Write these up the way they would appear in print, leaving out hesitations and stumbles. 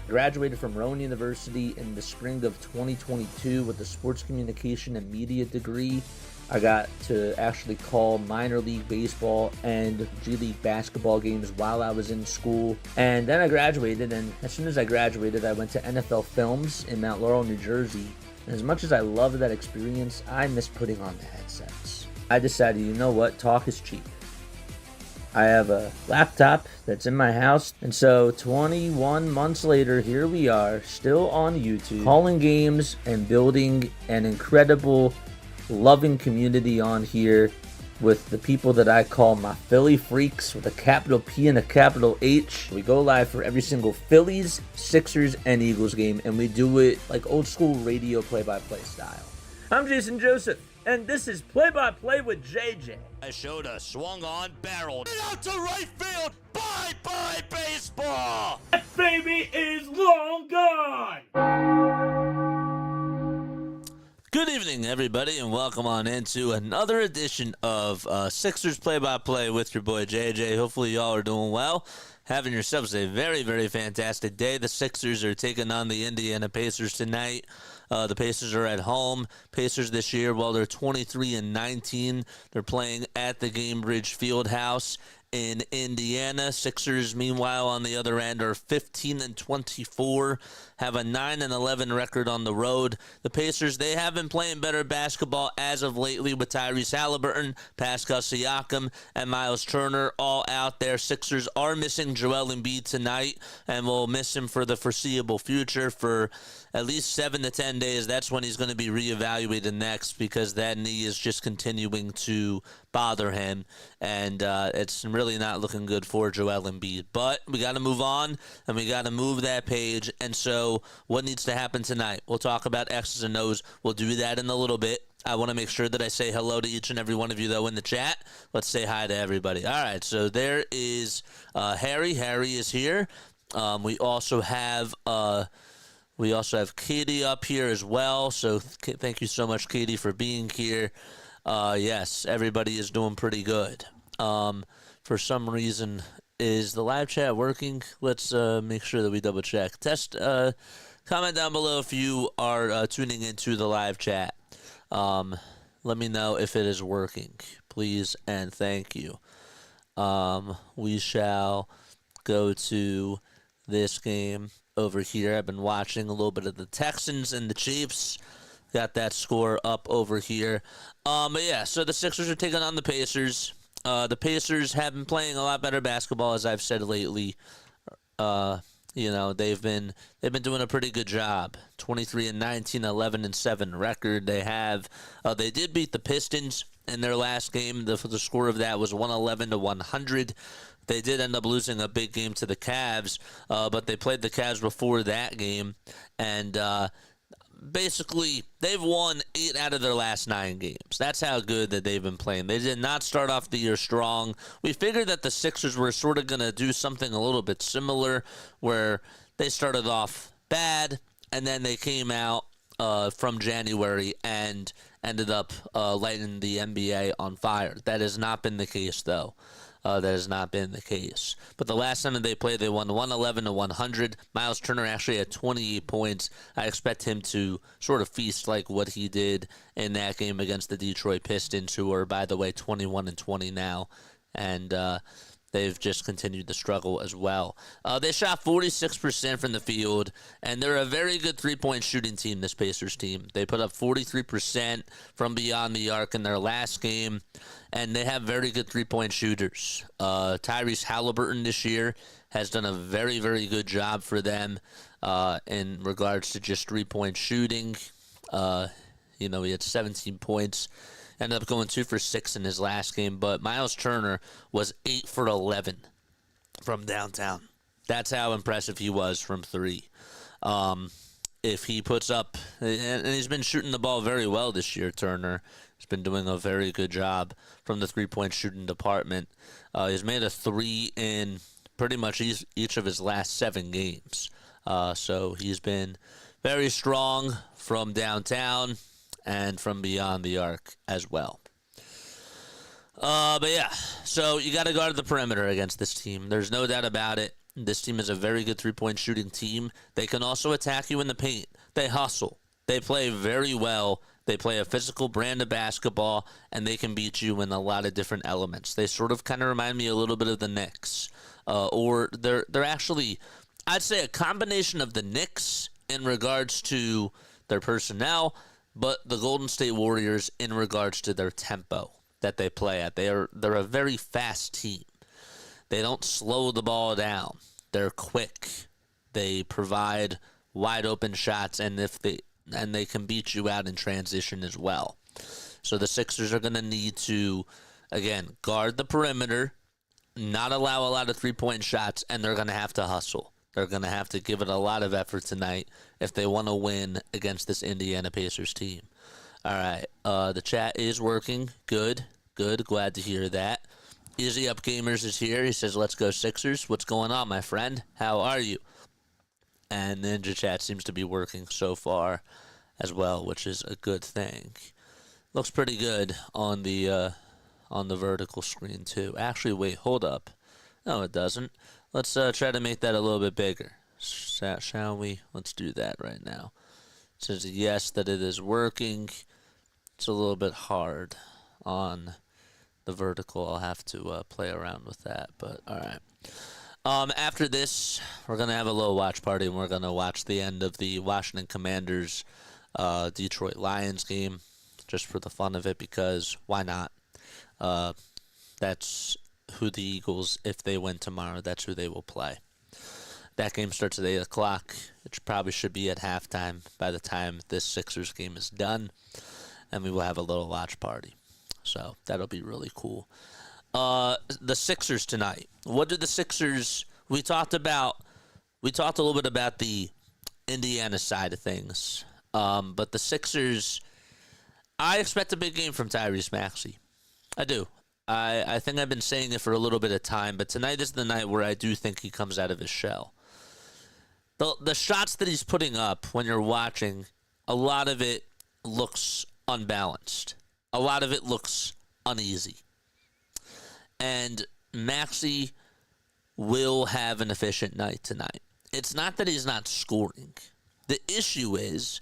Graduated from Rowan University in the spring of 2022 with a sports communication and media degree. I got to actually call minor league baseball and G League basketball games while I was in school. And then I graduated, and as soon as I graduated, I went to NFL Films in Mount Laurel, New Jersey. And as much as I loved that experience, I miss putting on the headsets. I decided, you know what, talk is cheap. I have a laptop that's in my house, and so 21 months later, here we are, still on YouTube, calling games and building an incredible, loving community on here with the people that I call my Philly freaks with a capital P and a capital H. We go live for every single Phillies, Sixers, and Eagles game, and we do it like old school radio play-by-play style. I'm Jason Joseph, and this is Play-by-Play with JJ. I showed a swung on, barreled out to right field. Bye-bye baseball. That baby is long gone. Good evening, everybody, and welcome on into another edition of Sixers Play-by-Play with your boy JJ. Hopefully y'all are doing well. Having yourselves a very, very fantastic day. The Sixers are taking on the Indiana Pacers tonight. The Pacers are at home. Pacers this year, well, they're 23-19. They're playing at the Gainbridge Fieldhouse in Indiana. Sixers, meanwhile, on the other end, are 15-24, have a 9-11 record on the road. The Pacers, they have been playing better basketball as of lately with Tyrese Haliburton, Pascal Siakam, and Miles Turner all out there. Sixers are missing Joel Embiid tonight, and will miss him for the foreseeable future for at least 7 to 10 days. That's when he's going to be reevaluated next, because that knee is just continuing to bother him, and it's really not looking good for Joel Embiid. But we got to move on, and we got to move that page. And so what needs to happen tonight? We'll talk about X's and O's. We'll do that in a little bit. I want to make sure that I say hello to each and every one of you, though, in the chat. Let's say hi to everybody. All right, so there is Harry. Harry is here. We also have Katie up here as well. So thank you so much, Katie, for being here. Yes, everybody is doing pretty good. For some reason, is the live chat working? Let's make sure that we double check. Comment down below if you are tuning into the live chat. Let me know if it is working, please, and thank you. We shall go to this game over here. I've been watching a little bit of the Texans and the Chiefs. Got that score up over here. But yeah, so the Sixers are taking on the Pacers. The Pacers have been playing a lot better basketball, as I've said lately. They've been doing a pretty good job. 23-19, 11-7 record. They did beat the Pistons in their last game. The score of that was 111-100. They did end up losing a big game to the Cavs, but they played the Cavs before that game, and basically they've won 8 out of their last 9 games. That's how good that they've been playing. They did not start off the year strong. We figured that the Sixers were sort of going to do something a little bit similar, where they started off bad, and then they came out from January and ended up lighting the NBA on fire. That has not been the case, though. That has not been the case. But the last time that they played, they won 111-100. Miles Turner actually had 28 points. I expect him to sort of feast like what he did in that game against the Detroit Pistons, who are, by the way, 21-20 now. And they've just continued to struggle as well. They shot 46% from the field, and they're a very good three-point shooting team, this Pacers team. They put up 43% from beyond the arc in their last game, and they have very good three-point shooters. Tyrese Halliburton this year has done a very, very good job for them in regards to just three-point shooting. He had 17 points. Ended up going 2 for 6 in his last game, but Miles Turner was 8 for 11 from downtown. That's how impressive he was from three. If he puts up, and he's been shooting the ball very well this year, Turner. He's been doing a very good job from the three-point shooting department. He's made a three in pretty much each of his last 7 games. So he's been very strong from downtown and from beyond the arc as well. But yeah, so you got to guard the perimeter against this team. There's no doubt about it. This team is a very good three-point shooting team. They can also attack you in the paint. They hustle. They play very well. They play a physical brand of basketball, and they can beat you in a lot of different elements. They sort of kind of remind me a little bit of the Knicks. Or they're actually, I'd say, a combination of the Knicks in regards to their personnel, but the Golden State Warriors in regards to their tempo that they play at. They're a very fast team. They don't slow the ball down. They're quick. They provide wide open shots, and they can beat you out in transition as well. So the Sixers are going to need to, again, guard the perimeter, not allow a lot of three-point shots, and they're going to have to hustle. They're going to have to give it a lot of effort tonight if they want to win against this Indiana Pacers team. All right, the chat is working. Good. Glad to hear that. Easy Up Gamers is here. He says, let's go Sixers. What's going on, my friend? How are you? And Ninja Chat seems to be working so far as well, which is a good thing. Looks pretty good on the vertical screen, too. Actually, wait, hold up. No, it doesn't. Let's try to make that a little bit bigger, shall we? Let's do that right now. It says yes, that it is working. It's a little bit hard on the vertical. I'll have to play around with that, but all right. After this, we're going to have a little watch party, and we're going to watch the end of the Washington Commanders Detroit Lions game, just for the fun of it, because why not? That's who the Eagles, if they win tomorrow, that's who they will play. That game starts at 8 o'clock. It probably should be at halftime by the time this Sixers game is done, and we will have a little watch party. So that'll be really cool. The Sixers tonight. What do the Sixers? We talked a little bit about the Indiana side of things, but the Sixers, I expect a big game from Tyrese Maxey. I do. I think I've been saying it for a little bit of time, but tonight is the night where I do think he comes out of his shell. The shots that he's putting up when you're watching, a lot of it looks unbalanced. A lot of it looks uneasy. And Maxey will have an efficient night tonight. It's not that he's not scoring. The issue is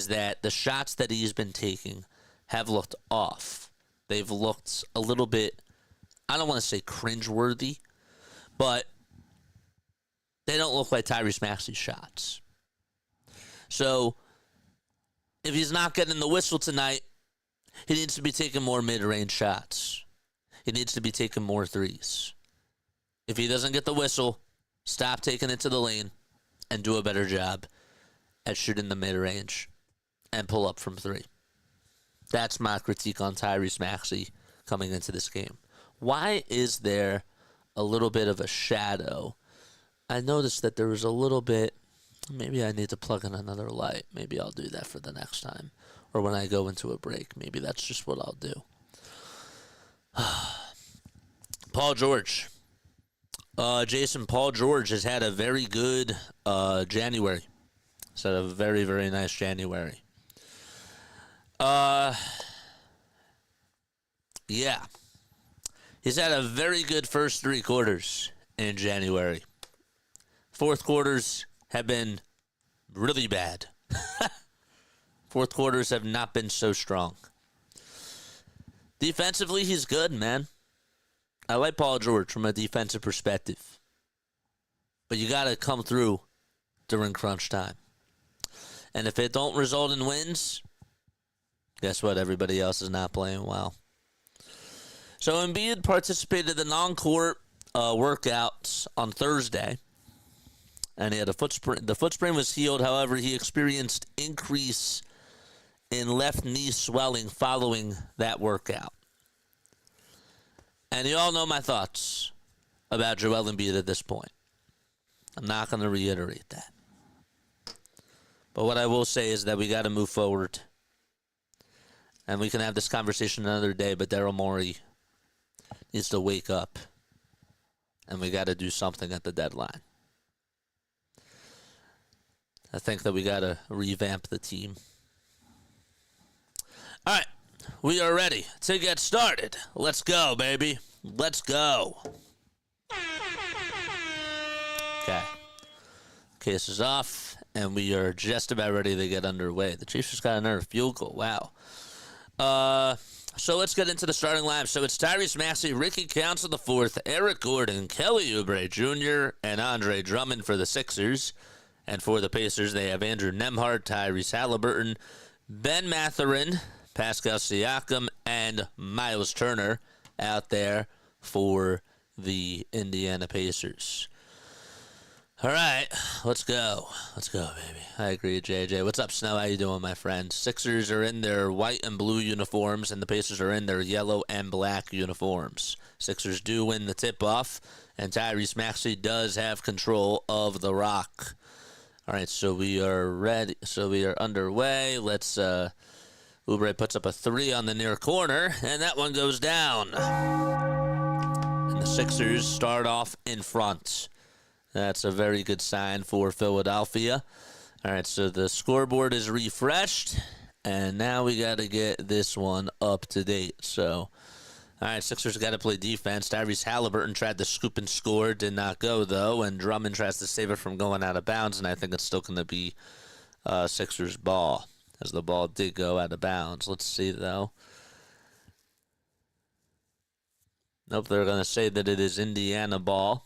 that the shots that he's been taking have looked off. They've looked a little bit, I don't want to say cringeworthy, but they don't look like Tyrese Maxey's shots. So if he's not getting the whistle tonight, he needs to be taking more mid-range shots. He needs to be taking more threes. If he doesn't get the whistle, stop taking it to the lane and do a better job at shooting the mid-range and pull up from three. That's my critique on Tyrese Maxey coming into this game. Why is there a little bit of a shadow? I noticed that there was a little bit, maybe I need to plug in another light. Maybe I'll do that for the next time. Or when I go into a break, maybe that's just what I'll do. Paul George. Paul George has had a very good January. He's had a very, very nice January. Yeah. He's had a very good first 3 quarters in January. Fourth quarters have been really bad. Fourth quarters have not been so strong. Defensively, he's good, man. I like Paul George from a defensive perspective. But you got to come through during crunch time. And if it don't result in wins, guess what? Everybody else is not playing well. So Embiid participated in the non-court workouts on Thursday. And he had a foot sprain. The foot sprain was healed. However, he experienced increase in left knee swelling following that workout. And you all know my thoughts about Joel Embiid at this point. I'm not going to reiterate that. But what I will say is that we got to move forward. And we can have this conversation another day, but Daryl Morey needs to wake up. And we got to do something at the deadline. I think that we got to revamp the team. All right, we are ready to get started. Let's go, baby. Let's go. Okay. Case is off, and we are just about ready to get underway. The Chiefs just got another field goal. Wow. So let's get into the starting lineup. So it's Tyrese Maxey, Ricky Counts in the fourth, Eric Gordon, Kelly Oubre Jr., and Andre Drummond for the Sixers. And for the Pacers, they have Andrew Nembhard, Tyrese Halliburton, Ben Mathurin, Pascal Siakam, and Miles Turner out there for the Indiana Pacers. All right, let's go. Let's go, baby. I agree, JJ. What's up, Snow? How you doing, my friend? Sixers are in their white and blue uniforms, and the Pacers are in their yellow and black uniforms. Sixers do win the tip-off, and Tyrese Maxey does have control of the rock. All right, so we are ready. So we are underway. Let's, Oubre puts up a 3 on the near corner, and that one goes down. And the Sixers start off in front. That's a very good sign for Philadelphia. All right, so the scoreboard is refreshed, and now we got to get this one up to date. So, all right, Sixers got to play defense. Tyrese Halliburton tried to scoop and score, did not go, though, and Drummond tries to save it from going out of bounds, and I think it's still going to be Sixers' ball, as the ball did go out of bounds. Let's see, though. Nope, they're going to say that it is Indiana ball.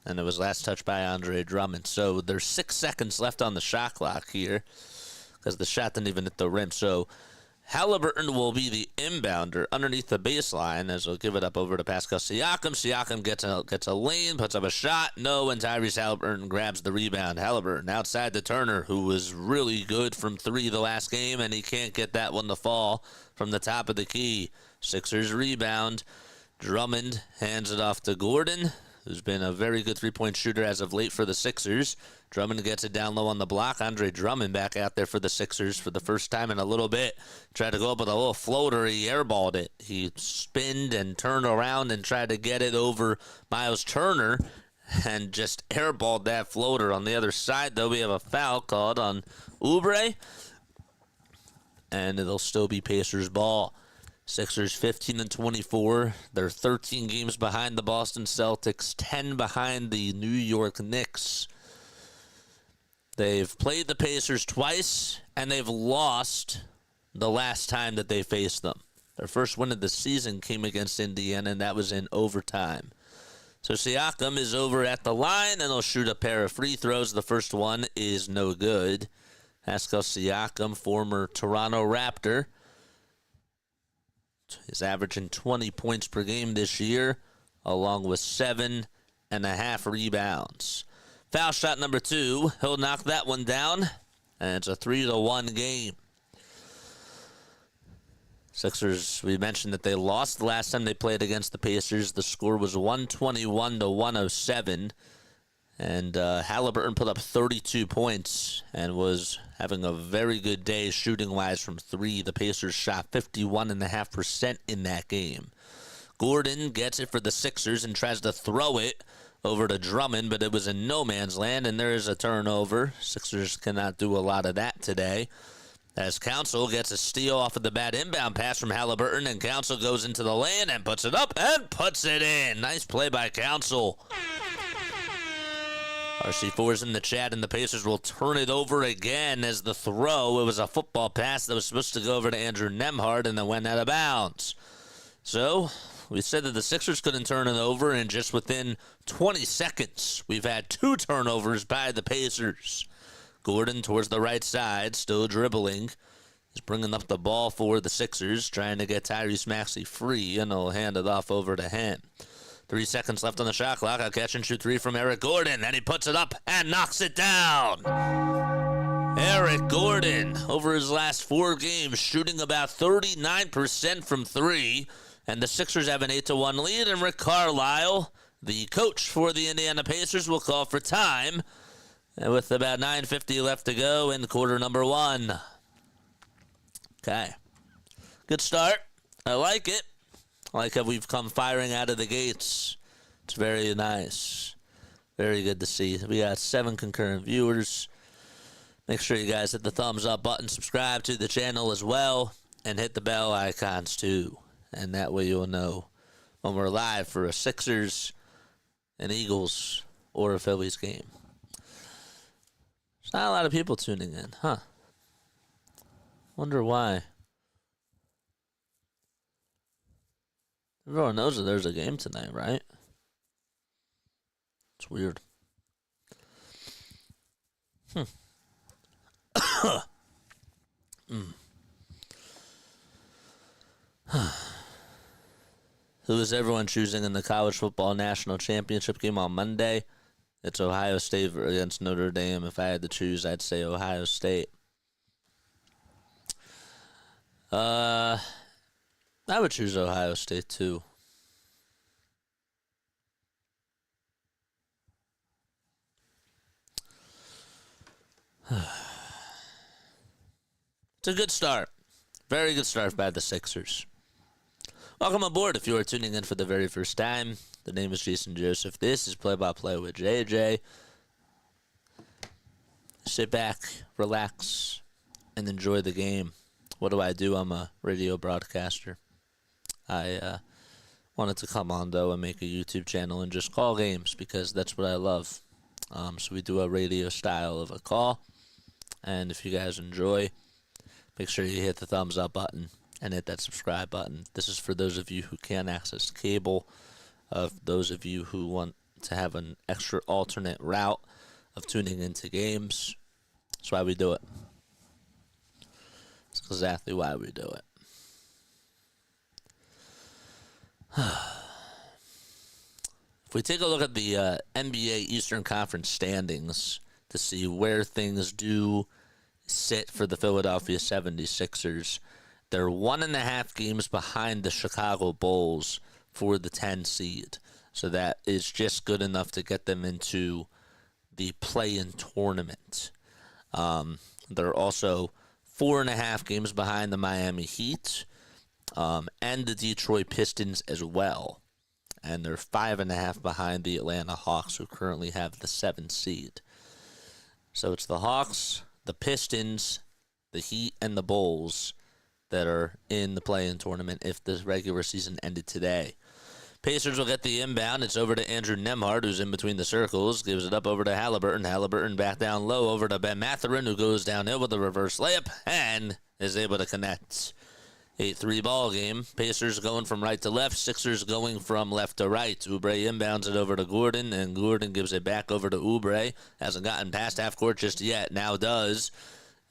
And it was last touched by Andre Drummond. So there's 6 seconds left on the shot clock here because the shot didn't even hit the rim. So Halliburton will be the inbounder underneath the baseline as he'll give it up over to Pascal Siakam. Siakam gets a lane, puts up a shot. No, and Tyrese Halliburton grabs the rebound. Halliburton outside to Turner, who was really good from 3 the last game, and he can't get that one to fall from the top of the key. Sixers rebound. Drummond hands it off to Gordon, who's been a very good three-point shooter as of late for the Sixers. Drummond gets it down low on the block. Andre Drummond back out there for the Sixers for the first time in a little bit. Tried to go up with a little floater. He airballed it. He spinned and turned around and tried to get it over Miles Turner and just airballed that floater. On the other side, though, we have a foul called on Oubre, and it'll still be Pacers ball. Sixers 15-24. They're 13 games behind the Boston Celtics, 10 behind the New York Knicks. They've played the Pacers twice, and they've lost the last time that they faced them. Their first win of the season came against Indiana, and that was in overtime. So Siakam is over at the line, and he'll shoot a pair of free throws. The first one is no good. Pascal Siakam, former Toronto Raptor, is averaging 20 points per game this year, along with 7.5 rebounds. Foul shot number 2. He'll knock that one down, and it's a 3-1 game. Sixers, we mentioned that they lost the last time they played against the Pacers. The score was 121-107. And Halliburton put up 32 points and was having a very good day shooting-wise from 3. The Pacers shot 51.5% in that game. Gordon gets it for the Sixers and tries to throw it over to Drummond, but it was in no man's land, and there is a turnover. Sixers cannot do a lot of that today. as Council gets a steal off of the bad inbound pass from Halliburton, and Council goes into the lane and puts it up and puts it in. Nice play by Council. RC4's in the chat, and the Pacers will turn it over again as the throw. It was a football pass that was supposed to go over to Andrew Nembhard and then went out of bounds. So we said that the Sixers couldn't turn it over, and just within 20 seconds, we've had 2 turnovers by the Pacers. Gordon towards the right side, still dribbling. He's bringing up the ball for the Sixers, trying to get Tyrese Maxey free, and he'll hand it off over to him. 3 seconds left on the shot clock. A catch-and-shoot 3 from Eric Gordon, and he puts it up and knocks it down. Eric Gordon, over his last 4 games, shooting about 39% from 3, and the Sixers have an 8-1 lead, and Rick Carlisle, the coach for the Indiana Pacers, will call for time, and with about 9:50 left to go in quarter number 1. Okay. Good start. I like it. I like how we've come firing out of the gates. It's very nice. Very good to see. We got 7 concurrent viewers. Make sure you guys hit the thumbs up button, subscribe to the channel as well, and hit the bell icons too. And that way you'll know when we're live for a Sixers, an Eagles, or a Phillies game. There's not a lot of people tuning in, huh? Wonder why. Everyone knows that there's a game tonight, right? It's weird. Who is everyone choosing in the college football national championship game on Monday? It's Ohio State against Notre Dame. If I had to choose, I'd say Ohio State. I would choose Ohio State too. It's a good start. Very good start by the Sixers. Welcome aboard if you are tuning in for the very first time. The name is Jason Joseph. This is Play-by-Play with JJ. Sit back, relax, and enjoy the game. What do? I'm a radio broadcaster. I wanted to come on, though, and make a YouTube channel and just call games because that's what I love. So we do a radio style of a call. And if you guys enjoy, make sure you hit the thumbs up button and hit that subscribe button. This is for those of you who can't access cable, of those of you who want to have an extra alternate route of tuning into games. That's why we do it. That's exactly why we do it. If we take a look at the NBA Eastern Conference standings to see where things do sit for the Philadelphia 76ers, they're 1.5 games behind the Chicago Bulls for the 10 seed. So that is just good enough to get them into the play-in tournament. They're also 4.5 games behind the Miami Heat and the Detroit Pistons as well. And they're 5.5 behind the Atlanta Hawks, who currently have the 7th seed. So it's the Hawks, the Pistons, the Heat, and the Bulls that are in the play-in tournament if the regular season ended today. Pacers will get the inbound. It's over to Andrew Nembhard, who's in between the circles. Gives it up over to Halliburton. Halliburton back down low over to Ben Mathurin, who goes downhill with a reverse layup and is able to connect. 8-3 ball game. Pacers going from right to left. Sixers going from left to right. Oubre inbounds it over to Gordon, and Gordon gives it back over to Oubre. Hasn't gotten past half court just yet. Now does.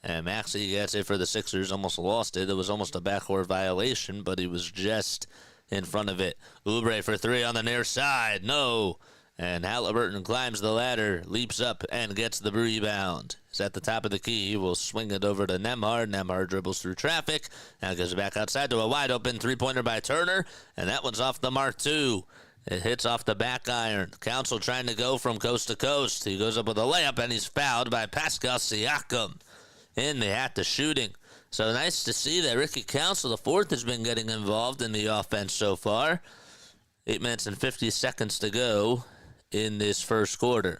And Maxey gets it for the Sixers. Almost lost it. It was almost a backcourt violation, but he was just in front of it. Oubre for 3 on the near side. No. And Halliburton climbs the ladder, leaps up, and gets the rebound. He's at the top of the key. He will swing it over to Nembhard. Nembhard dribbles through traffic. Now goes back outside to a wide-open three-pointer by Turner. And that one's off the mark, too. It hits off the back iron. Council trying to go from coast to coast. He goes up with a layup, and he's fouled by Pascal Siakam in the act of shooting. So nice to see that Ricky Council, the fourth, has been getting involved in the offense so far. 8 minutes and 50 seconds to go in this first quarter.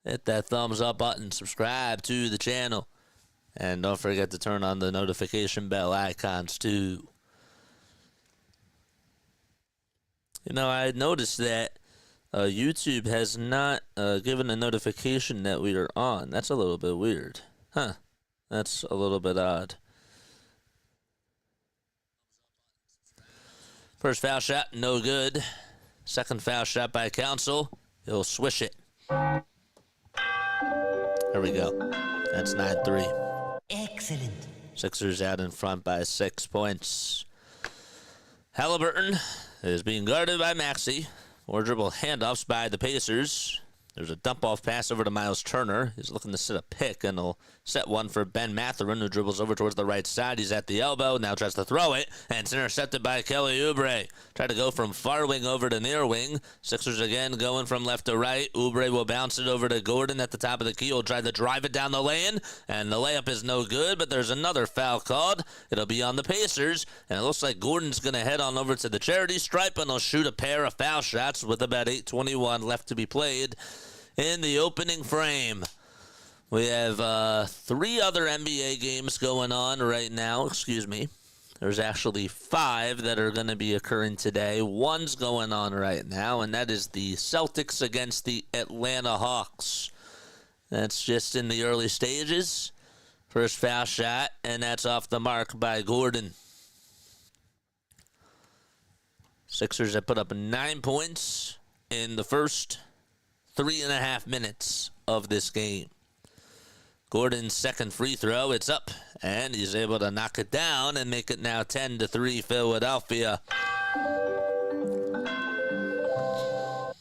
hit that thumbs up button, subscribe to the channel, and don't forget to turn on the notification bell icons too. You know, I noticed that YouTube has not given a notification that we are on. That's a little bit weird. Huh. That's a little bit odd. First foul shot, no good. Second foul shot by Council. He'll swish it. There we go. That's 9-3. Excellent. Sixers out in front by 6 points. Halliburton is being guarded by Maxey. More dribble handoffs by the Pacers. There's a dump-off pass over to Miles Turner. He's looking to set a pick, and he'll set one for Ben Mathurin, who dribbles over towards the right side. He's at the elbow, now tries to throw it, and it's intercepted by Kelly Oubre. Tried to go from far wing over to near wing. Sixers again going from left to right. Oubre will bounce it over to Gordon at the top of the key. He'll try to drive it down the lane, and the layup is no good, but there's another foul called. It'll be on the Pacers, and it looks like Gordon's going to head on over to the charity stripe, and he'll shoot a pair of foul shots with about 8:21 left to be played in the opening frame. We have 3 other NBA games going on right now. Excuse me. There's actually 5 that are going to be occurring today. One's going on right now, and that is the Celtics against the Atlanta Hawks. That's just in the early stages. First foul shot, and that's off the mark by Gordon. Sixers have put up 9 points in the first 3.5 minutes of this game. Gordon's second free throw, it's up, and he's able to knock it down and make it now 10-3 Philadelphia.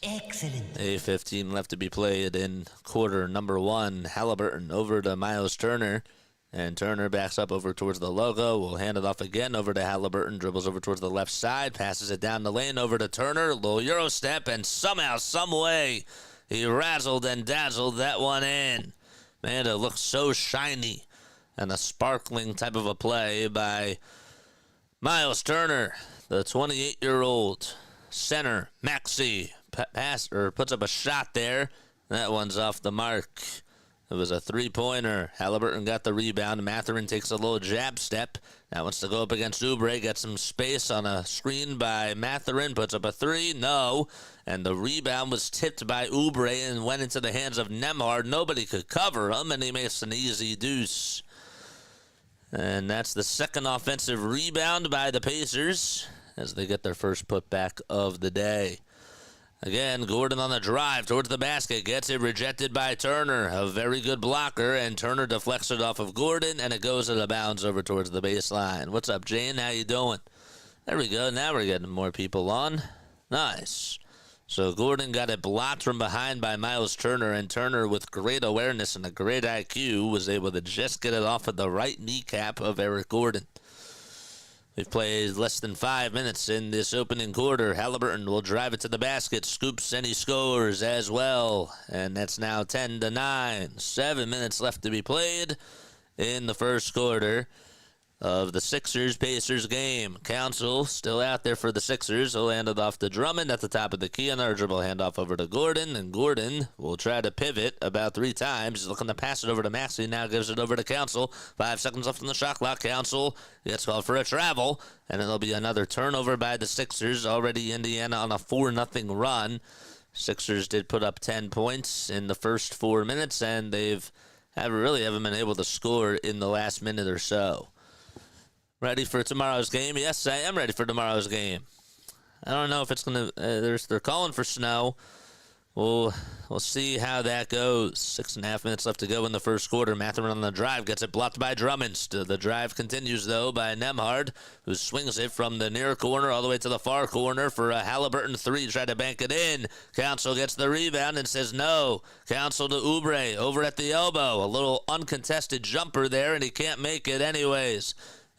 Excellent. 8:15 left to be played in quarter number 1. Halliburton over to Miles Turner, and Turner backs up over towards the logo. Will hand it off again over to Halliburton, dribbles over towards the left side, passes it down the lane over to Turner, little Euro step, and somehow, some way, he razzled and dazzled that one in. Man, it looks so shiny and a sparkling type of a play by Miles Turner, the 28-year-old center. Maxey puts up a shot there. That one's off the mark. It was a three-pointer. Halliburton got the rebound. Mathurin takes a little jab step. Now wants to go up against Oubre. Gets some space on a screen by Mathurin. Puts up a three. No. And the rebound was tipped by Oubre and went into the hands of Nembhard. Nobody could cover him, and he makes an easy deuce. And that's the second offensive rebound by the Pacers as they get their first putback of the day. Again, Gordon on the drive towards the basket. Gets it rejected by Turner. A very good blocker, and Turner deflects it off of Gordon, and it goes out of bounds over towards the baseline. What's up, Jane? How you doing? There we go. Now we're getting more people on. Nice. So Gordon got it blocked from behind by Miles Turner, and Turner, with great awareness and a great IQ, was able to just get it off of the right kneecap of Eric Gordon. We've played less than 5 minutes in this opening quarter. Halliburton will drive it to the basket, scoops, and he scores as well. And that's now 10-9. 7 minutes left to be played in the first quarter of the Sixers-Pacers game. Council still out there for the Sixers. He'll hand it off to Drummond at the top of the key. Another dribble handoff over to Gordon, and Gordon will try to pivot about 3 times. He's looking to pass it over to Maxey. Now gives it over to Council. 5 seconds left on the shot clock. Council gets called for a travel, and it'll be another turnover by the Sixers. Already Indiana on a 4-0 run. Sixers did put up 10 points in the first 4 minutes, and haven't been able to score in the last minute or so. Ready for tomorrow's game? Yes, I am ready for tomorrow's game. I don't know if it's going to... they're calling for snow. We'll see how that goes. 6.5 minutes left to go in the first quarter. Mathurin on the drive gets it blocked by Drummond. The drive continues, though, by Nembhard, who swings it from the near corner all the way to the far corner for a Halliburton 3. Tried to bank it in. Council gets the rebound and says no. Council to Oubre over at the elbow. A little uncontested jumper there, and he can't make it anyways.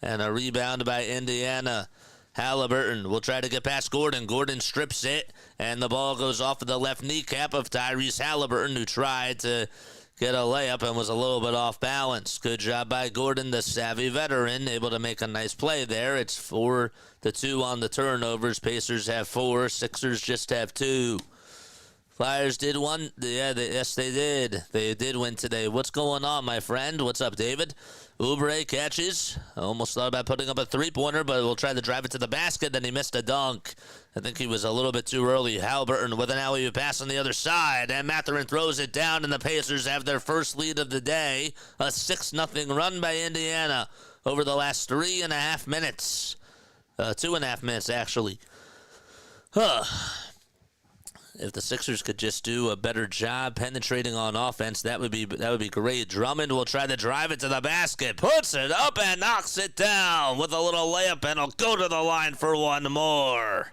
And a rebound by Indiana. Halliburton will try to get past Gordon. Gordon strips it, and the ball goes off of the left kneecap of Tyrese Halliburton, who tried to get a layup and was a little bit off balance. Good job by Gordon, the savvy veteran, able to make a nice play there. It's 4-2 on the turnovers. Pacers have 4. Sixers just have 2. Flyers did one. Yeah, yes, they did. They did win today. What's going on, my friend? What's up, David? Oubre catches. I almost thought about putting up a three-pointer, but we'll try to drive it to the basket. Then he missed a dunk. I think he was a little bit too early. Halliburton with an alley-oop pass on the other side, and Mathurin throws it down, and the Pacers have their first lead of the day. A 6-0 run by Indiana over the last 3.5 minutes. 2.5 minutes, actually. If the Sixers could just do a better job penetrating on offense, that would be great. Drummond will try to drive it to the basket, puts it up and knocks it down with a little layup, and he'll go to the line for one more.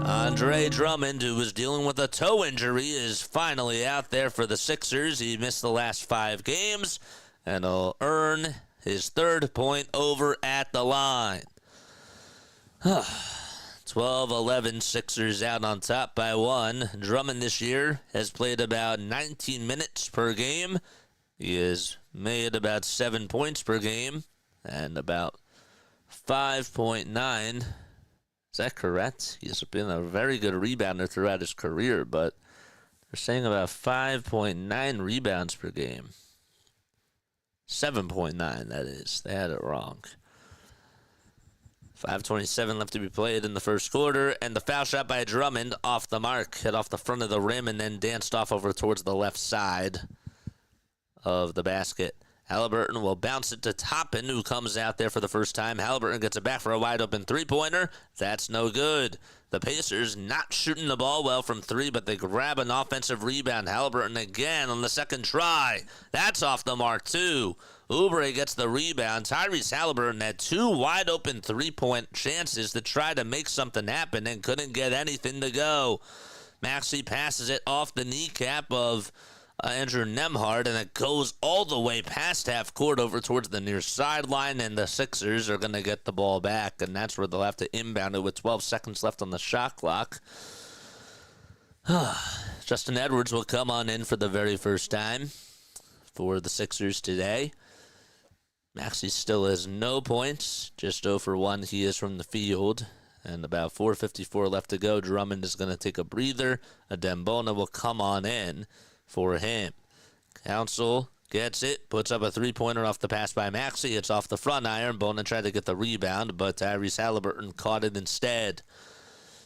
Andre Drummond, who was dealing with a toe injury, is finally out there for the Sixers. He missed the last 5 games, and he'll earn his 3rd point over at the line. 12-11, Sixers out on top by 1. Drummond this year has played about 19 minutes per game. He has made about 7 points per game and about 5.9. Is that correct? He's been a very good rebounder throughout his career, but they're saying about 5.9 rebounds per game. 7.9, that is. They had it wrong. 5:27 left to be played in the first quarter, and the foul shot by Drummond off the mark, hit off the front of the rim, and then danced off over towards the left side of the basket. Halliburton will bounce it to Toppin, who comes out there for the first time. Halliburton gets it back for a wide-open three-pointer. That's no good. The Pacers not shooting the ball well from 3, but they grab an offensive rebound. Halliburton again on the second try. That's off the mark, too. Oubre gets the rebound. Tyrese Halliburton had 2 wide-open three-point chances to try to make something happen and couldn't get anything to go. Maxey passes it off the kneecap of Andrew Nembhard, and it goes all the way past half court over towards the near sideline, and the Sixers are going to get the ball back, and that's where they'll have to inbound it with 12 seconds left on the shot clock. Justin Edwards will come on in for the very first time for the Sixers today. Maxey still has no points, just 0 for 1 he is from the field, and about 4:54 left to go. Drummond is going to take a breather. Adembona will come on in for him. Council gets it, puts up a three-pointer off the pass by Maxey. It's off the front iron. Bona tried to get the rebound, but Tyrese Halliburton caught it instead.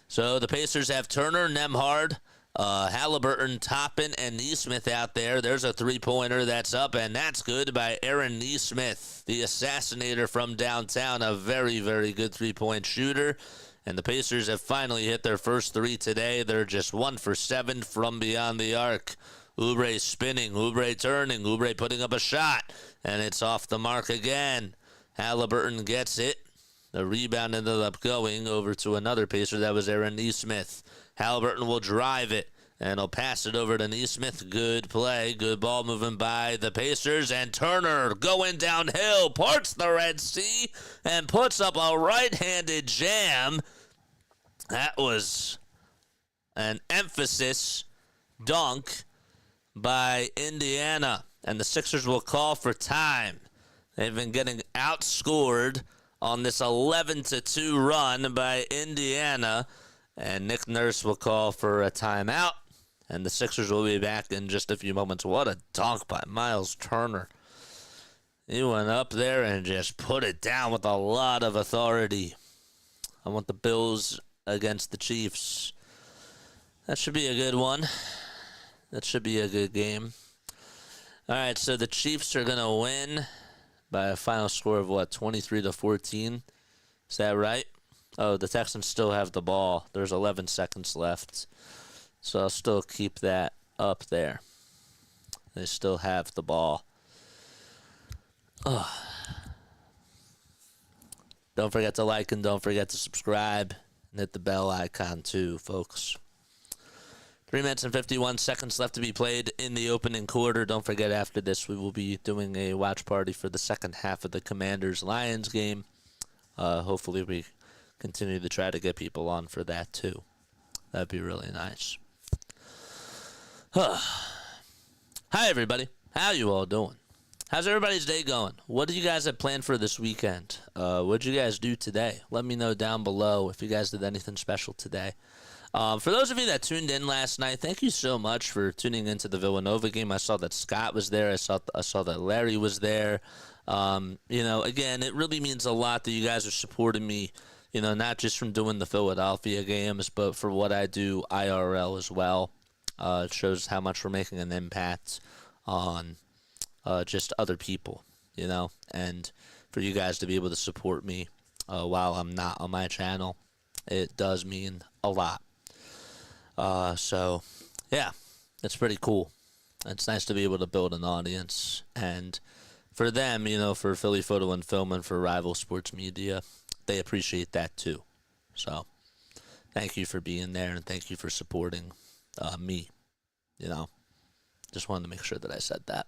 So the Pacers have Turner, Nembhard, Halliburton, Toppin, and Nesmith out there. There's a three-pointer that's up, and that's good by Aaron Nesmith, the assassinator from downtown, a very, very good three-point shooter. And the Pacers have finally hit their first 3 today. They're just 1 for 7 from beyond the arc. Oubre spinning, Oubre turning, Oubre putting up a shot, and it's off the mark again. Halliburton gets it. The rebound ended up going over to another Pacer. That was Aaron Nesmith. Halliburton will drive it, and he'll pass it over to Nesmith. Good play. Good ball moving by the Pacers. And Turner going downhill, parts the Red Sea, and puts up a right-handed jam. That was an emphasis dunk by Indiana. And the Sixers will call for time. They've been getting outscored on this 11-2 run by Indiana. And Nick Nurse will call for a timeout. And the Sixers will be back in just a few moments. What a dunk by Miles Turner. He went up there and just put it down with a lot of authority. I want the Bills against the Chiefs. That should be a good one. That should be a good game. All right, so the Chiefs are going to win by a final score of, 23-14? Is that right? Oh, the Texans still have the ball. There's 11 seconds left. So I'll still keep that up there. They still have the ball. Oh. Don't forget to like and don't forget to subscribe. And hit the bell icon too, folks. 3 minutes and 51 seconds left to be played in the opening quarter. Don't forget, after this, we will be doing a watch party for the second half of the Commanders-Lions game. Hopefully we continue to try to get people on for that too. That'd be really nice. Hi, everybody. How you all doing? How's everybody's day going? What do you guys have planned for this weekend? What did you guys do today? Let me know down below if you guys did anything special today. For those of you that tuned in last night, thank you so much for tuning into the Villanova game. I saw that Scott was there. I saw that Larry was there. Again, it really means a lot that you guys are supporting me, not just from doing the Philadelphia games, but for what I do IRL as well. It shows how much we're making an impact on just other people, and for you guys to be able to support me while I'm not on my channel, it does mean a lot. So, yeah, it's pretty cool. It's nice to be able to build an audience, and for them, for Philly Photo and Film and for Rival Sports Media, they appreciate that too. So, thank you for being there, and thank you for supporting me. Just wanted to make sure that I said that.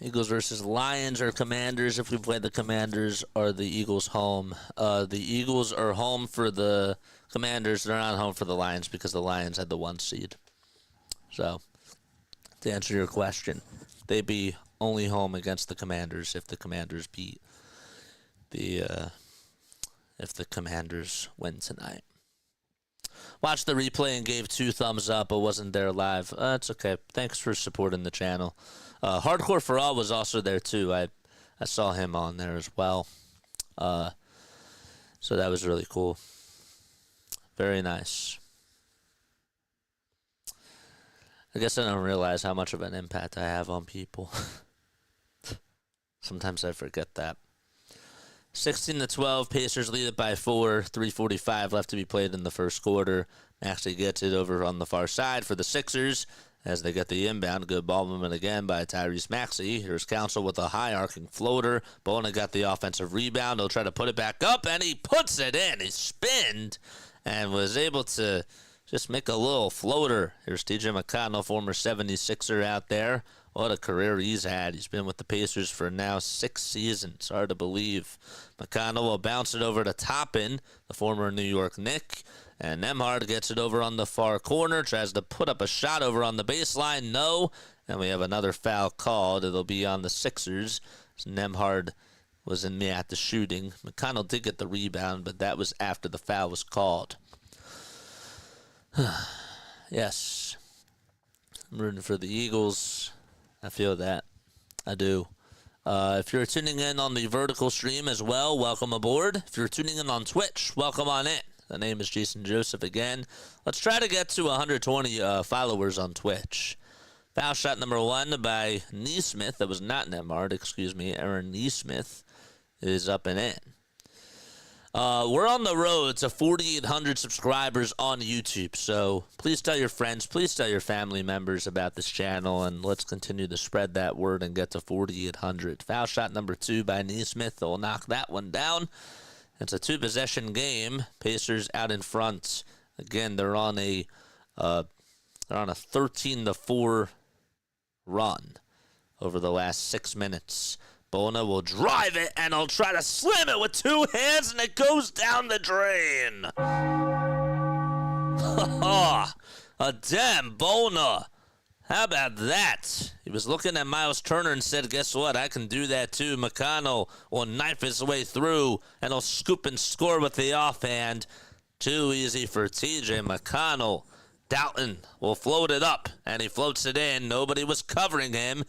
Eagles versus Lions or Commanders. If we play the Commanders, are the Eagles home? The Eagles are home for the Commanders. They're not home for the Lions because the Lions had the 1 seed. So, to answer your question, they'd be only home against the Commanders if the Commanders beat if the Commanders win tonight. Watched the replay and gave 2 thumbs up, but wasn't there live. It's okay. Thanks for supporting the channel. Hardcore for All was also there too. I saw him on there as well. So that was really cool. Very nice. I guess I don't realize how much of an impact I have on people. Sometimes I forget that. 16-12, Pacers lead it by 4. 3:45 left to be played in the first quarter. Maxey gets it over on the far side for the Sixers as they get the inbound. Good ball movement again by Tyrese Maxey. Here's Council with a high arcing floater. Bona got the offensive rebound. He'll try to put it back up, and he puts it in. He spinned and was able to just make a little floater. Here's TJ McConnell, former 76er out there. What a career he's had. He's been with the Pacers for now 6 seasons. Hard to believe. McConnell will bounce it over to Toppin, the former New York Knick. And Nembhard gets it over on the far corner. Tries to put up a shot over on the baseline. No. And we have another foul called. It'll be on the Sixers. Nembhard was in at the shooting. McConnell did get the rebound, but that was after the foul was called. Yes. I'm rooting for the Eagles. I feel that. I do. If you're tuning in on the vertical stream as well, welcome aboard. If you're tuning in on Twitch, welcome on in. The name is Jason Joseph again. Let's try to get to 120 followers on Twitch. Foul shot number 1 by Neesmith. That was not Nembhard, excuse me. Aaron Neesmith is up and in. We're on the road to 4,800 subscribers on YouTube, so please tell your friends, please tell your family members about this channel, and let's continue to spread that word and get to 4,800. Foul shot number 2 by Neesmith. They'll knock that one down. It's a 2-possession game. Pacers out in front. Again, they're on a 13-4 run over the last 6 minutes. Bona will drive it, and he'll try to slam it with 2 hands, and it goes down the drain. A damn Bona. How about that? He was looking at Miles Turner and said, guess what? I can do that too. McConnell will knife his way through, and he'll scoop and score with the offhand. Too easy for TJ McConnell. Doughton will float it up, and he floats it in. Nobody was covering him.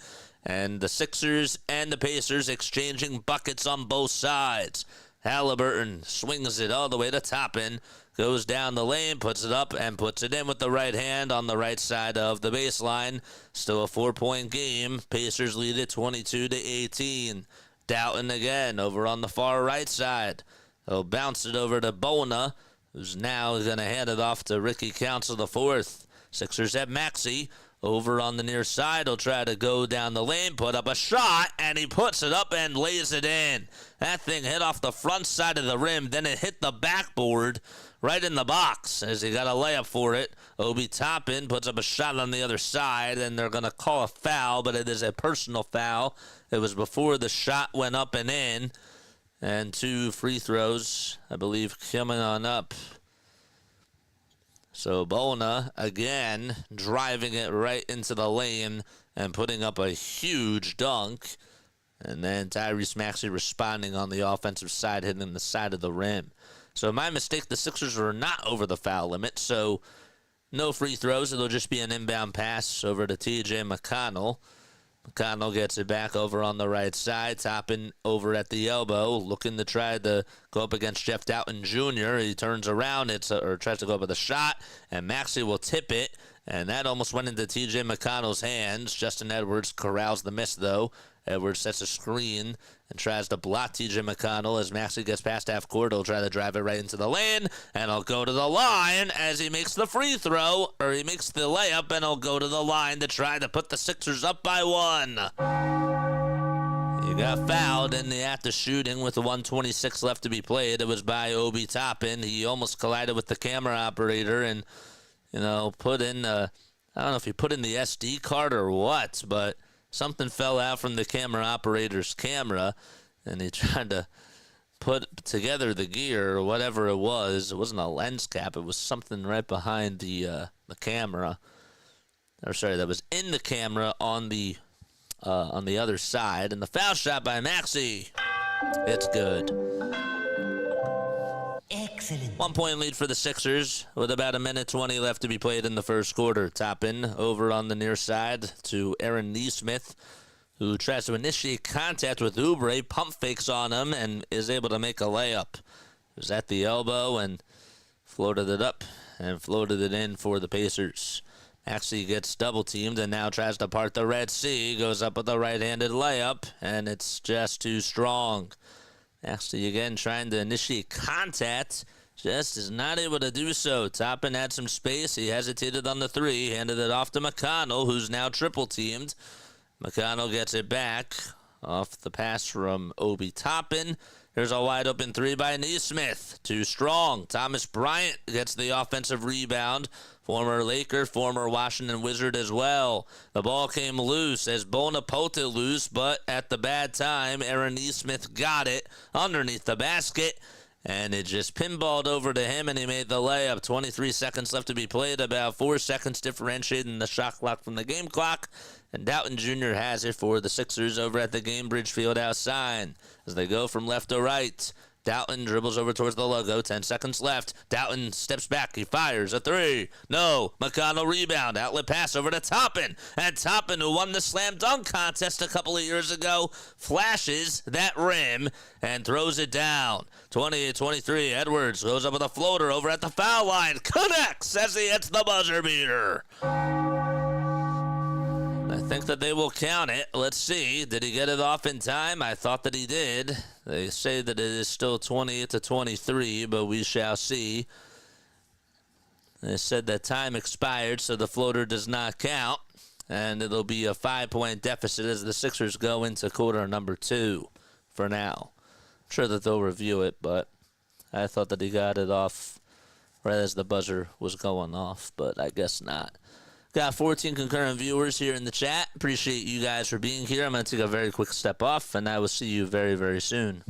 And the Sixers and the Pacers exchanging buckets on both sides. Halliburton swings it all the way to Toppin. Goes down the lane, puts it up, and puts it in with the right hand on the right side of the baseline. Still a 4-point game. Pacers lead it 22-18. Doughton again over on the far right side. He'll bounce it over to Bona, who's now going to hand it off to Ricky Council IV. Sixers have Maxey. Over on the near side, he'll try to go down the lane, put up a shot, and he puts it up and lays it in. That thing hit off the front side of the rim, then it hit the backboard right in the box as he got a layup for it. Obi Toppin puts up a shot on the other side, and they're going to call a foul, but it is a personal foul. It was before the shot went up and in. And 2 free throws, I believe, coming on up. So Bona, again, driving it right into the lane and putting up a huge dunk. And then Tyrese Maxey responding on the offensive side, hitting the side of the rim. So my mistake, the Sixers were not over the foul limit, so no free throws. It'll just be an inbound pass over to T.J. McConnell. McConnell gets it back over on the right side, Toppin over at the elbow, looking to try to go up against Jeff Doughton Jr. He turns around, or tries to go up with a shot, and Maxey will tip it, and that almost went into T.J. McConnell's hands. Justin Edwards corrals the miss, though. Edwards sets a screen and tries to block T.J. McConnell. As Maxey gets past half court, he'll try to drive it right into the lane, and he'll go to the line as he makes the free throw, or he makes the layup, and he'll go to the line to try to put the Sixers up by 1. He got fouled in the act of shooting with 1:26 left to be played. It was by Obi Toppin. He almost collided with the camera operator and, put in, I don't know if he put in the SD card or what, but something fell out from the camera operator's camera, and he tried to put together the gear or whatever it was. It wasn't a lens cap. It was something right behind the camera. Or sorry, that was in the camera on the other side. And the foul shot by Maxey. It's good. Excellent. 1 point lead for the Sixers with about 1:20 left to be played in the first quarter. Toppin over on the near side to Aaron Nesmith, who tries to initiate contact with Oubre, pump fakes on him, and is able to make a layup. He was at the elbow and floated it up and floated it in for the Pacers. Maxey gets double-teamed and now tries to part the Red Sea, goes up with a right-handed layup, and it's just too strong. Maxey again trying to initiate contact, just is not able to do so. Toppin had some space. He hesitated on the three, handed it off to McConnell, who's now triple-teamed. McConnell gets it back off the pass from Obi Toppin. Here's a wide-open three by Nesmith. Too strong. Thomas Bryant gets the offensive rebound. Former Laker, former Washington Wizard as well. The ball came loose as Bonaparte loose, but at the bad time, Aaron Nesmith got it underneath the basket, and it just pinballed over to him, and he made the layup. 23 seconds left to be played, about 4 seconds differentiating the shot clock from the game clock, and Doughton Jr. has it for the Sixers over at the Gainbridge Fieldhouse sign as they go from left to right. Doughton dribbles over towards the logo. 10 seconds left. Doughton steps back. He fires a three. No. McConnell rebound. Outlet pass over to Toppin. And Toppin, who won the slam dunk contest a couple of years ago, flashes that rim and throws it down. 28-23. Edwards goes up with a floater over at the foul line. Connects as he hits the buzzer beater. I think that they will count it. Let's see. Did he get it off in time? I thought that he did. They say that it is still 28-23, but we shall see. They said that time expired, so the floater does not count, and it'll be a 5-point deficit as the Sixers go into quarter number 2 for now. I'm sure that they'll review it, but I thought that he got it off right as the buzzer was going off, but I guess not. Got 14 concurrent viewers here in the chat. Appreciate you guys for being here. I'm going to take a very quick step off, and I will see you very, very soon.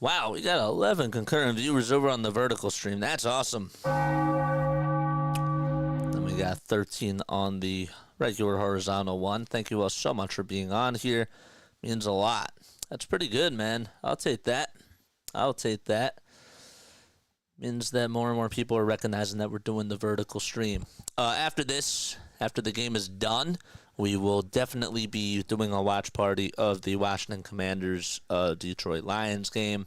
Wow, we got 11 concurrent viewers over on the vertical stream. That's awesome. Then we got 13 on the regular horizontal one. Thank you all so much for being on here. Means a lot. That's pretty good, man. I'll take that. I'll take that. Means that more and more people are recognizing that we're doing the vertical stream. After this, after the game is done, we will definitely be doing a watch party of the Washington Commanders Detroit Lions game.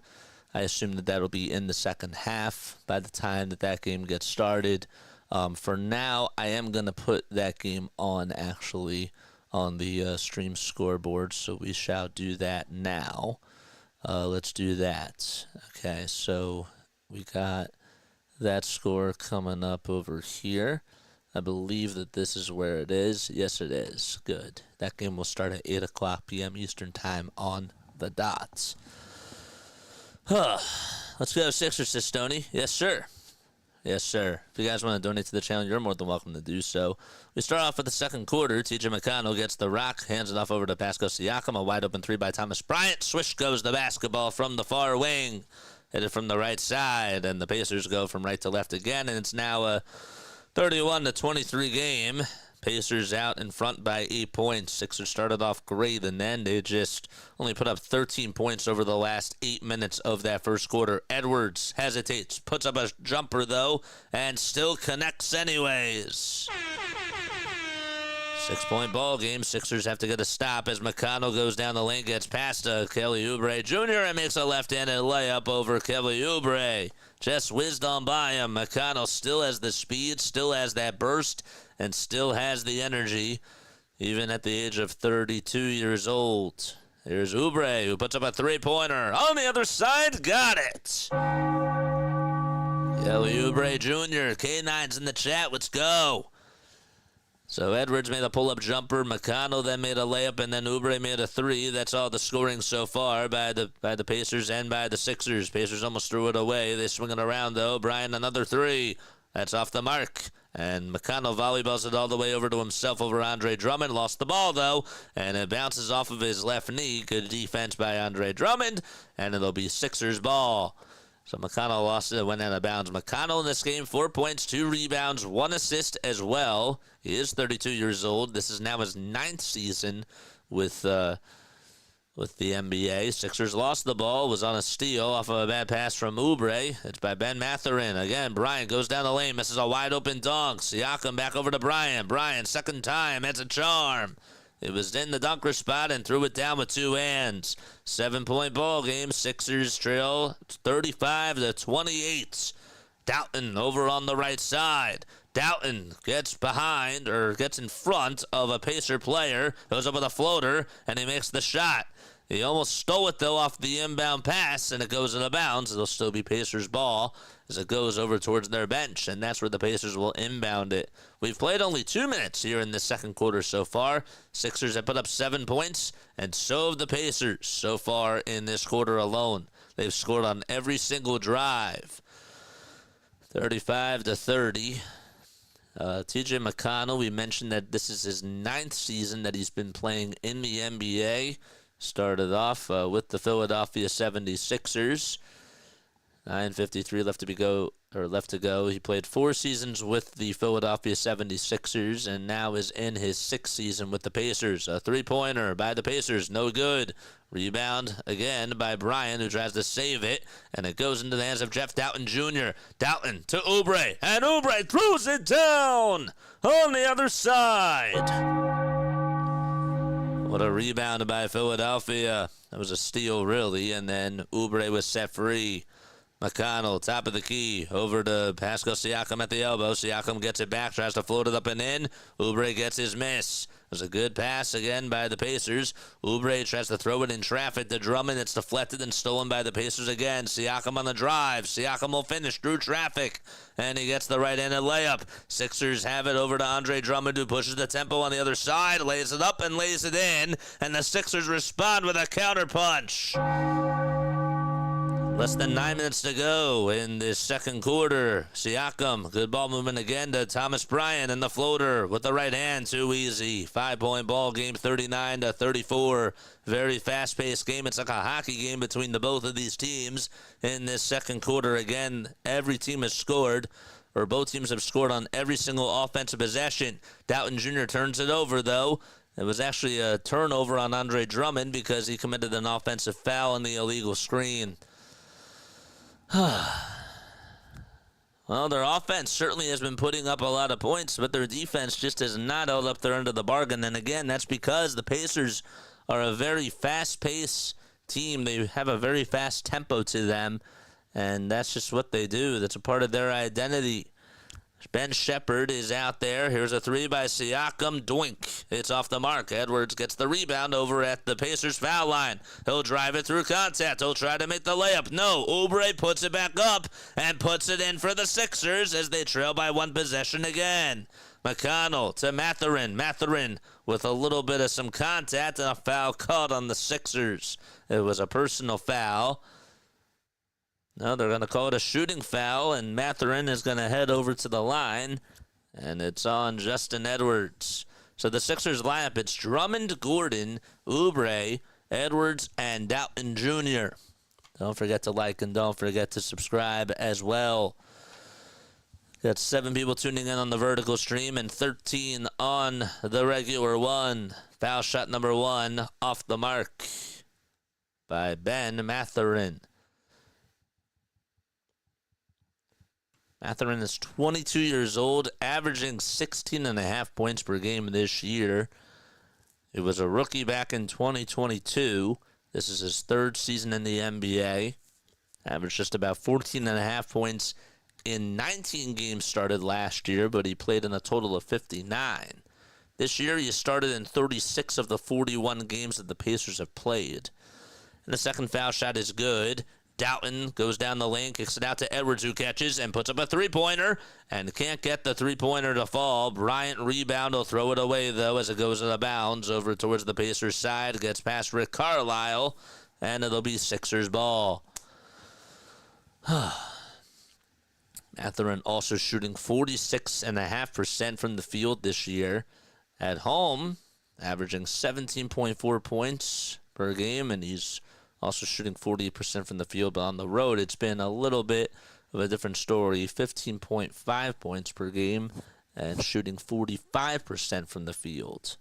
I assume that that'll be in the second half by the time that game gets started. For now, I am going to put that game on, actually, on the stream scoreboard, so we shall do that now. Let's do that. Okay, so we got that score coming up over here. I believe that this is where it is. Yes, it is. Good. That game will start at 8 o'clock p.m. Eastern Time on the dot. Let's go Sixers, Stoney. Yes, sir. Yes, sir. If you guys want to donate to the channel, you're more than welcome to do so. We start off with the second quarter. TJ McConnell gets the rock, hands it off over to Pascal Siakam. A wide open three by Thomas Bryant. Swish goes the basketball from the far wing. Hit it from the right side, and the Pacers go from right to left again, and it's now a 31-23 game. Pacers out in front by 8 points. Sixers started off great, and then they just only put up 13 points over the last 8 minutes of that first quarter. Edwards hesitates, puts up a jumper, though, and still connects anyways. 6-point ball game. Sixers have to get a stop as McConnell goes down the lane, gets past Kelly Oubre Jr. and makes a left-handed layup over Kelly Oubre. Just whizzed on by him. McConnell still has the speed, still has that burst, and still has the energy, even at the age of 32 years old. Here's Oubre, who puts up a three-pointer. On the other side, got it. Kelly Oubre Jr., K9's in the chat, let's go. So Edwards made a pull-up jumper, McConnell then made a layup, and then Oubre made a three. That's all the scoring so far by the Pacers and by the Sixers. Pacers almost threw it away. They swing it around, though. Bryant, another three. That's off the mark. And McConnell volleyballs it all the way over to himself over Andre Drummond. Lost the ball, though, and it bounces off of his left knee. Good defense by Andre Drummond, and it'll be Sixers ball. So McConnell lost it, went out of bounds. McConnell in this game, 4 points, 2 rebounds, 1 assist as well. He is 32 years old. This is now his 9th season with the NBA. Sixers lost the ball, was on a steal off of a bad pass from Oubre. It's by Ben Mathurin. Again, Bryant goes down the lane, misses a wide open dunk. Siakam back over to Bryant. Bryant, second time, it's a charm. It was in the dunker spot and threw it down with 2 hands. 7-point ball game. Sixers trail 35-28. Doughton over on the right side. Doughton gets behind, or gets in front of a Pacer player, goes up with a floater, and he makes the shot. He almost stole it, though, off the inbound pass, and it goes out of bounds. It'll still be Pacers ball as it goes over towards their bench, and that's where the Pacers will inbound it. We've played only 2 minutes here in the second quarter so far. Sixers have put up 7 points, and so have the Pacers so far in this quarter alone. They've scored on every single drive. 35-30. TJ McConnell, we mentioned that this is his 9th season that he's been playing in the NBA. Started off with the Philadelphia 76ers. 9:53 left to go. He played 4 seasons with the Philadelphia 76ers and now is in his 6th season with the Pacers. A three-pointer by the Pacers, no good. Rebound again by Bryant, who tries to save it, and it goes into the hands of Jeff Doughton Jr. Doughton to Oubre, and Oubre throws it down on the other side. What a rebound by Philadelphia. That was a steal, really, and then Oubre was set free. McConnell, top of the key, over to Pascal Siakam at the elbow. Siakam gets it back, tries to float it up and in. Oubre gets his miss. It was a good pass again by the Pacers. Oubre tries to throw it in traffic to Drummond. It's deflected and stolen by the Pacers again. Siakam on the drive. Siakam will finish through traffic, and he gets the right-handed layup. Sixers have it over to Andre Drummond, who pushes the tempo on the other side, lays it up and lays it in, and the Sixers respond with a counterpunch. Less than 9 minutes to go in this second quarter. Siakam, good ball movement again to Thomas Bryant, and the floater with the right hand, too easy. 5-point ball game, 39-34. Very fast-paced game. It's like a hockey game between the both of these teams in this second quarter. Again, every team has scored, or both teams have scored on every single offensive possession. Doughton Jr. turns it over, though. It was actually a turnover on Andre Drummond because he committed an offensive foul on the illegal screen. Well, their offense certainly has been putting up a lot of points, but their defense just has not held up their end of the bargain. And again, that's because the Pacers are a very fast-paced team. They have a very fast tempo to them, and that's just what they do. That's a part of their identity. Ben Shepherd is out there. Here's a three by Siakam. Doink. It's off the mark. Edwards gets the rebound over at the Pacers foul line. He'll drive it through contact. He'll try to make the layup. No. Oubre puts it back up and puts it in for the Sixers as they trail by one possession again. McConnell to Mathurin. Mathurin with a little bit of some contact and a foul called on the Sixers. It was a personal foul. No, they're going to call it a shooting foul, and Mathurin is going to head over to the line, and it's on Justin Edwards. So the Sixers lineup, it's Drummond, Gordon, Oubre, Edwards, and Doughton Jr. Don't forget to like and don't forget to subscribe as well. Got 7 people tuning in on the vertical stream and 13 on the regular one. Foul shot number 1 off the mark by Ben Mathurin. Mathurin is 22 years old, averaging 16.5 points per game this year. He was a rookie back in 2022. This is his 3rd season in the NBA. Averaged just about 14.5 points in 19 games started last year, but he played in a total of 59. This year, he started in 36 of the 41 games that the Pacers have played. And the second foul shot is good. Doughton goes down the lane, kicks it out to Edwards, who catches and puts up a three-pointer and can't get the three-pointer to fall. Bryant rebound, will throw it away, though, as it goes out of bounds over towards the Pacers side. Gets past Rick Carlisle, and it'll be Sixers ball. Mathurin also shooting 46.5% from the field this year. At home, averaging 17.4 points per game, and he's also shooting 48% from the field, but on the road, it's been a little bit of a different story. 15.5 points per game and shooting 45% from the field.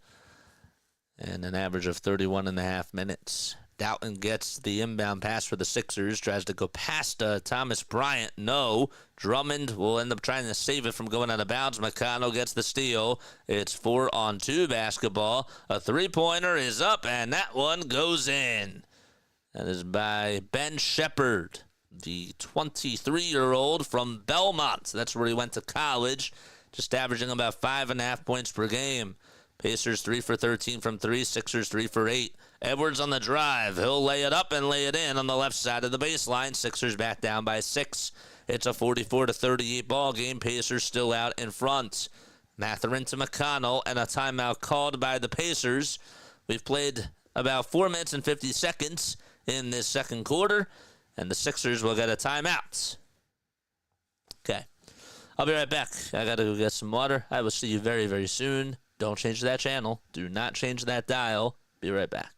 And an average of 31.5 minutes. Doughton gets the inbound pass for the Sixers, tries to go past Thomas Bryant. No. Drummond will end up trying to save it from going out of bounds. McConnell gets the steal. It's 4-on-2 basketball. A three-pointer is up, and that one goes in. That is by Ben Shepherd, the 23-year-old from Belmont. That's where he went to college, just averaging about 5.5 points per game. Pacers 3 for 13 from 3, Sixers 3 for 8. Edwards on the drive. He'll lay it up and lay it in on the left side of the baseline. Sixers back down by 6. It's a 44-38 ball game. Pacers still out in front. Mathurin to McConnell, and a timeout called by the Pacers. We've played about 4 minutes and 50 seconds in this second quarter, and the Sixers will get a timeout. Okay. I'll be right back. I got to go get some water. I will see you very, very soon. Don't change that channel. Do not change that dial. Be right back.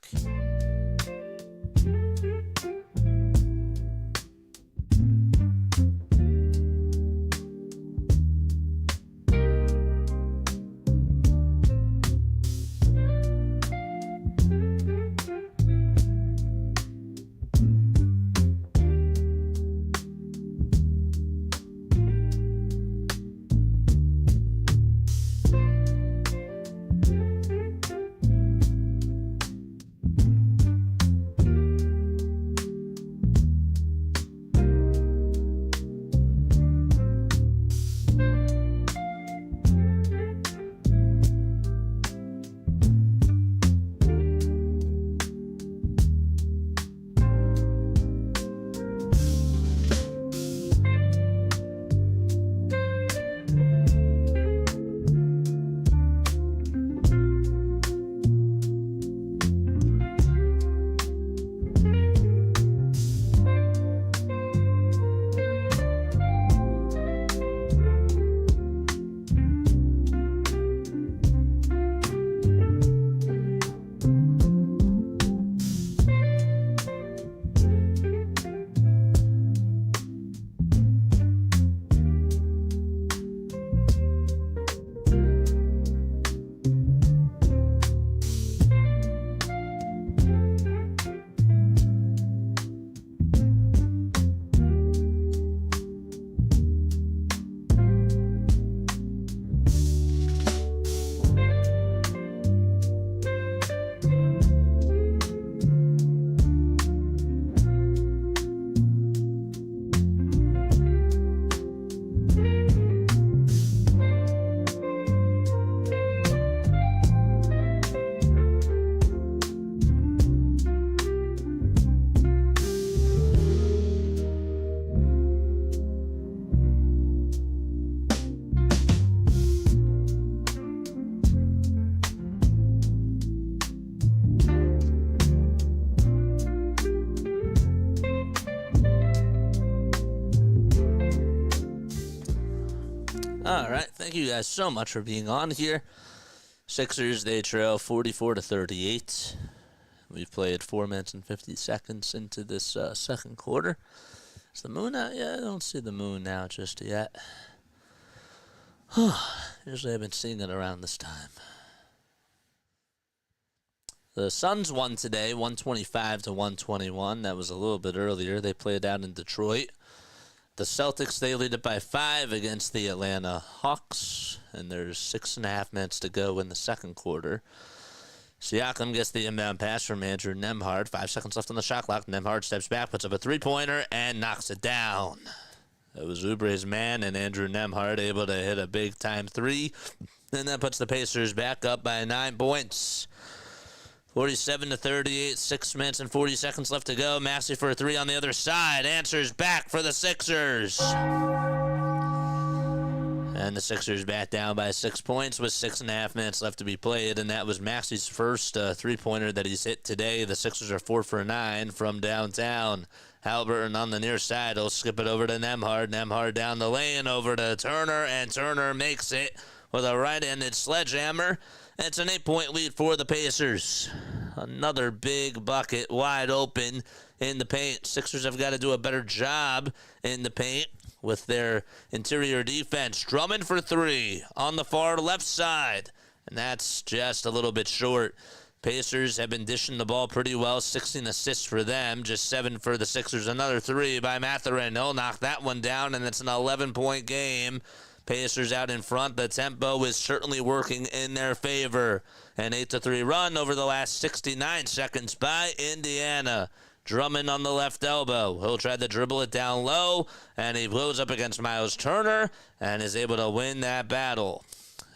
All right, thank you guys so much for being on here. Sixers, they trail 44-38. We've played 4 minutes and 50 seconds into this second quarter. Is the moon out yet? I don't see the moon now just yet. Usually I've been seeing it around this time. The Suns won today, 125-121. That was a little bit earlier. They played out in Detroit. The Celtics, they lead it by 5 against the Atlanta Hawks, and there's 6.5 minutes to go in the second quarter. Siakam gets the inbound pass from Andrew Nembhard. 5 seconds left on the shot clock. Nembhard steps back, puts up a three-pointer, and knocks it down. That was Oubre's man, and Andrew Nembhard able to hit a big-time three. And that puts the Pacers back up by 9 points. 47-38, 6 minutes and 40 seconds left to go. Maxey for a three on the other side. Answers back for the Sixers. And the Sixers back down by 6 points with 6.5 minutes left to be played. And that was Maxey's first three-pointer that he's hit today. The Sixers are 4 for 9 from downtown. Halliburton on the near side. He'll skip it over to Nembhard. Nembhard down the lane over to Turner. And Turner makes it with a right-handed sledgehammer. It's an 8-point lead for the Pacers. Another big bucket wide open in the paint. Sixers have got to do a better job in the paint with their interior defense. Drummond for 3 on the far left side. And that's just a little bit short. Pacers have been dishing the ball pretty well. 16 assists for them. Just 7 for the Sixers. Another 3 by Mathurin. He'll knock that one down, and it's an 11-point game. Pacers out in front. The tempo is certainly working in their favor. An 8-3 run over the last 69 seconds by Indiana. Drummond on the left elbow. He'll try to dribble it down low, and he blows up against Miles Turner and is able to win that battle.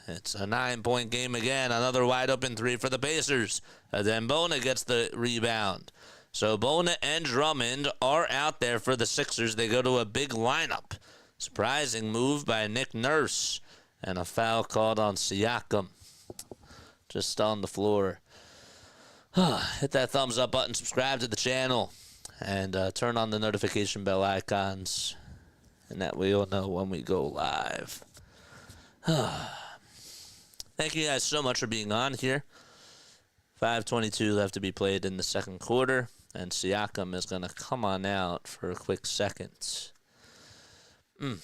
It's a 9-point game again. Another wide-open 3 for the Pacers. Then Bona gets the rebound. So Bona and Drummond are out there for the Sixers. They go to a big lineup. Surprising move by Nick Nurse, and a foul called on Siakam. Just on the floor. Hit that thumbs up button, subscribe to the channel, and turn on the notification bell icons, and that way you'll know when we go live. Thank you guys so much for being on here. 5:22 left to be played in the second quarter, and Siakam is going to come on out for a quick second. This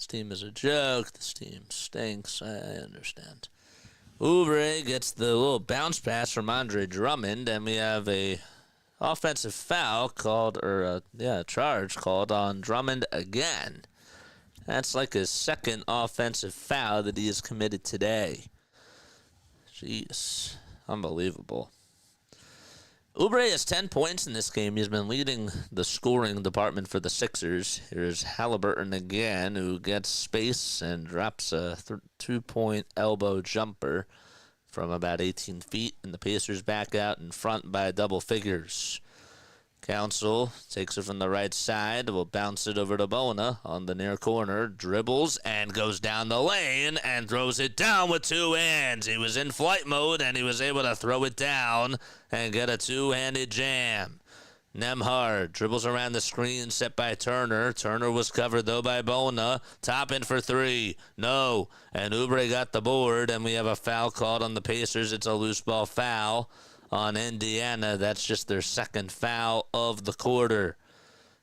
team is a joke. This team stinks. I understand. Oubre gets the little bounce pass from Andre Drummond, and we have a offensive foul called, or a charge called on Drummond again. That's like his second offensive foul that he has committed today. Jeez, unbelievable. Oubre has 10 points in this game. He's been leading the scoring department for the Sixers. Here's Halliburton again, who gets space and drops a 2-point elbow jumper from about 18 feet, and the Pacers back out in front by double figures. Council takes it from the right side, will bounce it over to Bona on the near corner, dribbles and goes down the lane and throws it down with 2 hands. He was in flight mode and he was able to throw it down and get a 2-handed jam. Nembhard dribbles around the screen set by Turner. Turner was covered though by Bona. Toppin for 3. No. And Oubre got the board, and we have a foul called on the Pacers. It's a loose ball foul on Indiana. That's just their second foul of the quarter.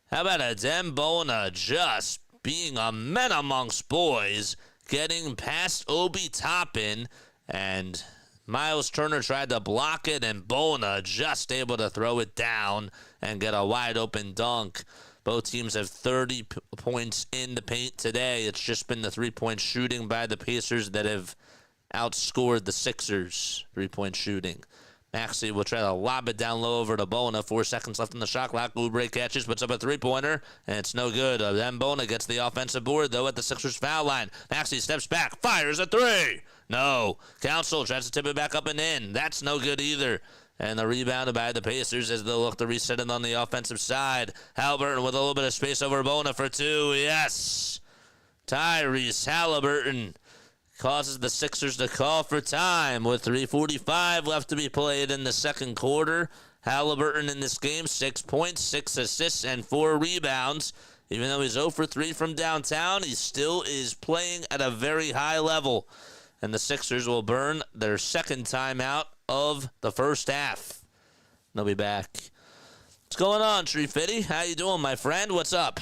How about a Bona just being a man amongst boys, getting past Obi Toppin, and Miles Turner tried to block it, and Bona just able to throw it down and get a wide open dunk. Both teams have 30 points in the paint today. It's just been the 3-point shooting by the Pacers that have outscored the Sixers' 3-point shooting. Maxey will try to lob it down low over to Bona. 4 seconds left on the shot clock. Oubre catches, puts up a 3-pointer, and it's no good. Then Bona gets the offensive board, though, at the Sixers foul line. Maxey steps back, fires a 3. No. Council tries to tip it back up and in. That's no good either. And the rebound by the Pacers as they'll look to reset it on the offensive side. Halliburton with a little bit of space over Bona for 2. Yes. Tyrese Halliburton causes the Sixers to call for time with 3:45 left to be played in the second quarter. Halliburton in this game, 6 points, 6 assists, and 4 rebounds. Even though he's 0 for 3 from downtown, he still is playing at a very high level. And the Sixers will burn their second timeout of the first half. They'll be back. What's going on, Tree Fitty? How you doing, my friend? What's up?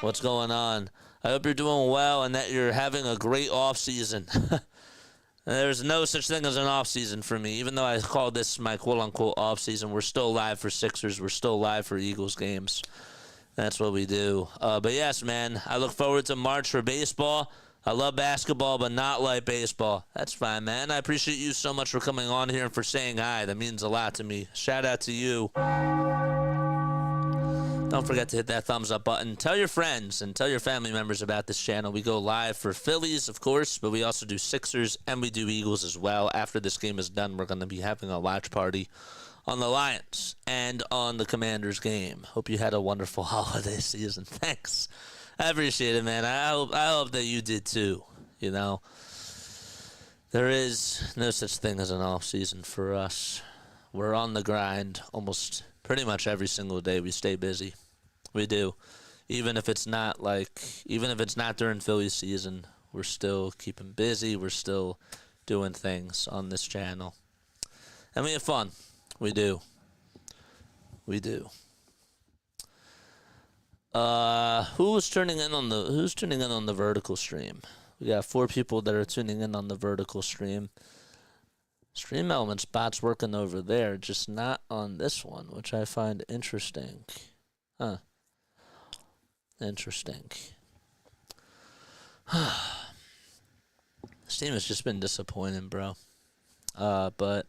What's going on? I hope you're doing well and that you're having a great off season. There's no such thing as an off season for me. Even though I call this my quote-unquote off season, we're still live for Sixers. We're still live for Eagles games. That's what we do. But yes, man, I look forward to March for baseball. I love basketball, but not like baseball. That's fine, man. I appreciate you so much for coming on here and for saying hi. That means a lot to me. Shout out to you. Don't forget to hit that thumbs up button. Tell your friends and tell your family members about this channel. We go live for Phillies, of course, but we also do Sixers and we do Eagles as well. After this game is done, we're going to be having a watch party on the Lions and on the Commanders game. Hope you had a wonderful holiday season. Thanks. I appreciate it, man. I hope that you did too. You know, there is no such thing as an off season for us. We're on the grind almost pretty much every single day. We stay busy. We do. Even if it's not during Philly season, we're still keeping busy. We're still doing things on this channel. And we have fun. We do. We do. Who's tuning in on the vertical stream? We got 4 people that are tuning in on the vertical stream. Stream Element Spot's working over there, just not on this one, which I find interesting. Huh. Interesting. This team has just been disappointing, bro. But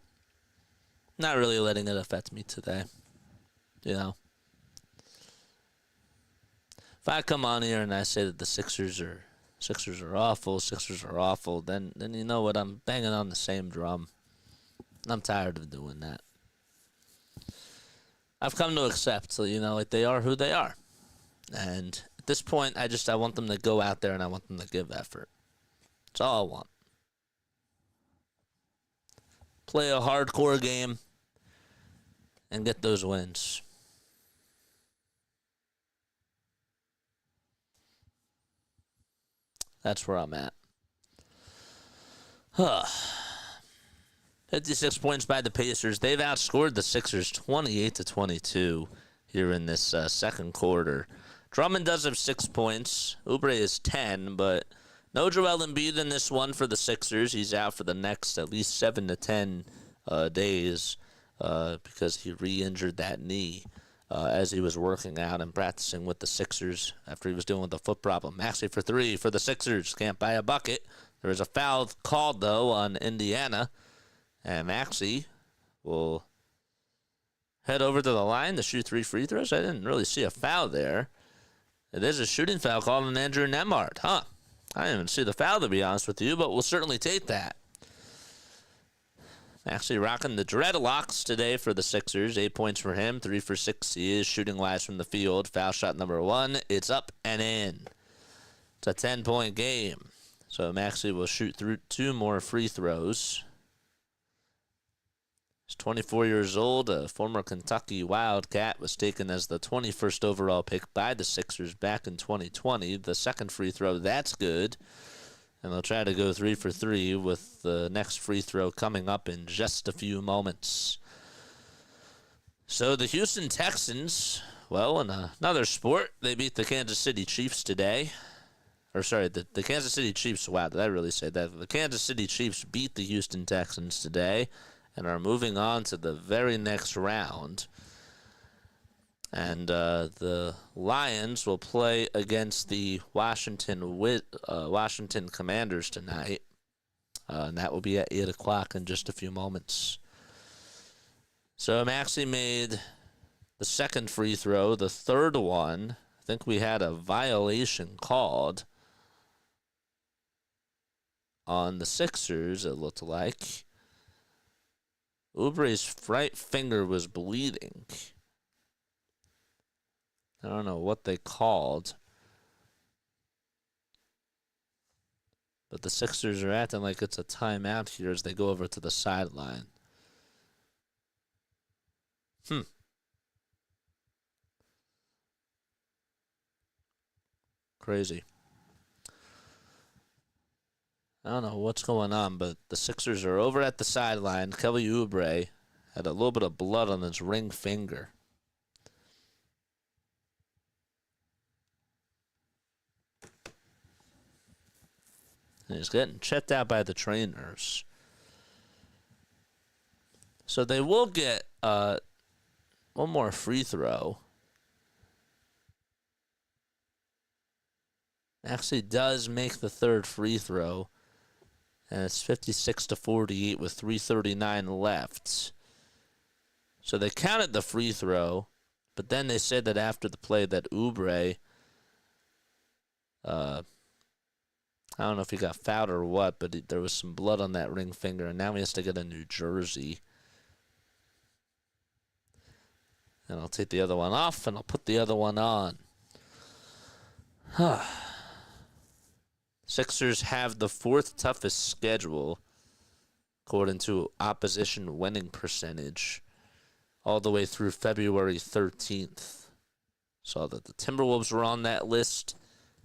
not really letting it affect me today. You know? If I come on here and I say that the Sixers are awful, then you know what? I'm banging on the same drum. I'm tired of doing that. I've come to accept, like they are who they are. And at this point, I want them to go out there and I want them to give effort. That's all I want. Play a hardcore game and get those wins. That's where I'm at. 56 points by the Pacers. They've outscored the Sixers 28-22 here in this second quarter. Drummond does have 6 points. Oubre is 10, but no Joel Embiid in this one for the Sixers. He's out for the next at least 7 to 10 days because he re-injured that knee as he was working out and practicing with the Sixers after he was dealing with a foot problem. Maxey for 3 for the Sixers. Can't buy a bucket. There was a foul called, though, on Indiana. And Maxey will head over to the line to shoot 3 free throws. I didn't really see a foul there. It is a shooting foul called on Andrew Nembhard. Huh. I didn't even see the foul, to be honest with you, but we'll certainly take that. Maxey rocking the dreadlocks today for the Sixers. 8 points for him. 3 for 6 he is shooting-wise from the field. Foul shot number 1. It's up and in. It's a 10-point game. So Maxey will shoot through 2 more free throws. He's 24 years old, a former Kentucky Wildcat, was taken as the 21st overall pick by the Sixers back in 2020. The second free throw, that's good. And they'll try to go 3 for 3 with the next free throw coming up in just a few moments. So the Houston Texans, well, in another sport, they beat the Kansas City Chiefs today. Or sorry, the Kansas City Chiefs, wow, did I really say that? The Kansas City Chiefs beat the Houston Texans today and are moving on to the very next round. And the Lions will play against the Washington Commanders tonight. And that will be at 8 o'clock in just a few moments. So Maxey made the second free throw. The third one, I think we had a violation called on the Sixers, it looked like. Oubre's right finger was bleeding. I don't know what they called. But the Sixers are acting like it's a timeout here as they go over to the sideline. Crazy. I don't know what's going on, but the Sixers are over at the sideline. Kelly Oubre had a little bit of blood on his ring finger. And he's getting checked out by the trainers. So they will get one more free throw. Actually does make the third free throw. And it's 56-48 with 3:39 left. So they counted the free throw, but then they said that after the play that Oubre, I don't know if he got fouled or what, but there was some blood on that ring finger, and now he has to get a new jersey. And I'll take the other one off, and I'll put the other one on. Sixers have the fourth toughest schedule, according to opposition winning percentage, all the way through February 13th. Saw that the Timberwolves were on that list,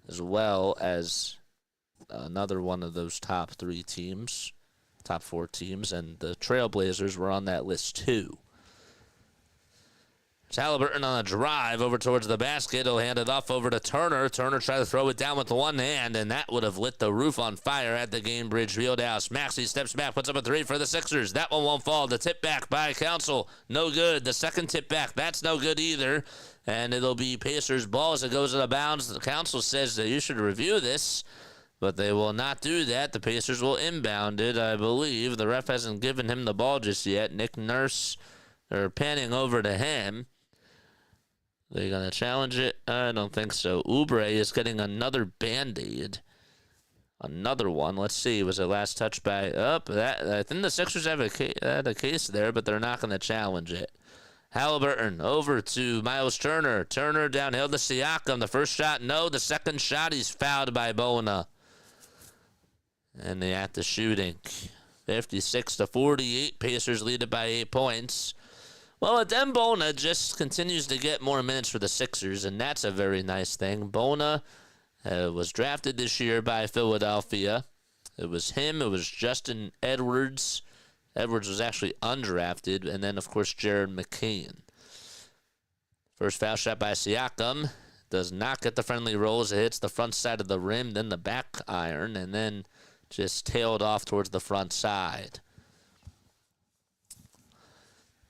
as well as another one of those top four teams, and the Trailblazers were on that list too. Halliburton on a drive over towards the basket. He'll hand it off over to Turner. Turner tried to throw it down with one hand, and that would have lit the roof on fire at the Gainbridge Fieldhouse. Maxey steps back, puts up a three for the Sixers. That one won't fall. The tip back by Council, no good. The second tip back, that's no good either. And it'll be Pacers ball as it goes out of bounds. The Council says that you should review this, but they will not do that. The Pacers will inbound it, I believe. The ref hasn't given him the ball just yet. Nick Nurse, they're panning over to him. They're going to challenge it? I don't think so. Oubre is getting another Band-Aid. Another one. Let's see. Was it last touched by... I think the Sixers have a case there, but they're not going to challenge it. Halliburton over to Miles Turner. Turner downhill to Siakam. The first shot, no. The second shot, he's fouled by Bona. And they at the shooting. 56-48. Pacers lead it by 8 points. Well, Adem Bona just continues to get more minutes for the Sixers, and that's a very nice thing. Bona was drafted this year by Philadelphia. It was him. It was Justin Edwards. Edwards was actually undrafted, and then, of course, Jared McCain. First foul shot by Siakam. Does not get the friendly roll as it hits the front side of the rim, then the back iron, and then just tailed off towards the front side.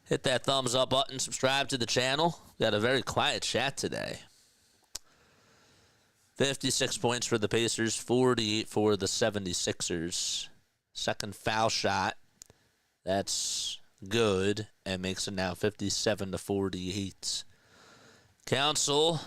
Hit that thumbs up button. Subscribe to the channel. Got a very quiet chat today. 56 points for the Pacers, 48 for the 76ers. Second foul shot. That's good and makes it now 57-48. Council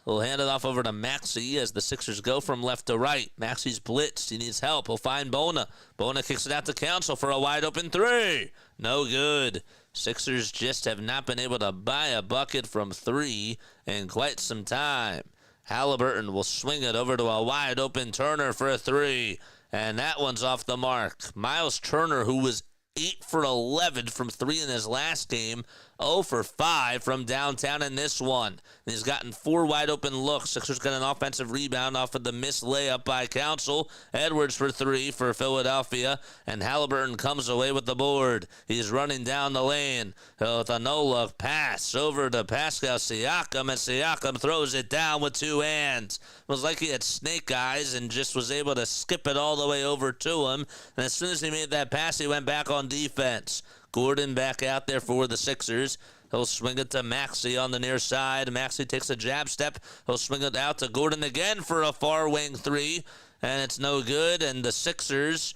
will hand it off over to Maxey as the Sixers go from left to right. Maxey's blitzed. He needs help. He'll find Bona. Bona kicks it out to Council for a wide open three. No good. Sixers just have not been able to buy a bucket from three in quite some time. Halliburton will swing it over to a wide-open Turner for a three, and that one's off the mark. Miles Turner, who was 8 for 11 from three in his last game, 0 for 5 from downtown in this one. And he's gotten 4 wide-open looks. Sixers got an offensive rebound off of the missed layup by Council. Edwards for 3 for Philadelphia, and Halliburton comes away with the board. He's running down the lane with a no-look pass over to Pascal Siakam, and Siakam throws it down with 2 hands. It was like he had snake eyes and just was able to skip it all the way over to him. And as soon as he made that pass, he went back on defense. Gordon back out there for the Sixers. He'll swing it to Maxey on the near side. Maxey takes a jab step. He'll swing it out to Gordon again for a far wing three, and it's no good. And the Sixers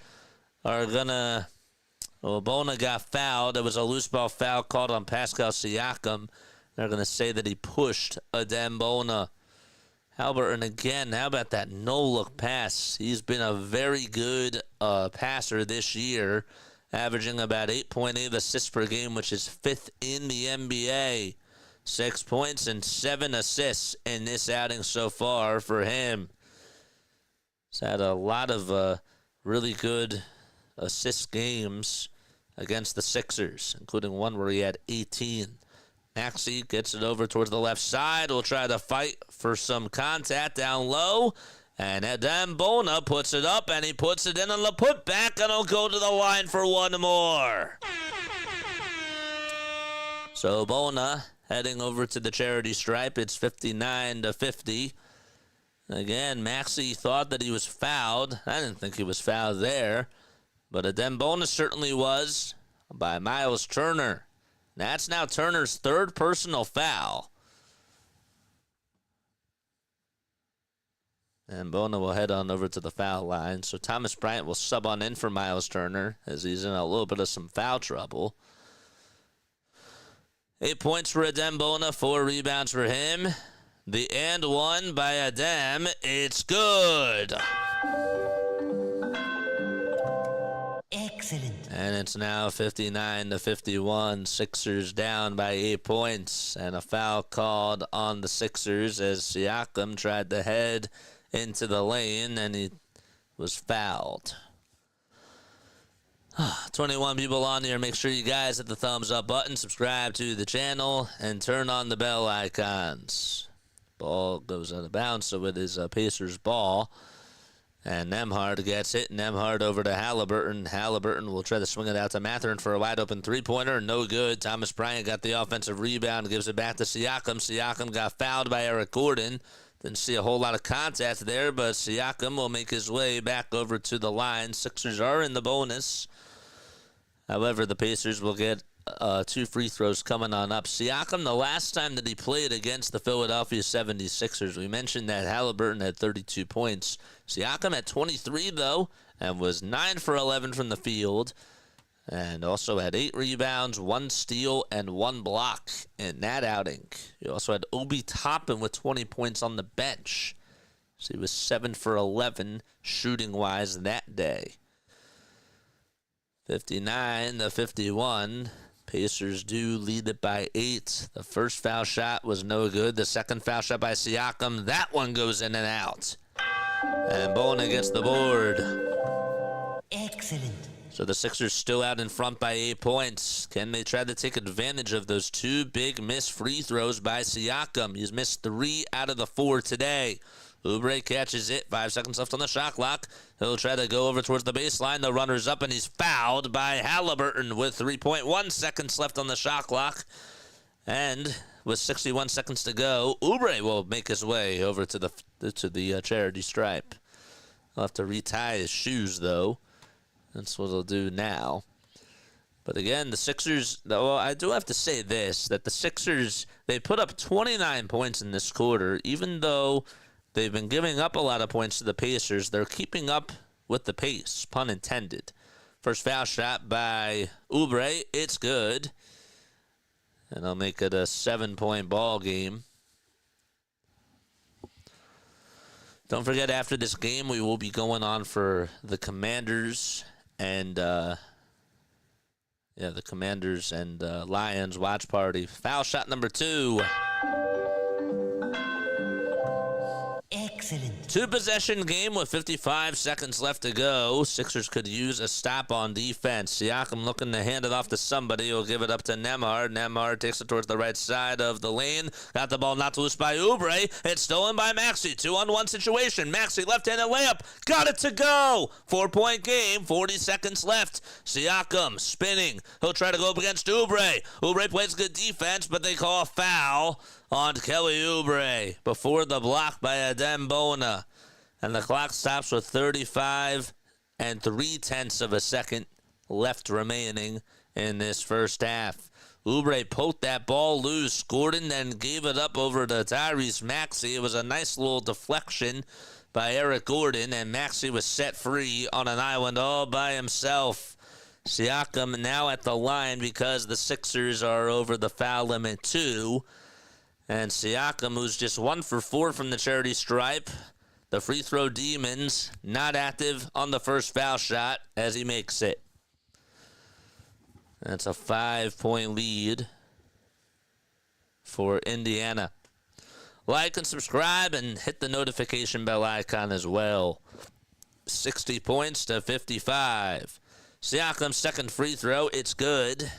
are going to... Well, Bona got fouled. It was a loose ball foul called on Pascal Siakam. They're going to say that he pushed Adem Bona. Halliburton again. How about that no-look pass? He's been a very good passer this year, averaging about 8.8 assists per game, which is 5th in the NBA. 6 points and 7 assists in this outing so far for him. He's had a lot of really good assist games against the Sixers, including one where he had 18. Maxey gets it over towards the left side. Will try to fight for some contact down low. And Adem Bona puts it up, and he puts it in on the putback, and he'll go to the line for one more. So Bona heading over to the charity stripe. It's 59-50. Again, Maxey thought that he was fouled. I didn't think he was fouled there. But Adem Bona certainly was by Miles Turner. That's now Turner's third personal foul. And Bona will head on over to the foul line. So Thomas Bryant will sub on in for Miles Turner as he's in a little bit of some foul trouble. 8 points for Adem Bona, 4 rebounds for him. The and one by Adem. It's good. Excellent. And it's now 59-51. Sixers down by 8 points. And a foul called on the Sixers as Siakam tried to head into the lane and he was fouled. 21 people on here. Make sure you guys hit the thumbs up button, subscribe to the channel, and turn on the bell icons. Ball goes out of bounds, so it is a Pacers ball. And Nembhard gets it. Nembhard over to Halliburton. Halliburton will try to swing it out to Mathurin for a wide-open three-pointer. No good. Thomas Bryant got the offensive rebound, gives it back to Siakam. Siakam got fouled by Eric Gordon. Didn't see a whole lot of contact there, but Siakam will make his way back over to the line. Sixers are in the bonus. However, the Pacers will get 2 free throws coming on up. Siakam, the last time that he played against the Philadelphia 76ers, we mentioned that Halliburton had 32 points. Siakam had 23, though, and was 9 for 11 from the field, and also had 8 rebounds, 1 steal, and 1 block in that outing. He also had Obi Toppin with 20 points on the bench. So he was 7 for 11 shooting-wise that day. 59-51. Pacers do lead it by 8. The first foul shot was no good. The second foul shot by Siakam, that one goes in and out. And Bona gets the board. Excellent. So the Sixers still out in front by 8 points. Can they try to take advantage of those 2 big missed free throws by Siakam? He's missed 3 out of the 4 today. Oubre catches it. 5 seconds left on the shot clock. He'll try to go over towards the baseline. The runner's up, and he's fouled by Halliburton with 3.1 seconds left on the shot clock. And with 61 seconds to go, Oubre will make his way over to the charity stripe. He'll have to retie his shoes, though. That's what he'll do now. But again, the Sixers, well, I do have to say this, that the Sixers, they put up 29 points in this quarter, even though they've been giving up a lot of points to the Pacers. They're keeping up with the pace, pun intended. First foul shot by Oubre. It's good. And I'll make it a 7-point ball game. Don't forget, after this game, we will be going on for the Commanders and the Commanders and Lions watch party. Foul shot number 2. Excellent. 2-possession game with 55 seconds left to go. Sixers could use a stop on defense. Siakam looking to hand it off to somebody. He'll give it up to Nembhard. Nembhard takes it towards the right side of the lane. Got the ball knocked loose by Oubre. It's stolen by Maxey. 2-on-1 situation. Maxey left-handed layup. Got it to go. 4-point game. 40 seconds left. Siakam spinning. He'll try to go up against Oubre. Oubre plays good defense, but they call a foul on Kelly Oubre before the block by Adem Bona. And the clock stops with 35 3/10 of a second left remaining in this first half. Oubre poked that ball loose. Gordon then gave it up over to Tyrese Maxey. It was a nice little deflection by Eric Gordon, and Maxey was set free on an island all by himself. Siakam now at the line because the Sixers are over the foul limit too. And Siakam, who's just 1 for 4 from the charity stripe. The free throw demons not active on the first foul shot as he makes it. That's a 5-point lead for Indiana. Like and subscribe and hit the notification bell icon as well. 60 points to 55. Siakam's second free throw, it's good.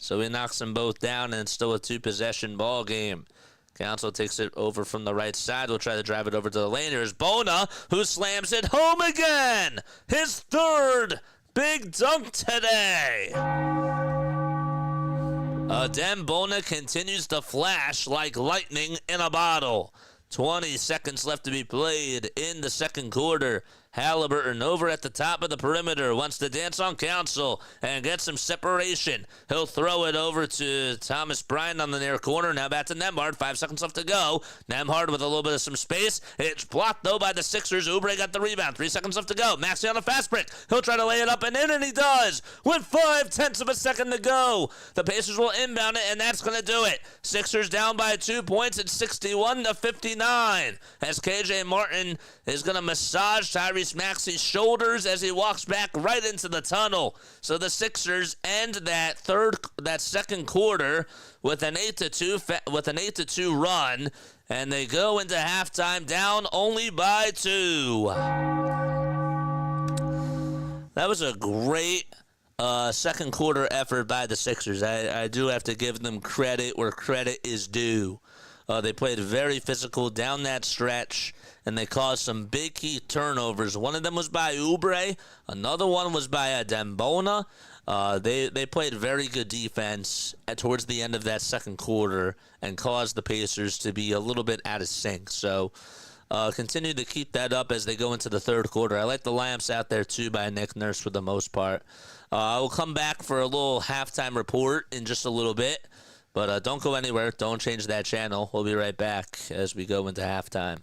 So he knocks them both down, and it's still a 2-possession ball game. Council takes it over from the right side. We'll try to drive it over to the lane. Here's Bona, who slams it home again. His third big dunk today. Adem Bona continues to flash like lightning in a bottle. 20 seconds left to be played in the second quarter. Halliburton over at the top of the perimeter, wants to dance on Council and get some separation. He'll throw it over to Thomas Bryant on the near corner. Now back to Nembhard. 5 seconds left to go. Nembhard with a little bit of some space. It's blocked, though, by the Sixers. Oubre got the rebound. 3 seconds left to go. Maxey on a fast break. He'll try to lay it up and in, and he does with 5/10 of a second to go. The Pacers will inbound it, and that's going to do it. Sixers down by 2 points at 61-59 as KJ Martin is going to massage Tyrese Maxey's shoulders as he walks back right into the tunnel. So the Sixers end that second quarter with an 8-2 run, and they go into halftime down only by 2. That was a great second quarter effort by the Sixers. I do have to give them credit where credit is due. They played very physical down that stretch, and they caused some big key turnovers. One of them was by Oubre. Another one was by Adem Bona. They played very good defense towards the end of that second quarter and caused the Pacers to be a little bit out of sync. So continue to keep that up as they go into the third quarter. I like the lamps out there, too, by Nick Nurse for the most part. I will come back for a little halftime report in just a little bit. But don't go anywhere. Don't change that channel. We'll be right back as we go into halftime.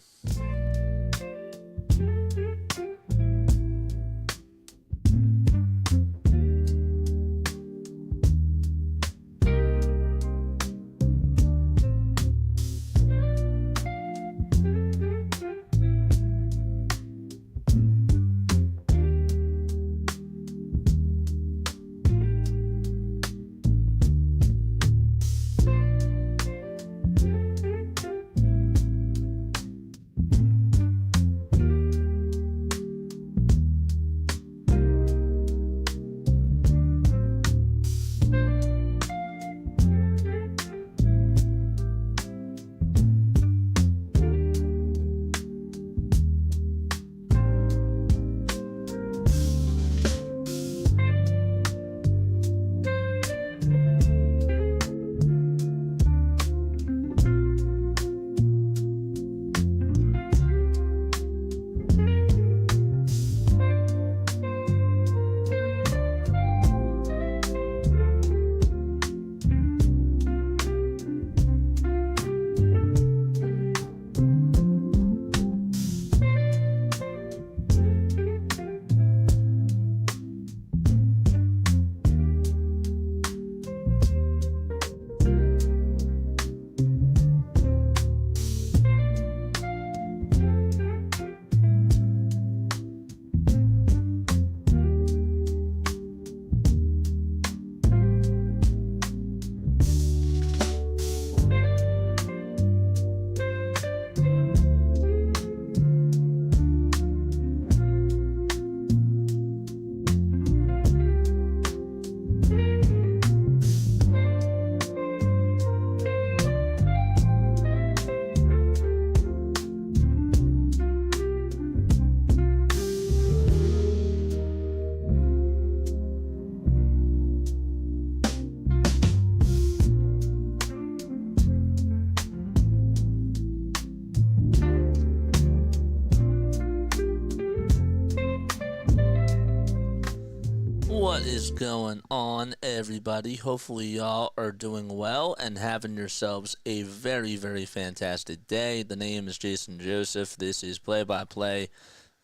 What is going on, everybody? Hopefully y'all are doing well and having yourselves a very, very fantastic day. The name is Jason Joseph. This is Play-by-Play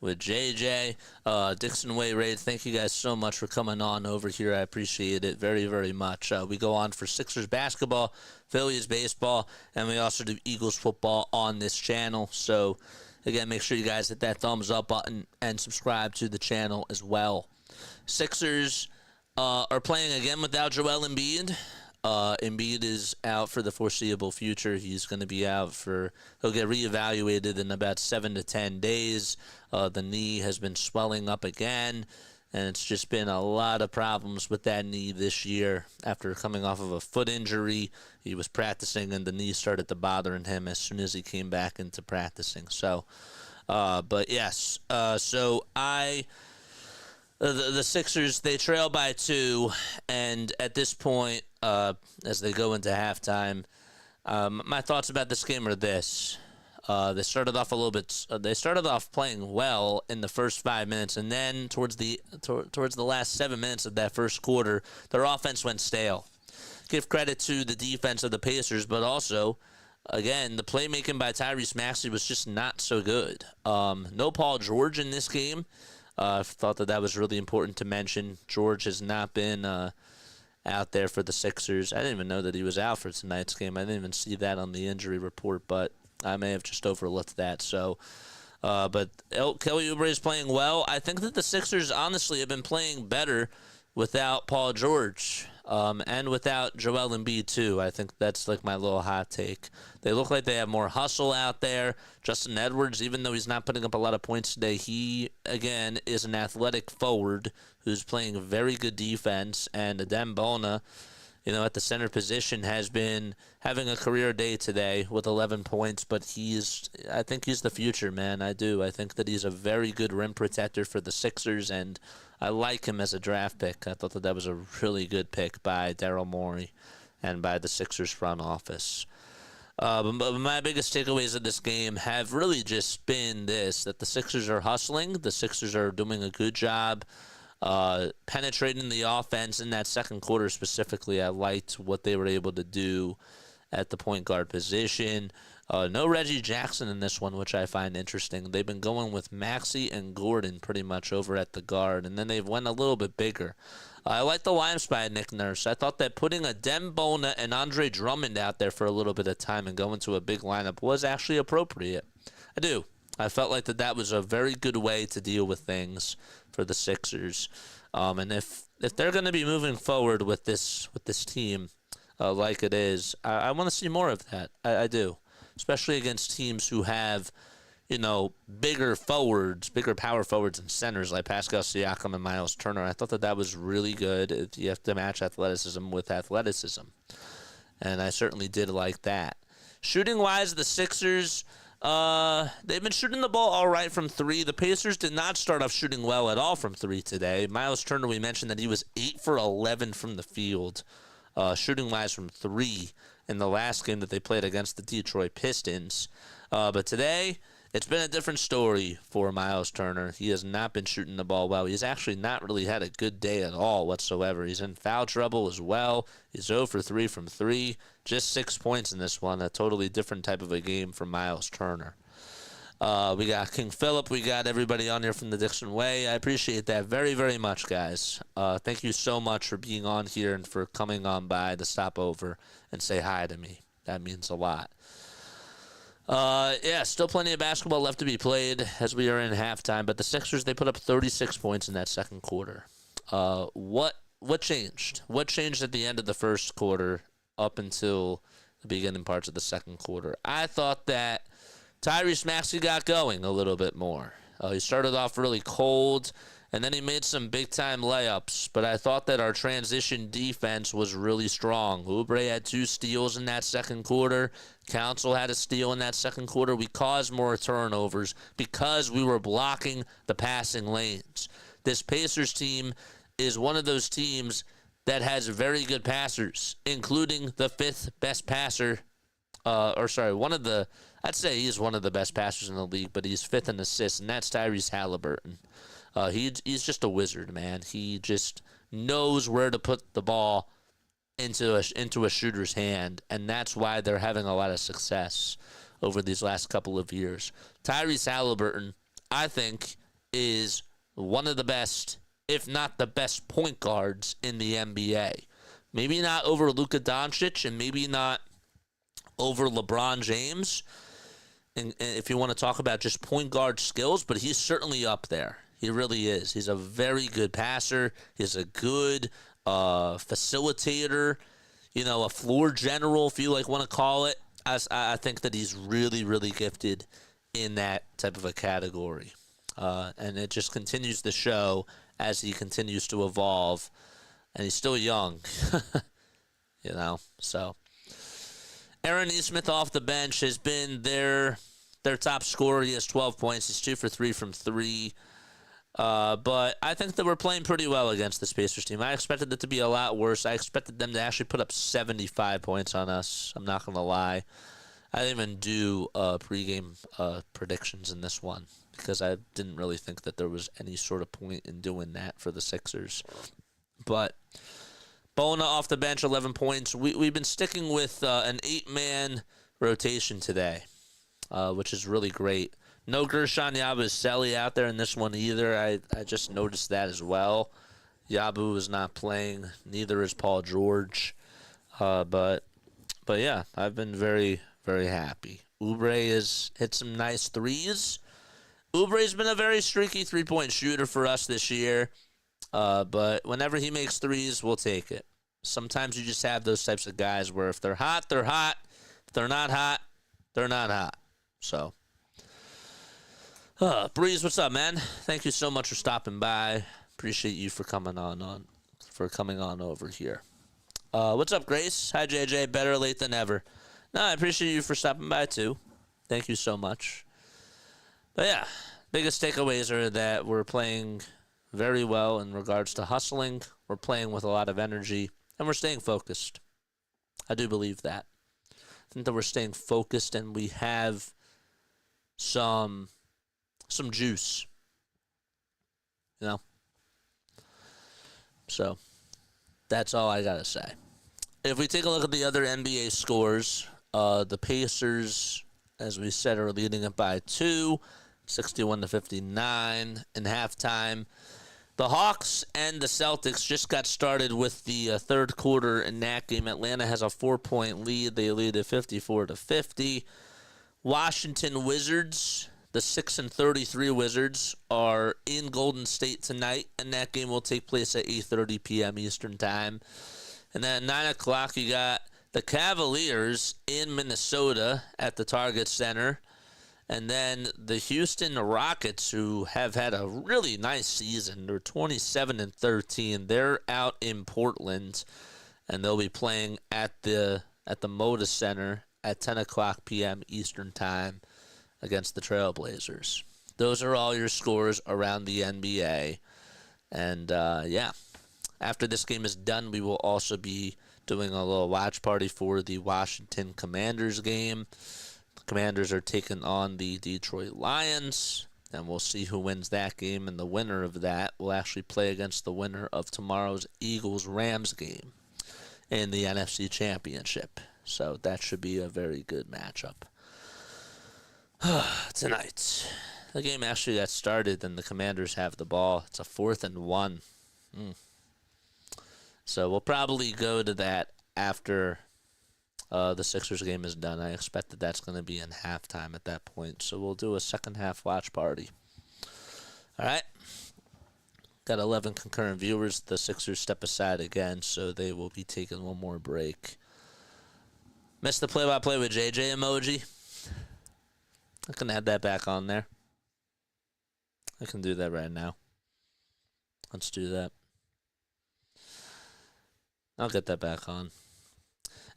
with JJ. Dixon Wayrade, thank you guys so much for coming on over here. I appreciate it very, very much. We go on for Sixers basketball, Phillies baseball, and we also do Eagles football on this channel. So, again, make sure you guys hit that thumbs up button and subscribe to the channel as well. Sixers are playing again without Joel Embiid. Embiid is out for the foreseeable future. He's going to be out he'll get reevaluated in about 7 to 10 days. The knee has been swelling up again, and it's just been a lot of problems with that knee this year. After coming off of a foot injury, he was practicing, and the knee started to bothering him as soon as he came back into practicing. So, but yes, the Sixers, they trail by 2, and at this point, as they go into halftime, my thoughts about this game are this. They started off they started off playing well in the first 5 minutes, and then towards the last 7 minutes of that first quarter, their offense went stale. Give credit to the defense of the Pacers, but also, again, the playmaking by Tyrese Maxey was just not so good. No Paul George in this game. I thought that was really important to mention. George has not been out there for the Sixers. I didn't even know that he was out for tonight's game. I didn't even see that on the injury report, but I may have just overlooked that. So, but Kelly Oubre is playing well. I think that the Sixers honestly have been playing better without Paul George and without Joel Embiid too. I think that's like my little hot take. They look like they have more hustle out there. Justin Edwards, even though he's not putting up a lot of points today, he again is an athletic forward who's playing very good defense. And Adem Bona, at the center position, has been having a career day today with 11 points, but I think he's the future, man. I do. I think that he's a very good rim protector for the Sixers, and I like him as a draft pick. I thought that was a really good pick by Daryl Morey and by the Sixers front office. But my biggest takeaways of this game have really just been that the Sixers are hustling. The Sixers are doing a good job penetrating the offense in that second quarter specifically. I liked what they were able to do at the point guard position. No Reggie Jackson in this one, which I find interesting. They've been going with Maxey and Gordon pretty much over at the guard, and then they've went a little bit bigger. I like the lineups by Nick Nurse. I thought that putting Adem Bona and Andre Drummond out there for a little bit of time and going to a big lineup was actually appropriate. I do. I felt like that was a very good way to deal with things for the Sixers. And if they're going to be moving forward with this team like it is, I want to see more of that. I do, especially against teams who have, bigger power forwards and centers like Pascal Siakam and Miles Turner. I thought that was really good. You have to match athleticism with athleticism, and I certainly did like that. Shooting-wise, the Sixers, they've been shooting the ball all right from 3. The Pacers did not start off shooting well at all from 3 today. Miles Turner, we mentioned that he was 8 for 11 from the field, shooting-wise from 3 in the last game that they played against the Detroit Pistons. But today, it's been a different story for Miles Turner. He has not been shooting the ball well. He's actually not really had a good day at all whatsoever. He's in foul trouble as well. He's 0 for 3 from 3. Just 6 points in this one. A totally different type of a game for Miles Turner. We got King Philip. We got everybody on here from the Dixon Way. I appreciate that very, very much, guys. Thank you so much for being on here and for coming on by to stop over and say hi to me. That means a lot. Still plenty of basketball left to be played as we are in halftime. But the Sixers, they put up 36 points in that second quarter. What changed? What changed at the end of the first quarter up until the beginning parts of the second quarter? I thought that Tyrese Maxey got going a little bit more. He started off really cold, and then he made some big-time layups. But I thought that our transition defense was really strong. Oubre had 2 steals in that second quarter. Council had a steal in that second quarter. We caused more turnovers because we were blocking the passing lanes. This Pacers team is one of those teams that has very good passers, including the 5th best passer. I'd say he's one of the best passers in the league, but he's 5th in assists, and that's Tyrese Halliburton. He's just a wizard, man. He just knows where to put the ball into a shooter's hand, and that's why they're having a lot of success over these last couple of years. Tyrese Halliburton, I think, is one of the best, if not the best, point guards in the NBA. Maybe not over Luka Doncic, and maybe not over LeBron James, and if you want to talk about just point guard skills, but he's certainly up there. He really is. He's a very good passer. He's a good facilitator, a floor general, if you want to call it. I think that he's really, really gifted in that type of a category. And it just continues to show as he continues to evolve. And he's still young, So Aaron Nesmith off the bench has been their top scorer. He has 12 points. He's 2 for 3 from 3. But I think that we're playing pretty well against this Pacers team. I expected it to be a lot worse. I expected them to actually put up 75 points on us. I'm not going to lie. I didn't even do pregame predictions in this one because I didn't really think that there was any sort of point in doing that for the Sixers. But Bona off the bench, 11 points. We've been sticking with an 8-man rotation today, which is really great. No Gershon Yabusele out there in this one either. I just noticed that as well. Yabu is not playing. Neither is Paul George. But yeah, I've been very, very happy. Oubre has hit some nice threes. Oubre's been a very streaky three-point shooter for us this year. But whenever he makes threes, we'll take it. Sometimes you just have those types of guys where if they're hot, they're hot. If they're not hot, they're not hot. So, Breeze, what's up, man? Thank you so much for stopping by. Appreciate you for coming on over here. What's up, Grace? Hi, JJ. Better late than ever. No, I appreciate you for stopping by too. Thank you so much. But yeah, biggest takeaways are that we're playing very well in regards to hustling. We're playing with a lot of energy, and we're staying focused. I do believe that. I think that we're staying focused, and we have some juice, So that's all I gotta say. If we take a look at the other NBA scores, the Pacers, as we said, are leading it by 2, 61-59 in halftime. The Hawks and the Celtics just got started with the third quarter in that game. Atlanta has a 4-point lead. They lead at 54-50. Washington Wizards, the 6-33 Wizards, are in Golden State tonight, and that game will take place at 8:30 p.m. Eastern Time. And then at 9 o'clock, you got the Cavaliers in Minnesota at the Target Center. And then the Houston Rockets, who have had a really nice season, they're 27-13. They're out in Portland, and they'll be playing at the Moda Center at 10 o'clock p.m. Eastern Time against the Trailblazers. Those are all your scores around the NBA. And, after this game is done, we will also be doing a little watch party for the Washington Commanders game. Commanders are taking on the Detroit Lions, and we'll see who wins that game, and the winner of that will actually play against the winner of tomorrow's Eagles-Rams game in the NFC Championship. So that should be a very good matchup. Tonight, the game actually got started, and the Commanders have the ball. It's a 4th and 1. So we'll probably go to that after the Sixers game is done. I expect that that's going to be in halftime at that point. So we'll do a second half watch party. All right. Got 11 concurrent viewers. The Sixers step aside again, so they will be taking one more break. Missed the play-by-play with JJ emoji. I can add that back on there. I can do that right now. Let's do that. I'll get that back on.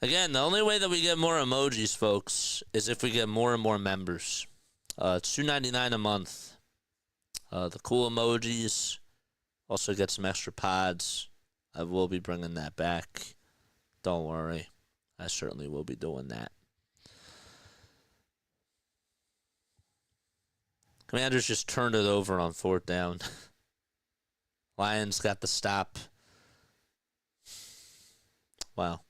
Again, the only way that we get more emojis, folks, is if we get more and more members. It's $2.99 a month. The cool emojis. Also get some extra pods. I will be bringing that back. Don't worry. I certainly will be doing that. Commanders just turned it over on 4th down. Lions got the stop. Wow.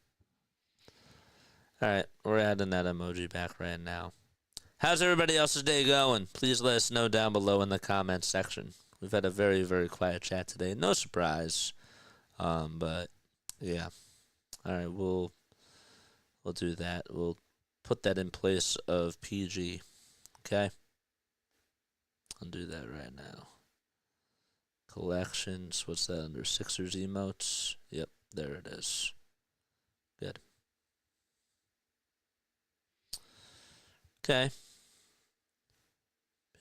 All right, we're adding that emoji back right now. How's everybody else's day going? Please let us know down below in the comments section. We've had a very, very quiet chat today. No surprise. But, yeah. All right, we'll do that. We'll put that in place of PG. Okay? I'll do that right now. Collections. What's that under? Sixers emotes. Yep, there it is. Good. Okay.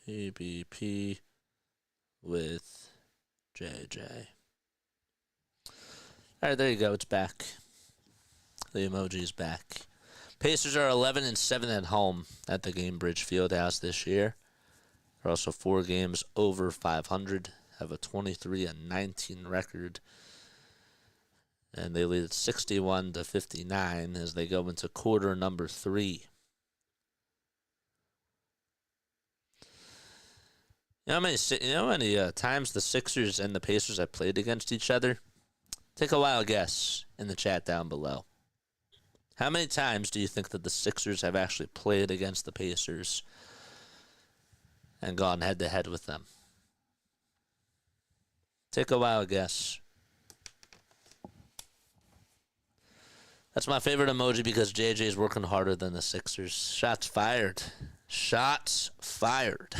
PBP with JJ. All right, there you go. It's back. The emoji's back. Pacers are 11-7 at home at the Gainbridge Fieldhouse this year. They're also 4 games over 500, have a 23-19 record, and they lead 61-59 as they go into quarter number 3. You know how many times the Sixers and the Pacers have played against each other? Take a wild guess in the chat down below. How many times do you think that the Sixers have actually played against the Pacers and gone head-to-head with them? Take a wild guess. That's my favorite emoji because JJ is working harder than the Sixers. Shots fired. Shots fired.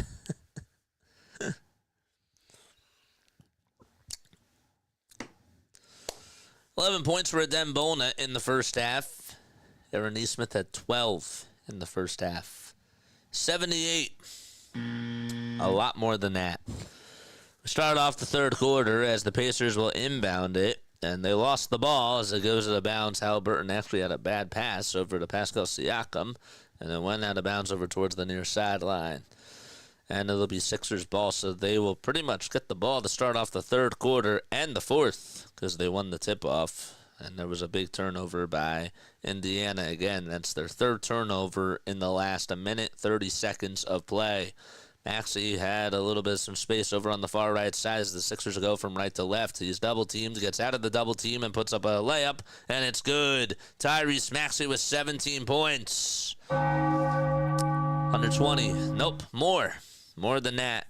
11 points for Adem Bona in the first half. Aaron Nesmith had 12 in the first half. 78. A lot more than that. We started off the third quarter as the Pacers will inbound it, and they lost the ball as it goes out of bounds. Halliburton actually had a bad pass over to Pascal Siakam, and it went out of bounds over towards the near sideline. And it'll be Sixers ball, so they will pretty much get the ball to start off the third quarter and the fourth because they won the tip-off. And there was a big turnover by Indiana again. That's their third turnover in the last 1 minute, 30 seconds of play. Maxey had a little bit of some space over on the far right side as the Sixers go from right to left. He's double-teamed, gets out of the double team, and puts up a layup, and it's good. Tyrese Maxey with 17 points. 120. Nope, more. More than that.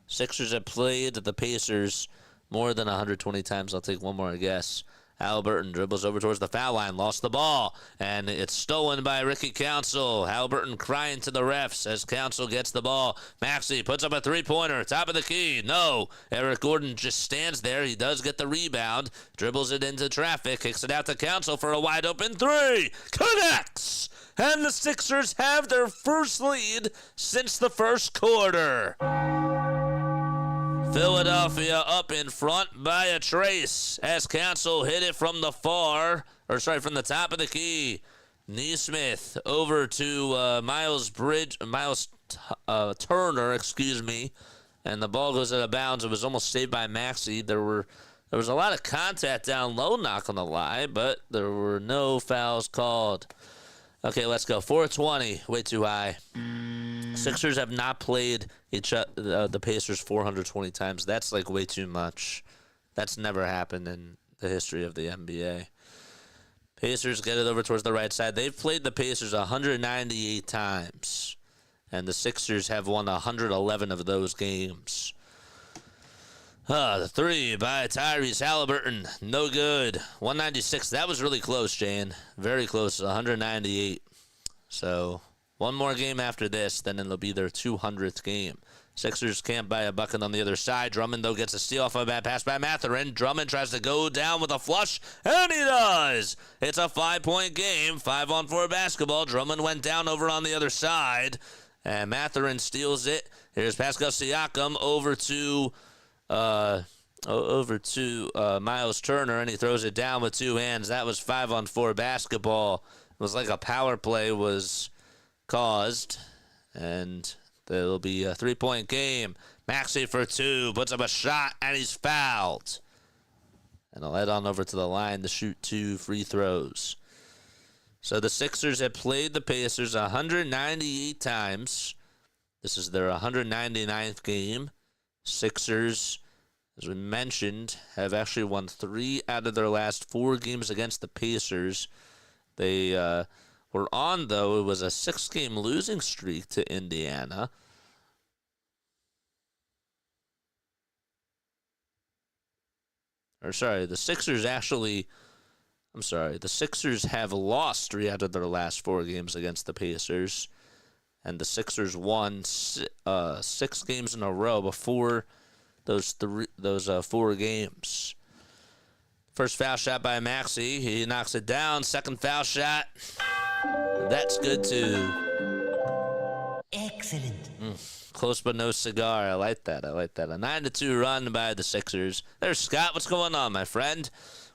Sixers have played the Pacers more than 120 times. I'll take one more guess. Halliburton dribbles over towards the foul line, lost the ball, and it's stolen by Ricky Council. Halliburton crying to the refs as Council gets the ball. Maxey puts up a three-pointer, top of the key. No, Eric Gordon just stands there. He does get the rebound, dribbles it into traffic, kicks it out to Council for a wide-open three. Connects! And the Sixers have their first lead since the first quarter. Philadelphia up in front by a trace as Council hit it from the from the top of the key. Nesmith over to Miles Turner, and the ball goes out of bounds. It was almost saved by Maxey. There was a lot of contact down low, not gonna lie, but there were no fouls called. Okay, let's go. 420, way too high. Sixers have not played the Pacers 420 times. That's like way too much. That's never happened in the history of the NBA. Pacers get it over towards the right side. They've played the Pacers 198 times, and the Sixers have won 111 of those games. The three by Tyrese Halliburton. No good. 196. That was really close, Jane. Very close. 198. So one more game after this, then it'll be their 200th game. Sixers can't buy a bucket on the other side. Drummond, though, gets a steal off a bad pass by Mathurin. Drummond tries to go down with a flush, and he does. It's a 5-point game, 5-on-4 basketball. Drummond went down over on the other side, and Mathurin steals it. Here's Pascal Siakam over to Miles Turner, and he throws it down with two hands. That was 5-on-4 basketball. It was like a power play was caused, and there'll be a 3-point game. Maxey for two, puts up a shot, and he's fouled. And I'll head on over to the line to shoot 2 free throws. So the Sixers have played the Pacers 198 times. This is their 199th game. Sixers, as we mentioned, have actually won 3 out of their last 4 games against the Pacers. They were on, though, it was a 6-game losing streak to Indiana. The Sixers have lost 3 out of their last 4 games against the Pacers. And the Sixers won 6 games in a row before those 4 games. First foul shot by Maxey. He knocks it down. Second foul shot. That's good too. Excellent. Excellent. Close but no cigar. I like that. A 9-2 run by the Sixers. There's Scott. What's going on, my friend?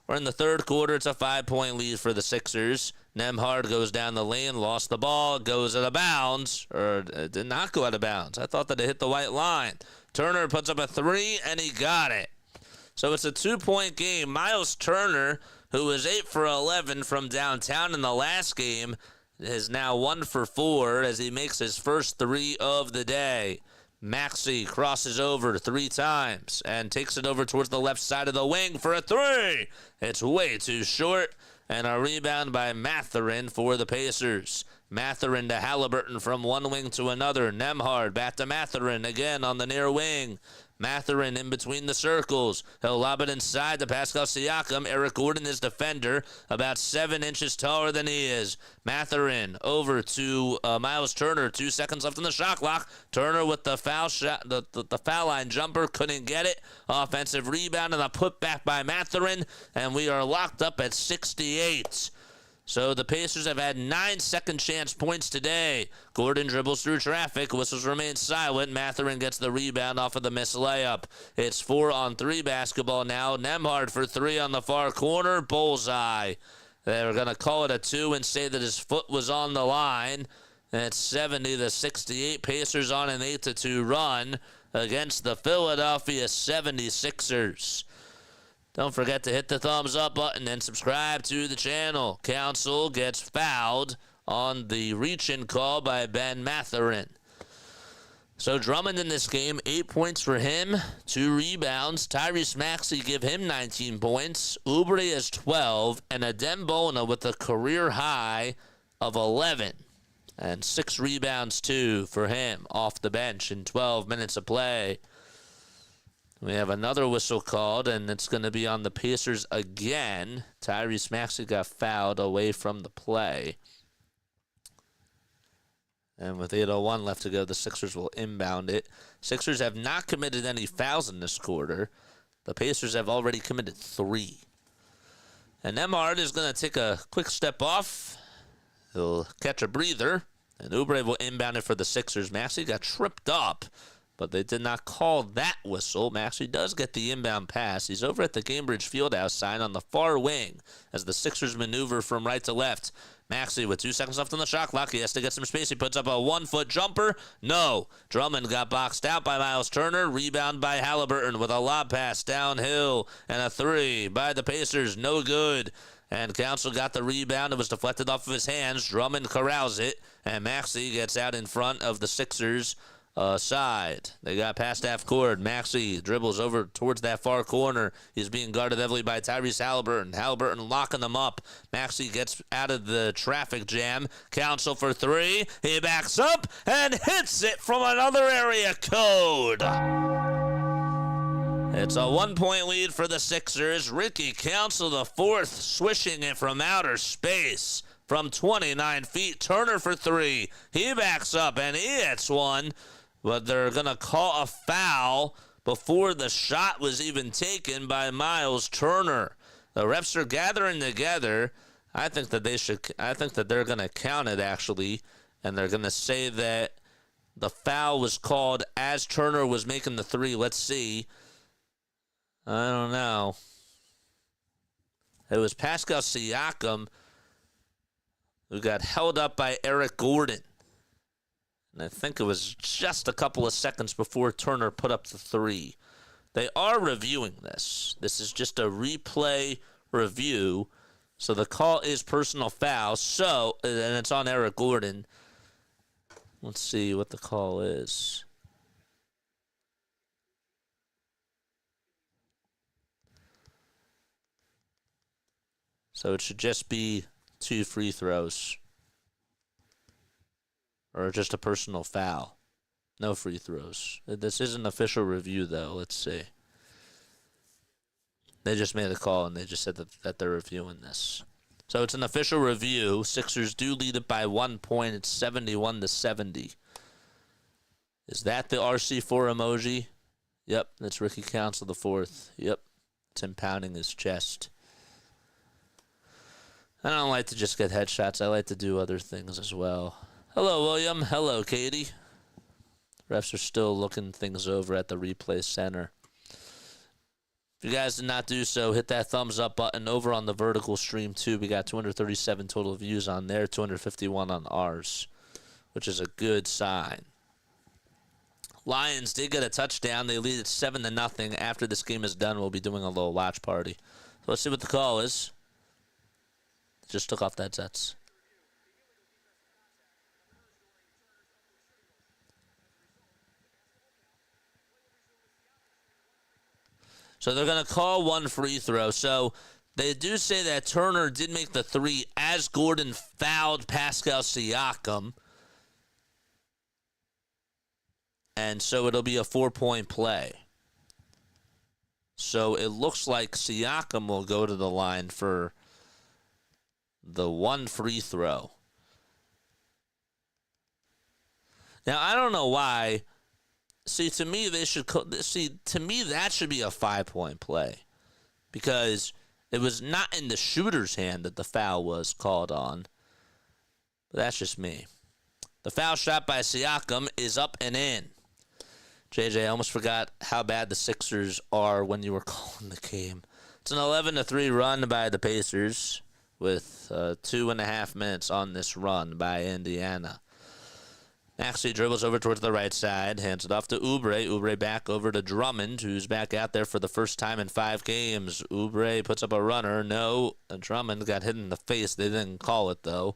We're in the third quarter. It's a 5-point lead for the Sixers. Nembhard goes down the lane, lost the ball, goes out of bounds, or it did not go out of bounds. I thought that it hit the white line. Turner puts up a three, and he got it. So it's a 2-point game. Miles Turner, who was 8 for 11 from downtown in the last game, is now 1 for 4 as he makes his first three of the day. Maxey crosses over 3 times and takes it over towards the left side of the wing for a three. It's way too short, and a rebound by Mathurin for the Pacers. Mathurin to Halliburton from one wing to another. Nembhard back to Mathurin again on the near wing. Mathurin in between the circles. He'll lob it inside to Pascal Siakam. Eric Gordon is defender, about 7 inches taller than he is. Mathurin over to Miles Turner. 2 seconds left on the shot clock. Turner with the foul shot, the foul line jumper, couldn't get it. Offensive rebound and a putback by Mathurin, and we are locked up at 68. So the Pacers have had 9 second chance points today. Gordon dribbles through traffic. Whistles remain silent. Mathurin gets the rebound off of the missed layup. It's 4-on-3 basketball now. Nembhard for 3 on the far corner. Bullseye. They're going to call it a 2 and say that his foot was on the line. And it's 70-68. Pacers on an 8-2 run against the Philadelphia 76ers. Don't forget to hit the thumbs up button and subscribe to the channel. Council gets fouled on the reach-in call by Ben Mathurin. So Drummond in this game, 8 points for him, 2 rebounds. Tyrese Maxey give him 19 points. Oubre has 12, and Adembona with a career high of 11. And 6 rebounds, too, for him off the bench in 12 minutes of play. We have another whistle called, and it's going to be on the Pacers again. Tyrese Maxey got fouled away from the play. And with 8:01 left to go, the Sixers will inbound it. Sixers have not committed any fouls in this quarter. The Pacers have already committed 3. And Nembhard is going to take a quick step off. He'll catch a breather, and Oubre will inbound it for the Sixers. Maxey got tripped up, but they did not call that whistle. Maxey does get the inbound pass. He's over at the Cambridge Fieldhouse sign on the far wing as the Sixers maneuver from right to left. Maxey with 2 seconds left on the shot clock. He has to get some space. He puts up a 1-foot jumper. No. Drummond got boxed out by Miles Turner. Rebound by Halliburton with a lob pass downhill. And a 3 by the Pacers. No good. And Council got the rebound. It was deflected off of his hands. Drummond corrals it. And Maxey gets out in front of the Sixers side. They got past half court. Maxey dribbles over towards that far corner. He's being guarded heavily by Tyrese Halliburton. Halliburton locking them up. Maxey gets out of the traffic jam. Council for 3. He backs up and hits it from another area code. It's a 1-point lead for the Sixers. Ricky Council the 4th, swishing it from outer space from 29 feet. Turner for 3. He backs up and he hits one. But they're going to call a foul before the shot was even taken by Miles Turner. The refs are gathering together. I think that they're going to count it, actually. And they're going to say that the foul was called as Turner was making the 3. Let's see. I don't know. It was Pascal Siakam who got held up by Eric Gordon. And I think it was just a couple of seconds before Turner put up the 3. They are reviewing this. This is just a replay review. So the call is personal foul. So, and it's on Eric Gordon. Let's see what the call is. So it should just be 2 free throws. Or just a personal foul. No free throws. This is an official review, though. Let's see. They just made a call, and they just said that they're reviewing this. So it's an official review. Sixers do lead it by 1 point. It's 71-70. Is that the RC4 emoji? Yep, that's Ricky Council the 4th. Yep, it's him pounding his chest. I don't like to just get headshots. I like to do other things as well. Hello, William. Hello, Katie. Refs are still looking things over at the replay center. If you guys did not do so, hit that thumbs up button over on the vertical stream too. We got 237 total views on there, 251 on ours, which is a good sign. Lions did get a touchdown. They lead at 7-0. After this game is done, we'll be doing a little watch party. So let's see what the call is. Just took off the headsets. So they're going to call one free throw. So they do say that Turner did make the three as Gordon fouled Pascal Siakam. And so it'll be a 4-point play. So it looks like Siakam will go to the line for the one free throw. Now, I don't know why. See, to me, that should be a 5-point play because it was not in the shooter's hand that the foul was called on. But that's just me. The foul shot by Siakam is up and in. JJ, I almost forgot how bad the Sixers are when you were calling the game. It's an 11-3 run by the Pacers with 2.5 minutes on this run by Indiana. Maxey dribbles over towards the right side, hands it off to Oubre. Oubre back over to Drummond, who's back out there for the first time in 5 games. Oubre puts up a runner. No, Drummond got hit in the face. They didn't call it, though.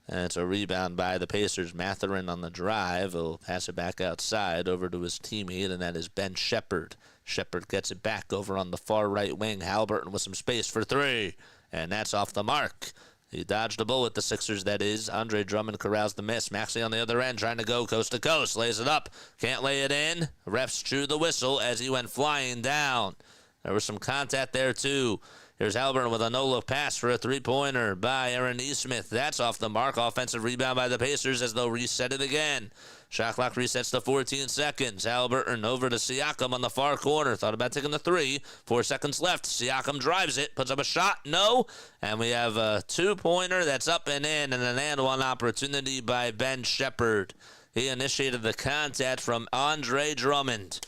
And it's a rebound by the Pacers. Mathurin on the drive. He'll pass it back outside over to his teammate, and that is Ben Shepherd. Shepherd gets it back over on the far right wing. Haliburton with some space for 3, and that's off the mark. He dodged a bullet, the Sixers, that is. Andre Drummond corrals the miss. Maxey on the other end trying to go coast to coast. Lays it up. Can't lay it in. Refs drew the whistle as he went flying down. There was some contact there, too. Here's Haliburton with a no-look pass for a 3-pointer by Aaron Nesmith. That's off the mark. Offensive rebound by the Pacers as they'll reset it again. Shot clock resets to 14 seconds. Haliburton over to Siakam on the far corner. Thought about taking the 3. 4 seconds left. Siakam drives it. Puts up a shot. No. And we have a 2-pointer that's up and in. And an and-one opportunity by Ben Shepherd. He initiated the contact from Andre Drummond.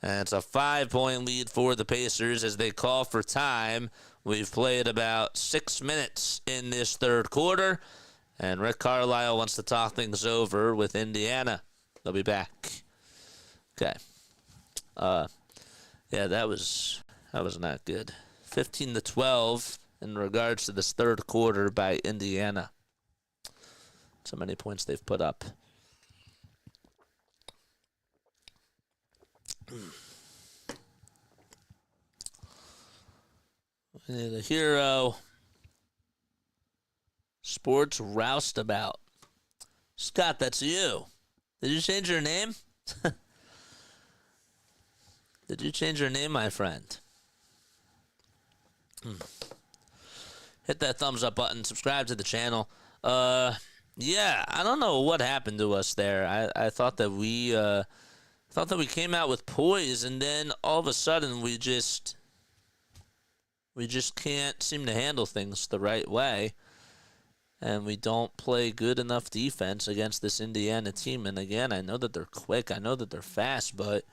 And it's a 5-point lead for the Pacers as they call for time. We've played about 6 minutes in this third quarter. And Rick Carlisle wants to talk things over with Indiana. They'll be back. Okay. Yeah, that was not good. 15-12 in regards to this third quarter by Indiana. So many points they've put up. We need a hero. Sports Roustabout. Scott, that's you. Did you change your name? Did you change your name, my friend? Hit that thumbs up button. Subscribe to the channel. Yeah, I don't know what happened to us there. I thought that we came out with poise, and then all of a sudden we just can't seem to handle things the right way. And we don't play good enough defense against this Indiana team. And again, I know that they're quick. I know that they're fast. But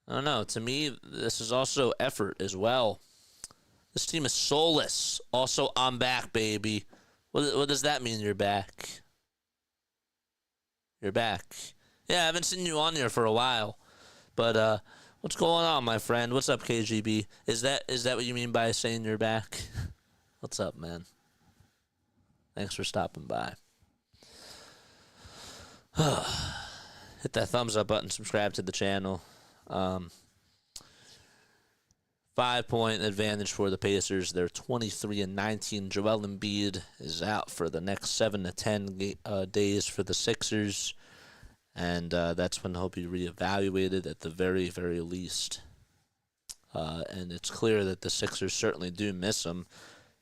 I don't know. To me, this is also effort as well. This team is soulless. Also, I'm back, baby. What does that mean, you're back? You're back. Yeah, I haven't seen you on here for a while. But what's going on, my friend? What's up, KGB? Is that what you mean by saying you're back? What's up, man? Thanks for stopping by. Hit that thumbs up button. Subscribe to the channel. 5-point advantage for the Pacers. They're 23-19. Joel Embiid is out for the next 7 to 10 days for the Sixers. And that's when he'll be reevaluated at the very, very least. And it's clear that the Sixers certainly do miss him.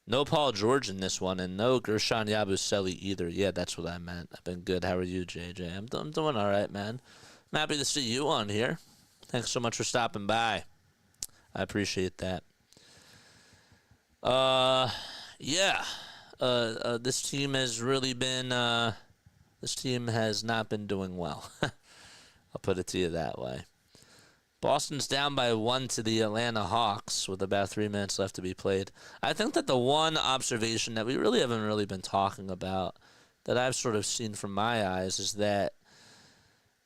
No Paul George in this one, and no Gershon Yabusele either. Yeah, that's what I meant. I've been good. How are you, JJ? I'm doing all right, man. I'm happy to see you on here. Thanks so much for stopping by. I appreciate that. Yeah. This team has really been. This team has not been doing well. I'll put it to you that way. Boston's down by 1 to the Atlanta Hawks with about 3 minutes left to be played. I think that the one observation that we really haven't been talking about that I've sort of seen from my eyes is that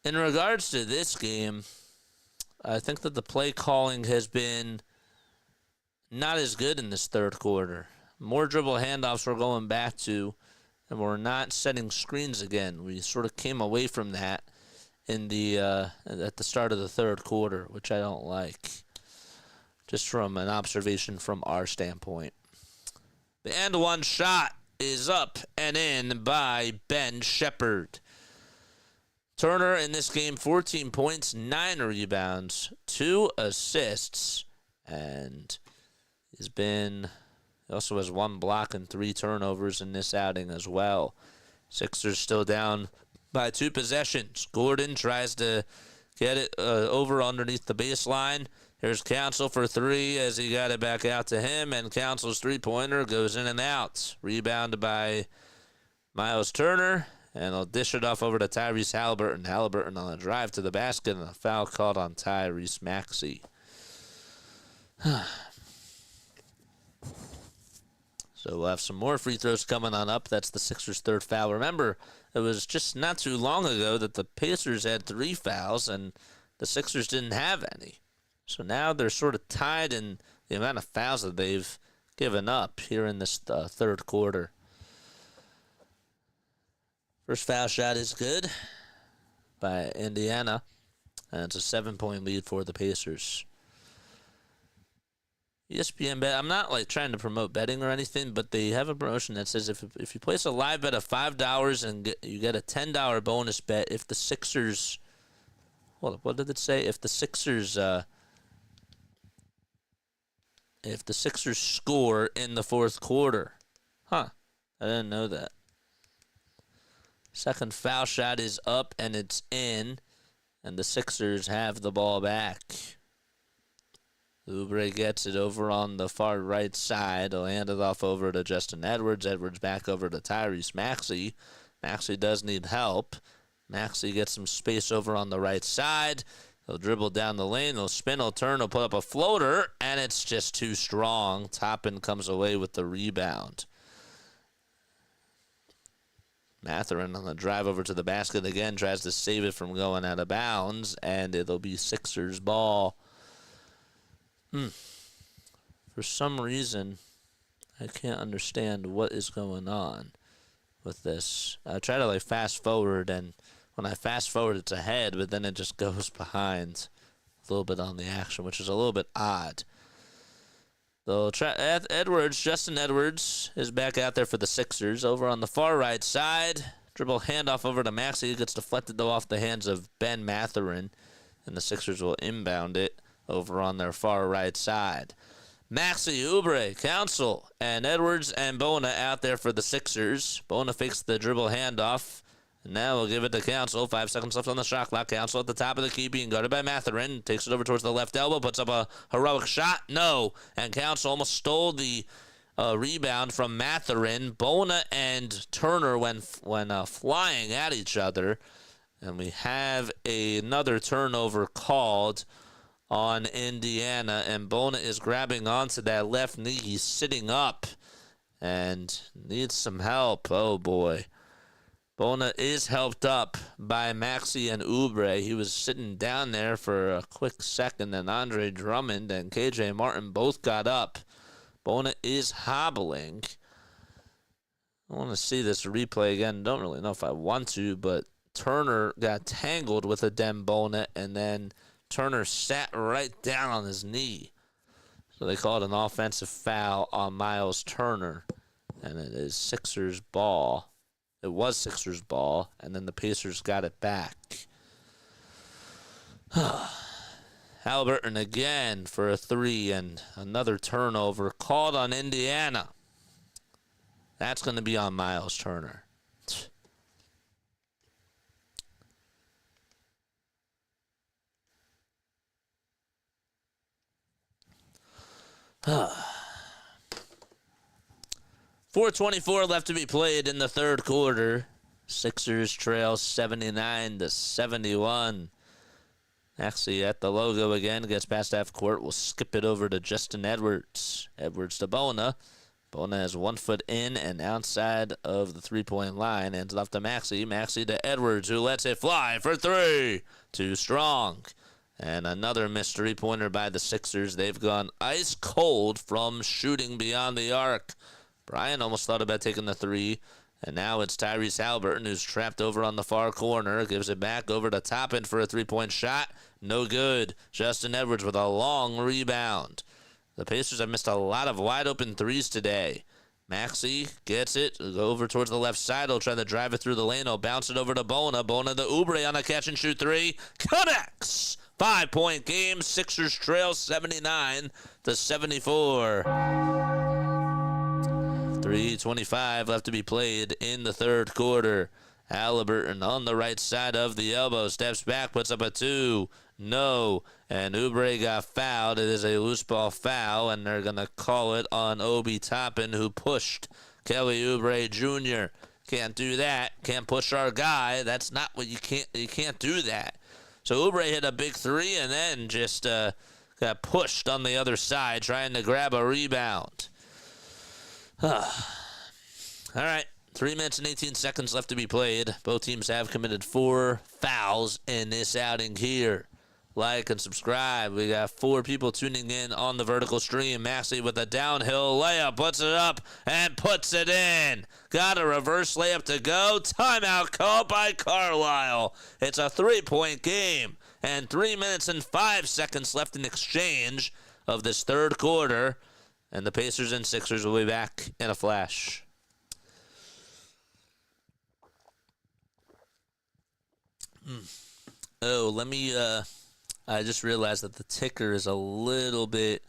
in regards to this game, I think that the play calling has been not as good in this third quarter. More dribble handoffs we're going back to, and we're not setting screens again. We sort of came away from that in the at the start of the third quarter, which I don't like, just from an observation from our standpoint. The and one shot is up and in by Ben Shepherd. Turner in this game, 14 points, 9 rebounds, 2 assists, and he also has 1 block and 3 turnovers in this outing as well. Sixers still down by 2 possessions. Gordon tries to get it over underneath the baseline. Here's Council for 3 as he got it back out to him, and Council's three-pointer goes in and out. Rebounded by Miles Turner, and he'll dish it off over to Tyrese Halliburton. Halliburton on a drive to the basket, and a foul called on Tyrese Maxey. So we'll have some more free throws coming on up. That's the Sixers' 3rd foul. Remember, it was just not too long ago that the Pacers had 3 fouls and the Sixers didn't have any. So now they're sort of tied in the amount of fouls that they've given up here in this third quarter. First foul shot is good by Indiana, and it's a 7-point lead for the Pacers. ESPN bet. I'm not trying to promote betting or anything, but they have a promotion that says if you place a live bet of $5 and you get a $10 bonus bet if the Sixers. What did it say? If the Sixers score in the fourth quarter. I didn't know that. Second foul shot is up and it's in, and the Sixers have the ball back. Oubre gets it over on the far right side. He'll hand it off over to Justin Edwards. Edwards back over to Tyrese Maxey. Maxey does need help. Maxey gets some space over on the right side. He'll dribble down the lane. He'll spin. He'll turn. He'll put up a floater, and it's just too strong. Toppin comes away with the rebound. Mathurin on the drive over to the basket again. Tries to save it from going out of bounds, and it'll be Sixers ball. For some reason, I can't understand what is going on with this. I try to fast forward, and when I fast forward, it's ahead, but then it just goes behind a little bit on the action, which is a little bit odd. They'll try. Justin Edwards is back out there for the Sixers. Over on the far right side, dribble handoff over to Maxey. It gets deflected though off the hands of Ben Mathurin, and the Sixers will inbound it over on their far right side. Maxey, Oubre, Council, and Edwards and Bona out there for the Sixers. Bona fakes the dribble handoff. And now we'll give it to Council. 5 seconds left on the shot clock. Council at the top of the key being guarded by Mathurin. Takes it over towards the left elbow. Puts up a heroic shot. No. And Council almost stole the rebound from Mathurin. Bona and Turner went flying at each other. And we have another turnover called on Indiana, and Bona is grabbing onto that left knee. He's sitting up and needs some help. Oh, boy. Bona is helped up by Maxey and Oubre. He was sitting down there for a quick second, and Andre Drummond and KJ Martin both got up. Bona is hobbling. I want to see this replay again. Don't really know if I want to, but Turner got tangled with a Bona, and then Turner sat right down on his knee. So they called an offensive foul on Miles Turner, and it is Sixers ball. It was Sixers ball, and then the Pacers got it back. Halliburton again for a 3, and another turnover called on Indiana. That's going to be on Miles Turner. 4:24 left to be played in the third quarter. Sixers trail 79-71. Maxey at the logo again. Gets past half court. We'll skip it over to Justin Edwards. Edwards to Bona. Bona has 1 foot in and outside of the three-point line. Ends off to Maxey. Maxey to Edwards, who lets it fly for 3. Too strong. And another missed three-pointer by the Sixers. They've gone ice cold from shooting beyond the arc. Brian almost thought about taking the 3. And now it's Tyrese Haliburton, who's trapped over on the far corner. Gives it back over to Toppin for a three-point shot. No good. Justin Edwards with a long rebound. The Pacers have missed a lot of wide-open threes today. Maxey gets it over towards the left side. He'll try to drive it through the lane. He'll bounce it over to Bona. Bona to Oubre on a catch-and-shoot 3. Connects! 5-point game. Sixers trail 79-74. 3:25 left to be played in the third quarter. Haliburton on the right side of the elbow. Steps back, puts up a 2. No. And Oubre got fouled. It is a loose ball foul, and they're going to call it on Obi Toppin, who pushed Kelly Oubre Jr. Can't do that. Can't push our guy. That's not what you can't do that. So Oubre hit a big 3 and then just got pushed on the other side trying to grab a rebound. All right, 3 minutes and 18 seconds left to be played. Both teams have committed 4 fouls in this outing here. Like and subscribe. We got 4 people tuning in on the vertical stream. Maxey with a downhill layup, puts it up and puts it in. Got a reverse layup to go. Timeout called by Carlisle. It's a 3-point game and 3 minutes and 5 seconds left in exchange of this third quarter. And the Pacers and Sixers will be back in a flash. Oh, let me, I just realized that the ticker is a little bit,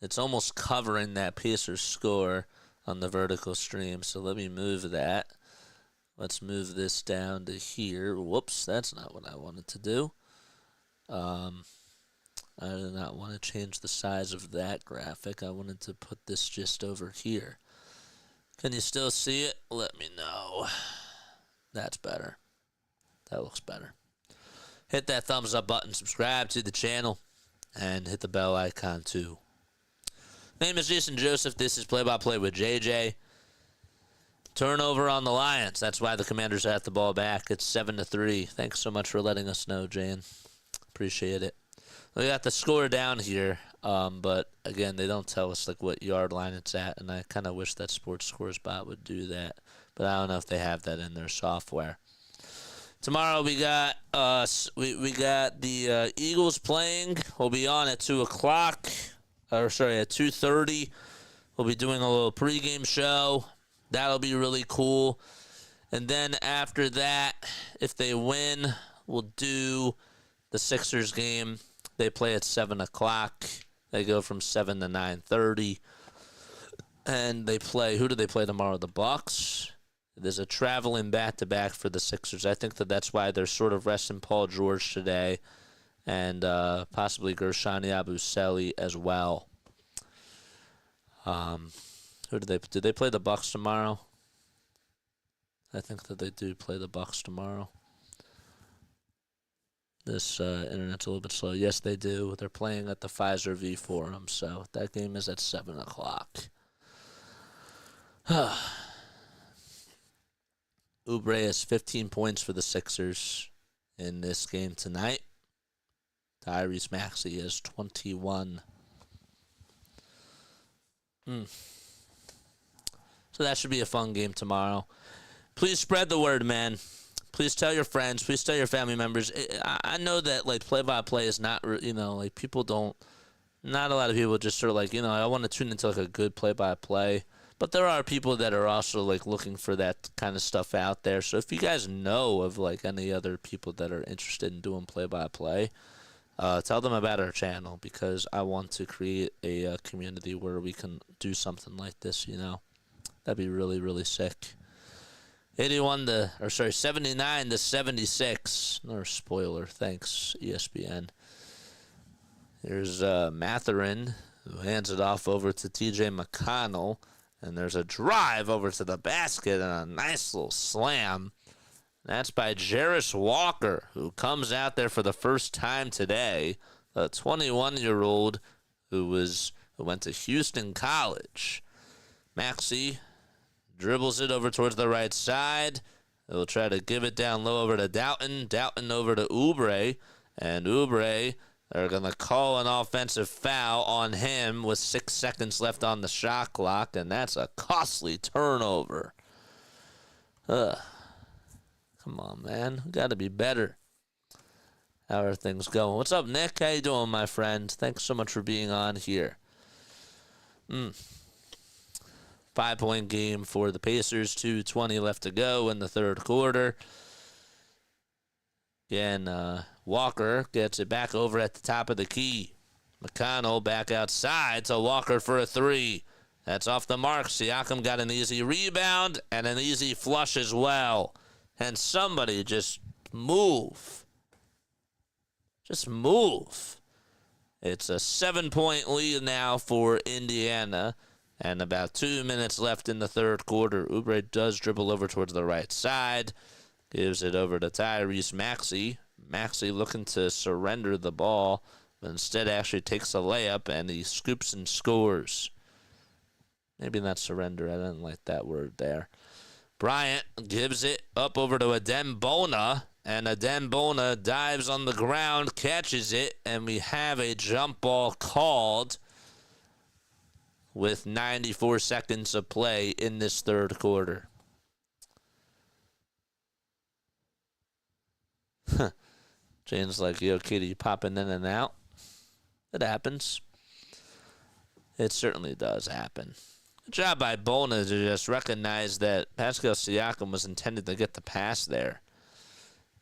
it's almost covering that Pacers score on the vertical stream. So let me move that. Let's move this down to here. Whoops, that's not what I wanted to do. I did not want to change the size of that graphic. I wanted to put this just over here. Can you still see it? Let me know. That's better. That looks better. Hit that thumbs up button, subscribe to the channel, and hit the bell icon too. My name is Jason Joseph. This is Play-by-Play with JJ. Turnover on the Lions. That's why the Commanders have the ball back. It's 7-3. Thanks so much for letting us know, Jane. Appreciate it. We got the score down here, but again, they don't tell us like what yard line it's at, and I kind of wish that Sports Scores bot would do that, but I don't know if they have that in their software. Tomorrow we got we got the Eagles playing. We'll be on at 2:00, or sorry, at 2:30. We'll be doing a little pregame show. That'll be really cool. And then after that, if they win, we'll do the Sixers game. They play at 7:00. They go from 7 to 9:30. And they play, who do they play tomorrow? The Bucks. There's a traveling back-to-back for the Sixers. I think that's why they're sort of resting Paul George today. And possibly Gershani Abusele as well. Who do they play the Bucks tomorrow? I think that they do play the Bucks tomorrow. This internet's a little bit slow. Yes, they do. They're playing at the Pfizer V Forum, so that game is at 7:00. Oubre has 15 points for the Sixers in this game tonight. Tyrese Maxey has 21. So that should be a fun game tomorrow. Please spread the word, man. Please tell your friends. Please tell your family members. I know that, like, play-by-play is not, like, people don't, not a lot of people just sort of, like, I want to tune into, like, a good play-by-play. But there are people that are also, like, looking for that kind of stuff out there. So if you guys know of, like, any other people that are interested in doing play-by-play, tell them about our channel, because I want to create a community where we can do something like this, That'd be really, really sick. 79-76. Another spoiler. Thanks, ESPN. Here's Mathurin, who hands it off over to TJ McConnell. And there's a drive over to the basket and a nice little slam. That's by Jarris Walker, who comes out there for the first time today, a 21-year-old who went to Houston College. Maxey dribbles it over towards the right side. He'll try to give it down low over to Doughton. Doughton over to Oubre. And Oubre, they're going to call an offensive foul on him with 6 seconds left on the shot clock, and that's a costly turnover. Come on, man. We got to be better. How are things going? What's up, Nick? How you doing, my friend? Thanks so much for being on here. 5-point game for the Pacers. 2:20 left to go in the third quarter. Again, Walker gets it back over at the top of the key. McConnell back outside to Walker for a three. That's off the mark. Siakam got an easy rebound and an easy flush as well. And somebody just move. Just move. It's a 7-point lead now for Indiana. And about 2 minutes left in the third quarter. Oubre does dribble over towards the right side. Gives it over to Tyrese Maxey. Maxey looking to surrender the ball, but instead actually takes a layup, and he scoops and scores. Maybe not surrender. I didn't like that word there. Bryant gives it up over to Adembona, and Adembona dives on the ground, catches it, and we have a jump ball called with 94 seconds of play in this third quarter. Jane's like, yo, kitty, popping in and out. It happens. It certainly does happen. Good job by Bona to just recognize that Pascal Siakam was intended to get the pass there.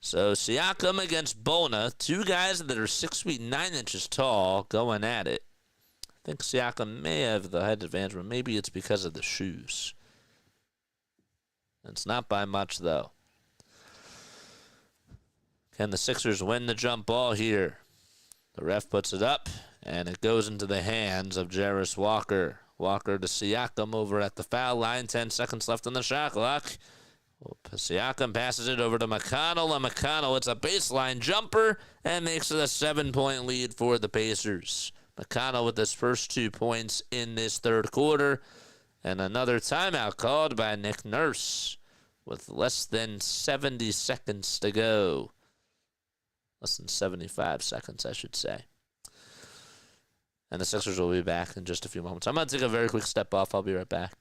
So Siakam against Bona, two guys that are 6 feet 9 inches tall, going at it. I think Siakam may have the height advantage, but maybe it's because of the shoes. It's not by much, though. Can the Sixers win the jump ball here? The ref puts it up, and it goes into the hands of Jarris Walker. Walker to Siakam over at the foul line. 10 seconds left on the shot clock. Siakam passes it over to McConnell, and McConnell, it's a baseline jumper, and makes it a 7-point lead for the Pacers. McConnell with his first 2 points in this third quarter, and another timeout called by Nick Nurse with less than 70 seconds to go. Less than 75 seconds, I should say. And the Sixers will be back in just a few moments. I'm going to take a very quick step off. I'll be right back.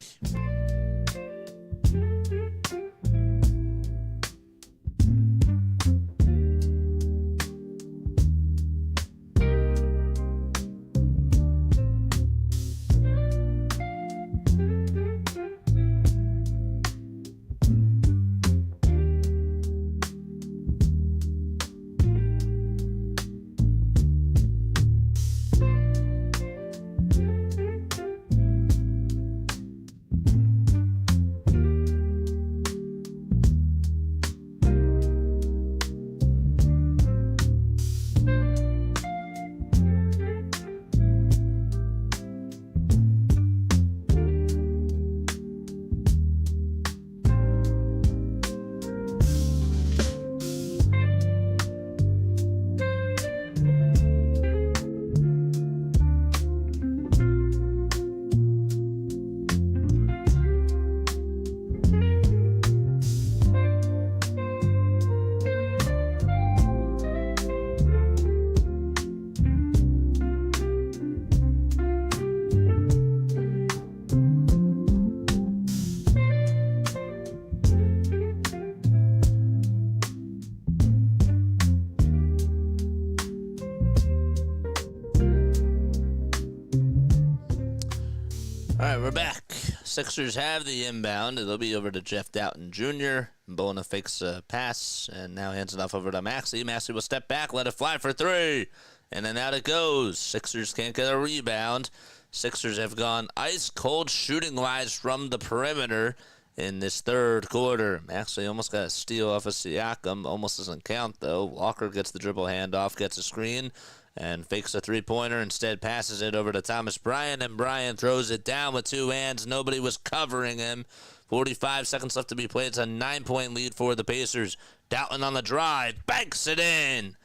All right, we're back. Sixers have the inbound. It'll be over to Jeff Doughton Jr. Bona fakes a pass, and now hands it off over to Maxey. Maxey will step back, let it fly for three, and then out it goes. Sixers can't get a rebound. Sixers have gone ice-cold shooting-wise from the perimeter in this third quarter. Maxey almost got a steal off of Siakam. Almost doesn't count, though. Walker gets the dribble handoff, gets a screen, and fakes a three-pointer. Instead, passes it over to Thomas Bryant, and Bryant throws it down with two hands. Nobody was covering him. 45 seconds left to be played. It's a 9-point lead for the Pacers. Doughton on the drive, banks it in,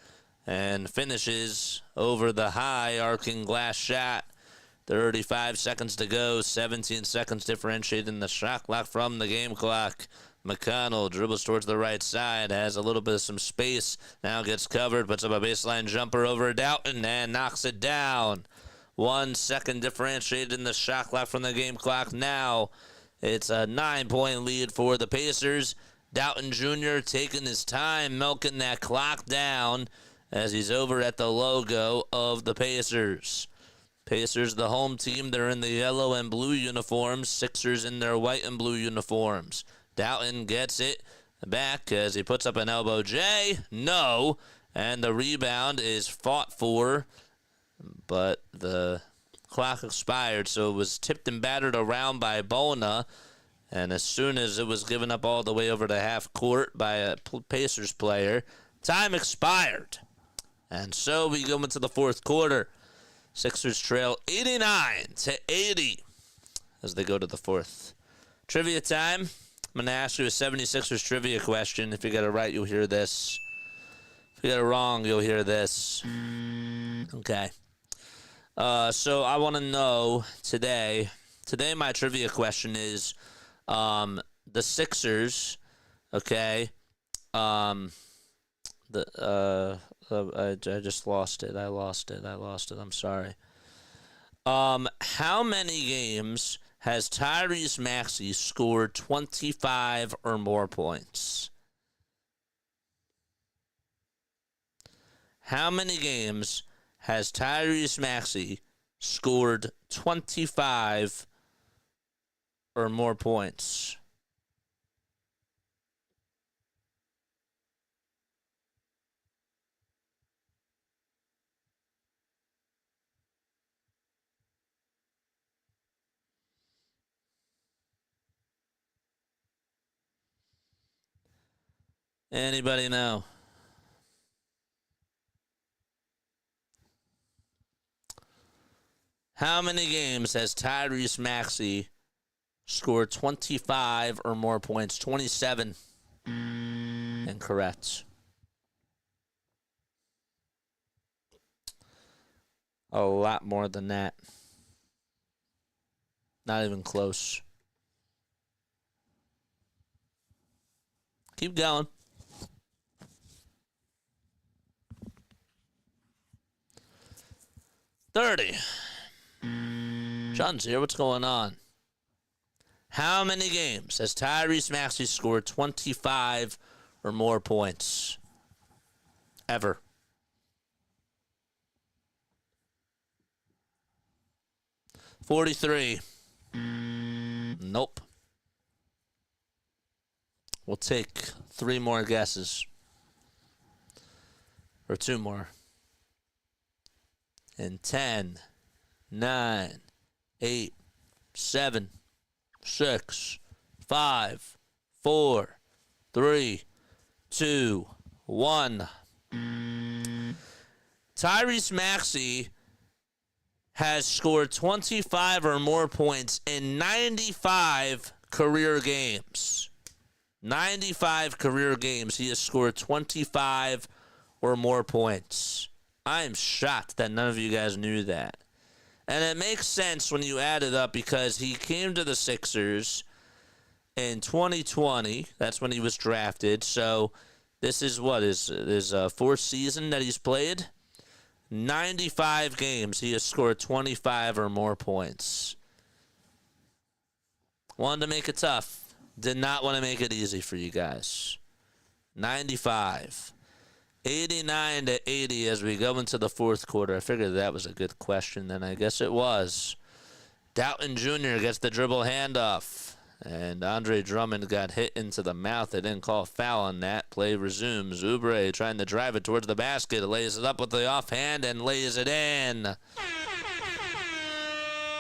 and finishes over the high arcing glass shot. 35 seconds to go, 17 seconds differentiating the shot clock from the game clock. McConnell dribbles towards the right side, has a little bit of some space, now gets covered, puts up a baseline jumper over Doughton, and knocks it down. 1 second differentiating the shot clock from the game clock. Now it's a 9-point lead for the Pacers. Doughton Jr. taking his time, milking that clock down as he's over at the logo of the Pacers. Pacers, the home team, they're in the yellow and blue uniforms. Sixers in their white and blue uniforms. Doughton gets it back as he puts up an elbow J. No. And the rebound is fought for, but the clock expired, so it was tipped and battered around by Bona. And as soon as it was given up all the way over to half court by a Pacers player, time expired. And so we go into the fourth quarter. Sixers trail 89-80 as they go to the fourth. Trivia time. I'm going to ask you a 76ers trivia question. If you get it right, you'll hear this. If you get it wrong, you'll hear this. Okay. So I want to know today my trivia question is the Sixers, okay, I just lost it. I lost it. I'm sorry. How many games has Tyrese Maxey scored 25 or more points? How many games has Tyrese Maxey scored 25 or more points? Anybody know? How many games has Tyrese Maxey scored 25 or more points? 27. Incorrect. A lot more than that. Not even close. Keep going. $30. John's here. What's going on? How many games has Tyrese Maxey scored 25 or more points? Ever. $43. Nope. We'll take 3 more guesses. Or 2 more. In 10, 9, 8, 7, 6, 5, 4, 3, 2, 1. Tyrese Maxey has scored 25 or more points in 95 career games. 95 career games, he has scored 25 or more points. I am shocked that none of you guys knew that. And it makes sense when you add it up because he came to the Sixers in 2020. That's when he was drafted. So this is what, his fourth season that he's played? 95 games, he has scored 25 or more points. Wanted to make it tough. Did not want to make it easy for you guys. 95. 89-80 as we go into the fourth quarter. I figured that was a good question, and I guess it was. Doughton Jr. gets the dribble handoff, and Andre Drummond got hit into the mouth. They didn't call a foul on that. Play resumes. Oubre trying to drive it towards the basket. Lays it up with the offhand and lays it in.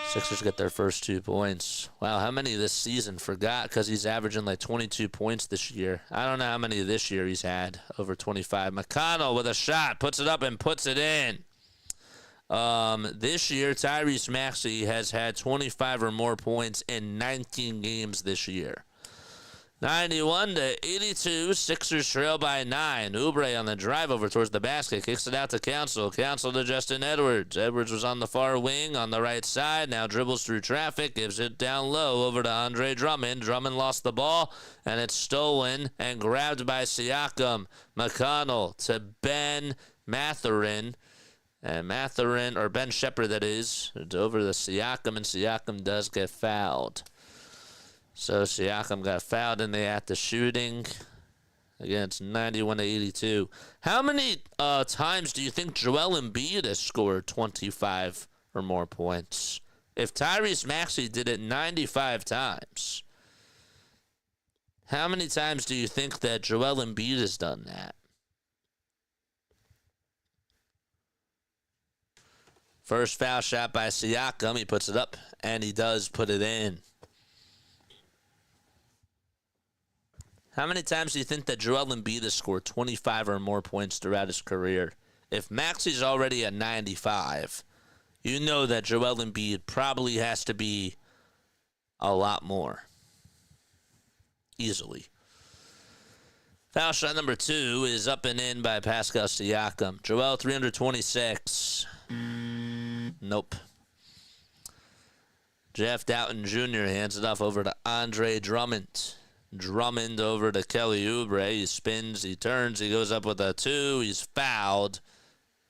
Sixers get their first 2 points. Wow, how many this season? Forgot because he's averaging like 22 points this year. I don't know how many this year he's had over 25. McConnell with a shot, puts it up and puts it in. This year, Tyrese Maxey has had 25 or more points in 19 games this year. 91-82, Sixers trail by 9. Oubre on the drive over towards the basket, kicks it out to Council. Council to Justin Edwards. Edwards was on the far wing on the right side, now dribbles through traffic, gives it down low over to Andre Drummond. Drummond lost the ball, and it's stolen and grabbed by Siakam. McConnell to Ben Mathurin. And Mathurin, or Ben Shepherd that is, it's over to Siakam, and Siakam does get fouled. So Siakam got fouled in the act of shooting. Again, it's 91-82. How many times do you think Joel Embiid has scored 25 or more points? If Tyrese Maxey did it 95 times, how many times do you think that Joel Embiid has done that? First foul shot by Siakam. He puts it up, and he does put it in. How many times do you think that Joel Embiid has scored 25 or more points throughout his career? If Maxey's already at 95, you know that Joel Embiid probably has to be a lot more. Easily. Foul shot number 2 is up and in by Pascal Siakam. Joel, 326. Nope. Jeff Doughton Jr. hands it off over to Andre Drummond. Drummond over to Kelly Oubre. He spins, he turns, he goes up with a 2. He's fouled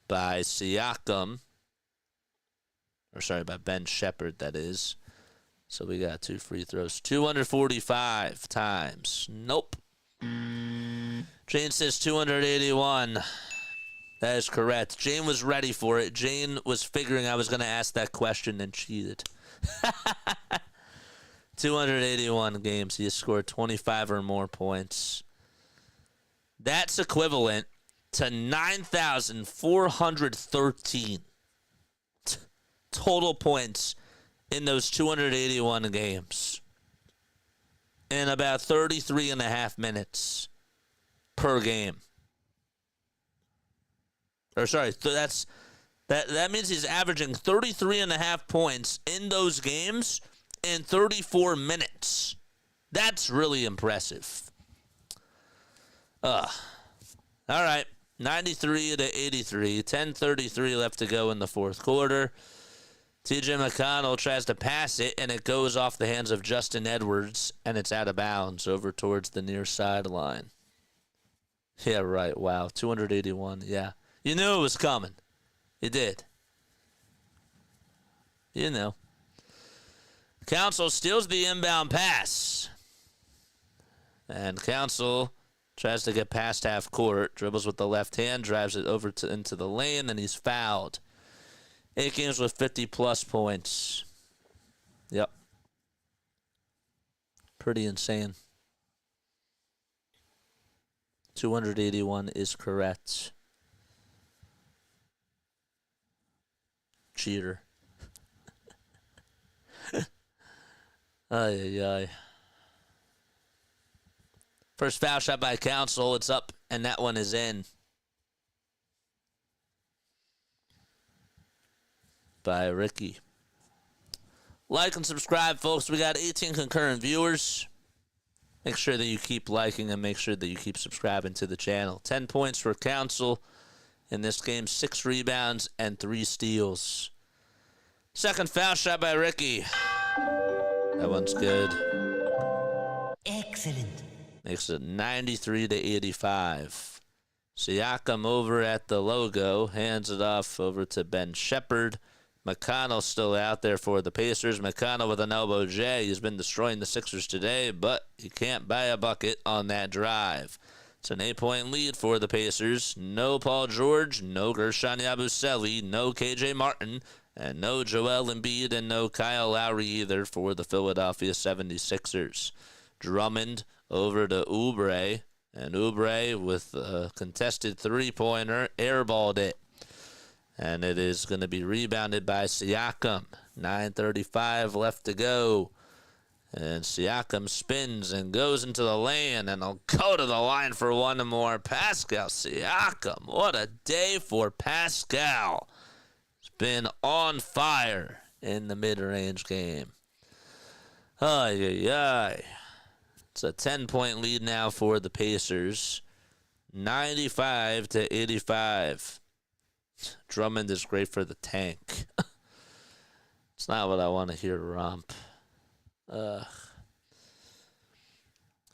by Siakam. Or sorry, by Ben Shepherd, that is. So we got 2 free throws. 245 times. Nope. Jane says 281. That is correct. Jane was ready for it. Jane was figuring I was going to ask that question and cheated. 281 games. He has scored 25 or more points. That's equivalent to 9,413 total points in those 281 games in about 33 and a half minutes per game. Or sorry, that means he's averaging 33 and a half points in those games in 34 minutes. That's really impressive. All right, 93-83, 10:33 left to go in the fourth quarter. TJ McConnell tries to pass it, and it goes off the hands of Justin Edwards, and it's out of bounds over towards the near sideline. Yeah, right. Wow, 281. Yeah. You knew it was coming. You did. You know. Council steals the inbound pass. And Council tries to get past half court. Dribbles with the left hand. Drives it over into the lane. And he's fouled. 8 games with 50-plus points. Yep. Pretty insane. 281 is correct. Cheater. Ay, ay, ay. First foul shot by Council. It's up, and that one is in. By Ricky. Like and subscribe, folks. We got 18 concurrent viewers. Make sure that you keep liking and make sure that you keep subscribing to the channel. 10 points for Council in this game. 6 rebounds and 3 steals. Second foul shot by Ricky. That one's good. Excellent. Makes it 93-85. Siakam over at the logo. Hands it off over to Ben Shepherd. McConnell still out there for the Pacers. McConnell with an elbow J. He's been destroying the Sixers today, but he can't buy a bucket on that drive. It's an 8-point lead for the Pacers. No Paul George, no Gershon Yabusele, no KJ Martin, and no Joel Embiid, and no Kyle Lowry either for the Philadelphia 76ers. Drummond over to Oubre, and Oubre with a contested three-pointer airballed it. And it is going to be rebounded by Siakam. 9:35 left to go. And Siakam spins and goes into the lane, and he'll go to the line for one more. Pascal Siakam. What a day for Pascal. He's been on fire in the mid-range game. Ay, ay, ay. It's a 10-point lead now for the Pacers. 95-85. Drummond is great for the tank. It's not what I want to hear, Romp.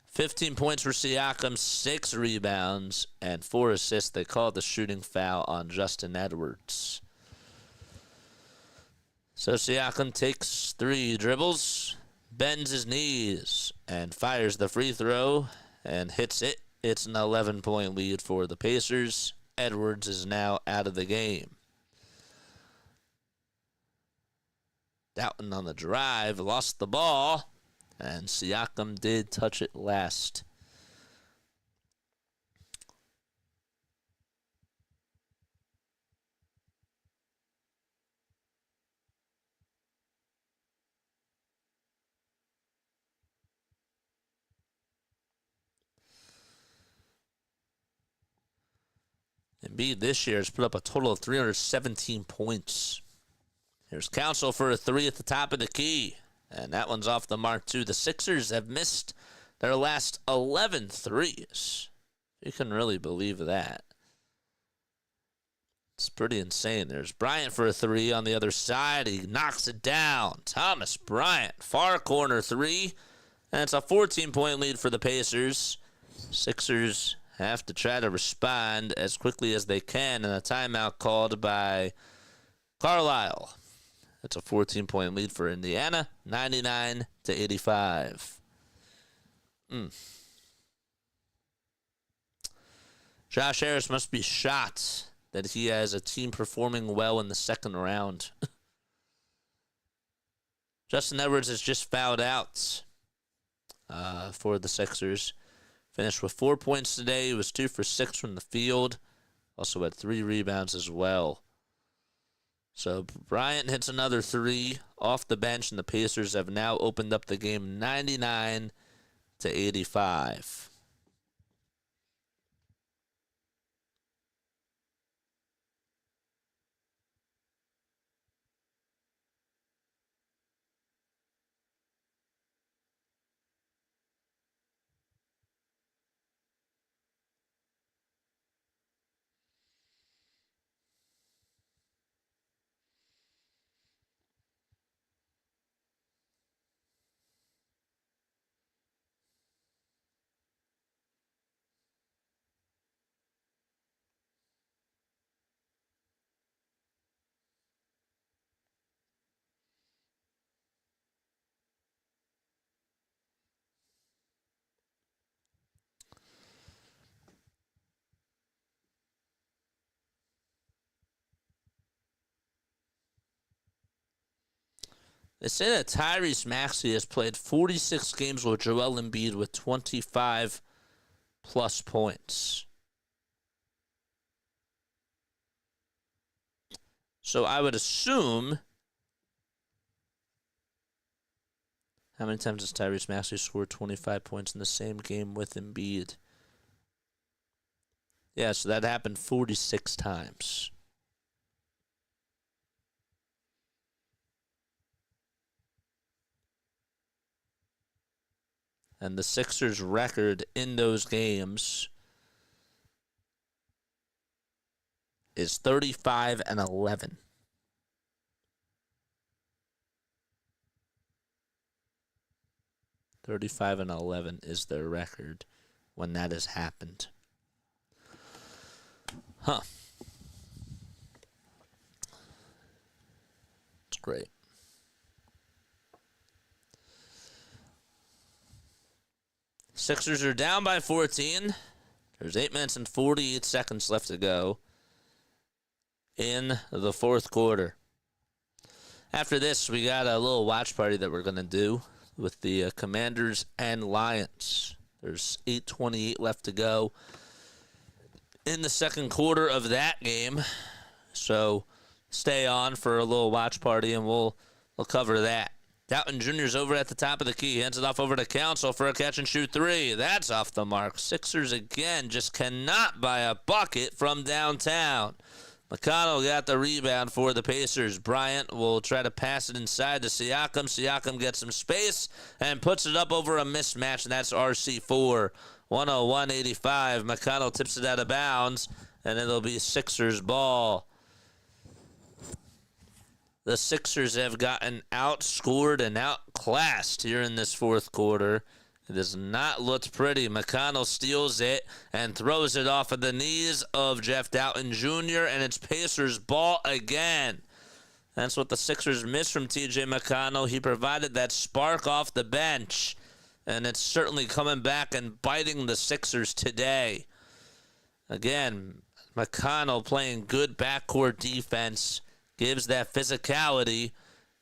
15 points for Siakam, 6 rebounds, and 4 assists. They called the shooting foul on Justin Edwards. So Siakam takes 3 dribbles, bends his knees, and fires the free throw and hits it. It's an 11-point lead for the Pacers. Edwards is now out of the game. Doughton on the drive, lost the ball, and Siakam did touch it last. Embiid this year has put up a total of 317 points. Here's Council for a 3 at the top of the key. And that one's off the mark, too. The Sixers have missed their last 11 threes. You can really believe that. It's pretty insane. There's Bryant for a 3 on the other side. He knocks it down. Thomas Bryant, far corner 3. And it's a 14-point lead for the Pacers. Sixers have to try to respond as quickly as they can, and a timeout called by Carlisle. It's a 14-point lead for Indiana, 99-85. Josh Harris must be shocked that he has a team performing well in the second round. Justin Edwards has just fouled out for the Sixers. Finished with 4 points today. He was 2 for 6 from the field. Also had 3 rebounds as well. So Bryant hits another 3 off the bench, and the Pacers have now opened up the game 99-85. They say that Tyrese Maxey has played 46 games with Joel Embiid with 25-plus points. So I would assume... How many times has Tyrese Maxey scored 25 points in the same game with Embiid? Yeah, so that happened 46 times. And the Sixers' record in those games is 35-11. is their record when that has happened. Huh. It's great. Sixers are down by 14. There's 8 minutes and 48 seconds left to go in the fourth quarter. After this, we got a little watch party that we're going to do with the Commanders and Lions. There's 8:28 left to go in the second quarter of that game. So stay on for a little watch party, and we'll cover that. Doughton Jr.'s over at the top of the key. Hands it off over to Council for a catch-and-shoot 3. That's off the mark. Sixers again just cannot buy a bucket from downtown. McConnell got the rebound for the Pacers. Bryant will try to pass it inside to Siakam. Siakam gets some space and puts it up over a mismatch, and that's RC4. 101-85. McConnell tips it out of bounds, and it'll be Sixers ball. The Sixers have gotten outscored and outclassed here in this fourth quarter. It has not looked pretty. McConnell steals it and throws it off of the knees of Jeff Doughton Jr., and it's Pacers ball again. That's what the Sixers missed from T.J. McConnell. He provided that spark off the bench, and it's certainly coming back and biting the Sixers today. Again, McConnell playing good backcourt defense, gives that physicality,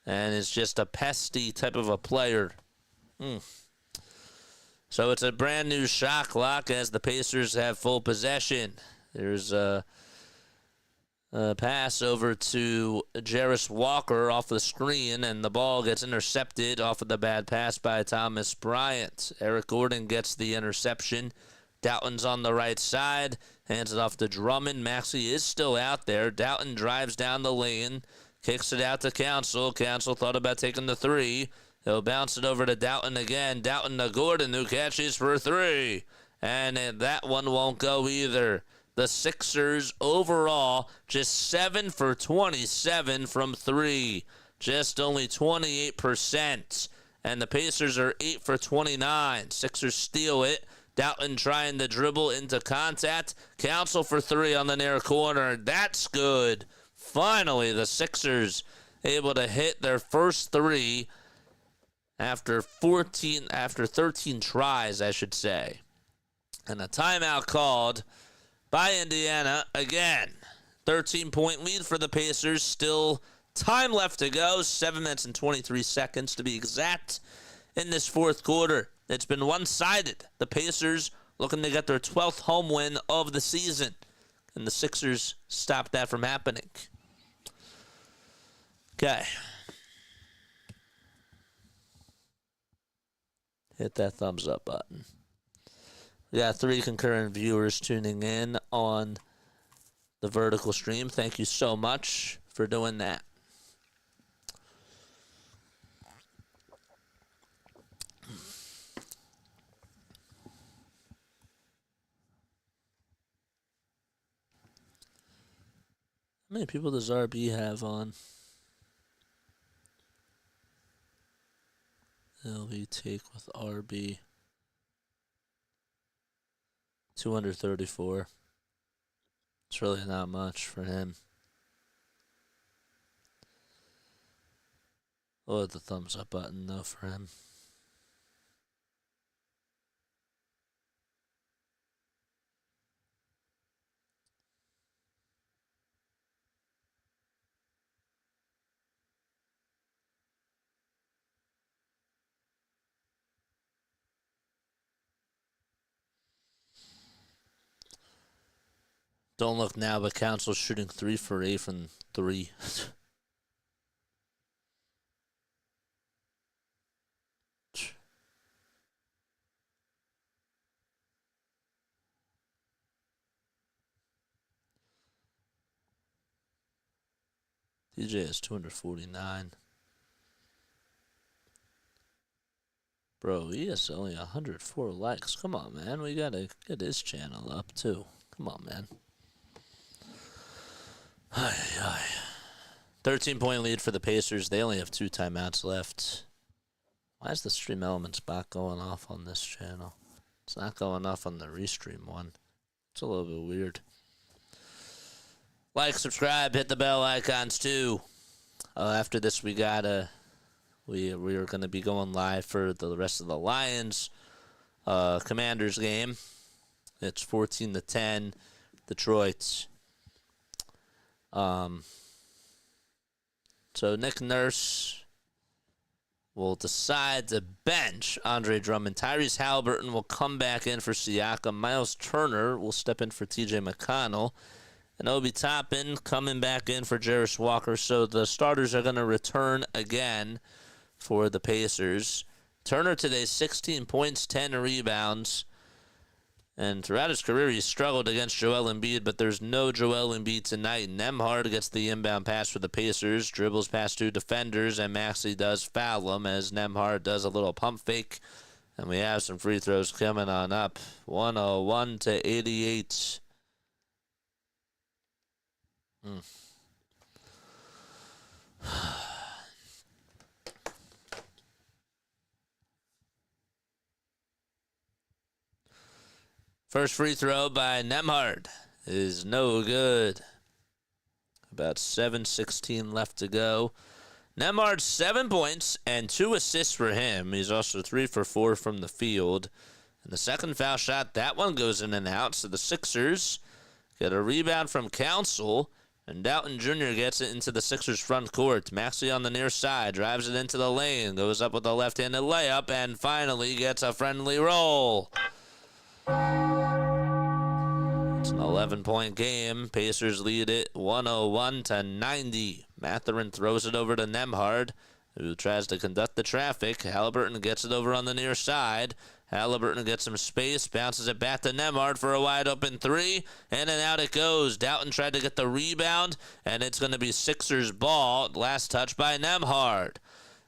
and is just a pesty type of a player. So it's a brand new shot clock as the Pacers have full possession. There's a pass over to Jarris Walker off the screen, and the ball gets intercepted off of the bad pass by Thomas Bryant. Eric Gordon gets the interception. Doughton's on the right side, hands it off to Drummond. Maxey is still out there. Doughton drives down the lane, kicks it out to Council. Council thought about taking the three. He'll bounce it over to Doughton again. Doughton to Gordon, who catches for three. And that one won't go either. The Sixers overall just 7 for 27 from three. Just only 28%. And the Pacers are 8 for 29. Sixers steal it. Doughton trying to dribble into contact. Council for three on the near corner. That's good. Finally, the Sixers able to hit their first three after 13 tries, I should say. And a timeout called by Indiana again. 13-point lead for the Pacers. Still time left to go. 7 minutes and 23 seconds to be exact in this fourth quarter. It's been one-sided. The Pacers looking to get their 12th home win of the season. And the Sixers stopped that from happening. Okay. Hit that thumbs up button. We got 3 concurrent viewers tuning in on the vertical stream. Thank you so much for doing that. How many people does RB have on? LV take with RB. 234. It's really not much for him. Oh, the thumbs up button though for him. Don't look now, but Council's shooting 3 for 8 from 3. DJ is 249. Bro, he has only 104 likes. Come on, man. We gotta get his channel up, too. Come on, man. 13-point lead for the Pacers. They only have 2 timeouts left. Why is the Stream Elements bot going off on this channel? It's not going off on the Restream one. It's a little bit weird. Like, subscribe, hit the bell icons too. After this, we are going to be going live for the rest of the Lions Commanders game. It's 14-10, Detroit. So Nick Nurse will decide to bench Andre Drummond. Tyrese Halliburton will come back in for Siakam. Miles Turner will step in for T.J. McConnell. And Obi Toppin coming back in for Jarris Walker. So the starters are going to return again for the Pacers. Turner today, 16 points, 10 rebounds. And throughout his career, he struggled against Joel Embiid, but there's no Joel Embiid tonight. Nembhard gets the inbound pass for the Pacers, dribbles past 2 defenders, and Maxey does foul him as Nembhard does a little pump fake. And we have some free throws coming on up. 101-88. First free throw by Nembhard is no good. About 7:16 left to go. Nembhard 7 points and 2 assists for him. He's also 3 for 4 from the field. And the second foul shot, that one goes in and out. So the Sixers get a rebound from Council, and Doughton Jr. gets it into the Sixers front court. Maxey on the near side, drives it into the lane, goes up with a left-handed layup, and finally gets a friendly roll. It's an 11-point game. Pacers lead it 101-90. Mathurin throws it over to Nembhard, who tries to conduct the traffic. Halliburton gets it over on the near side. Halliburton gets some space, bounces it back to Nembhard for a wide-open 3, in and out it goes. Doughton tried to get the rebound, and it's going to be Sixers ball. Last touch by Nembhard.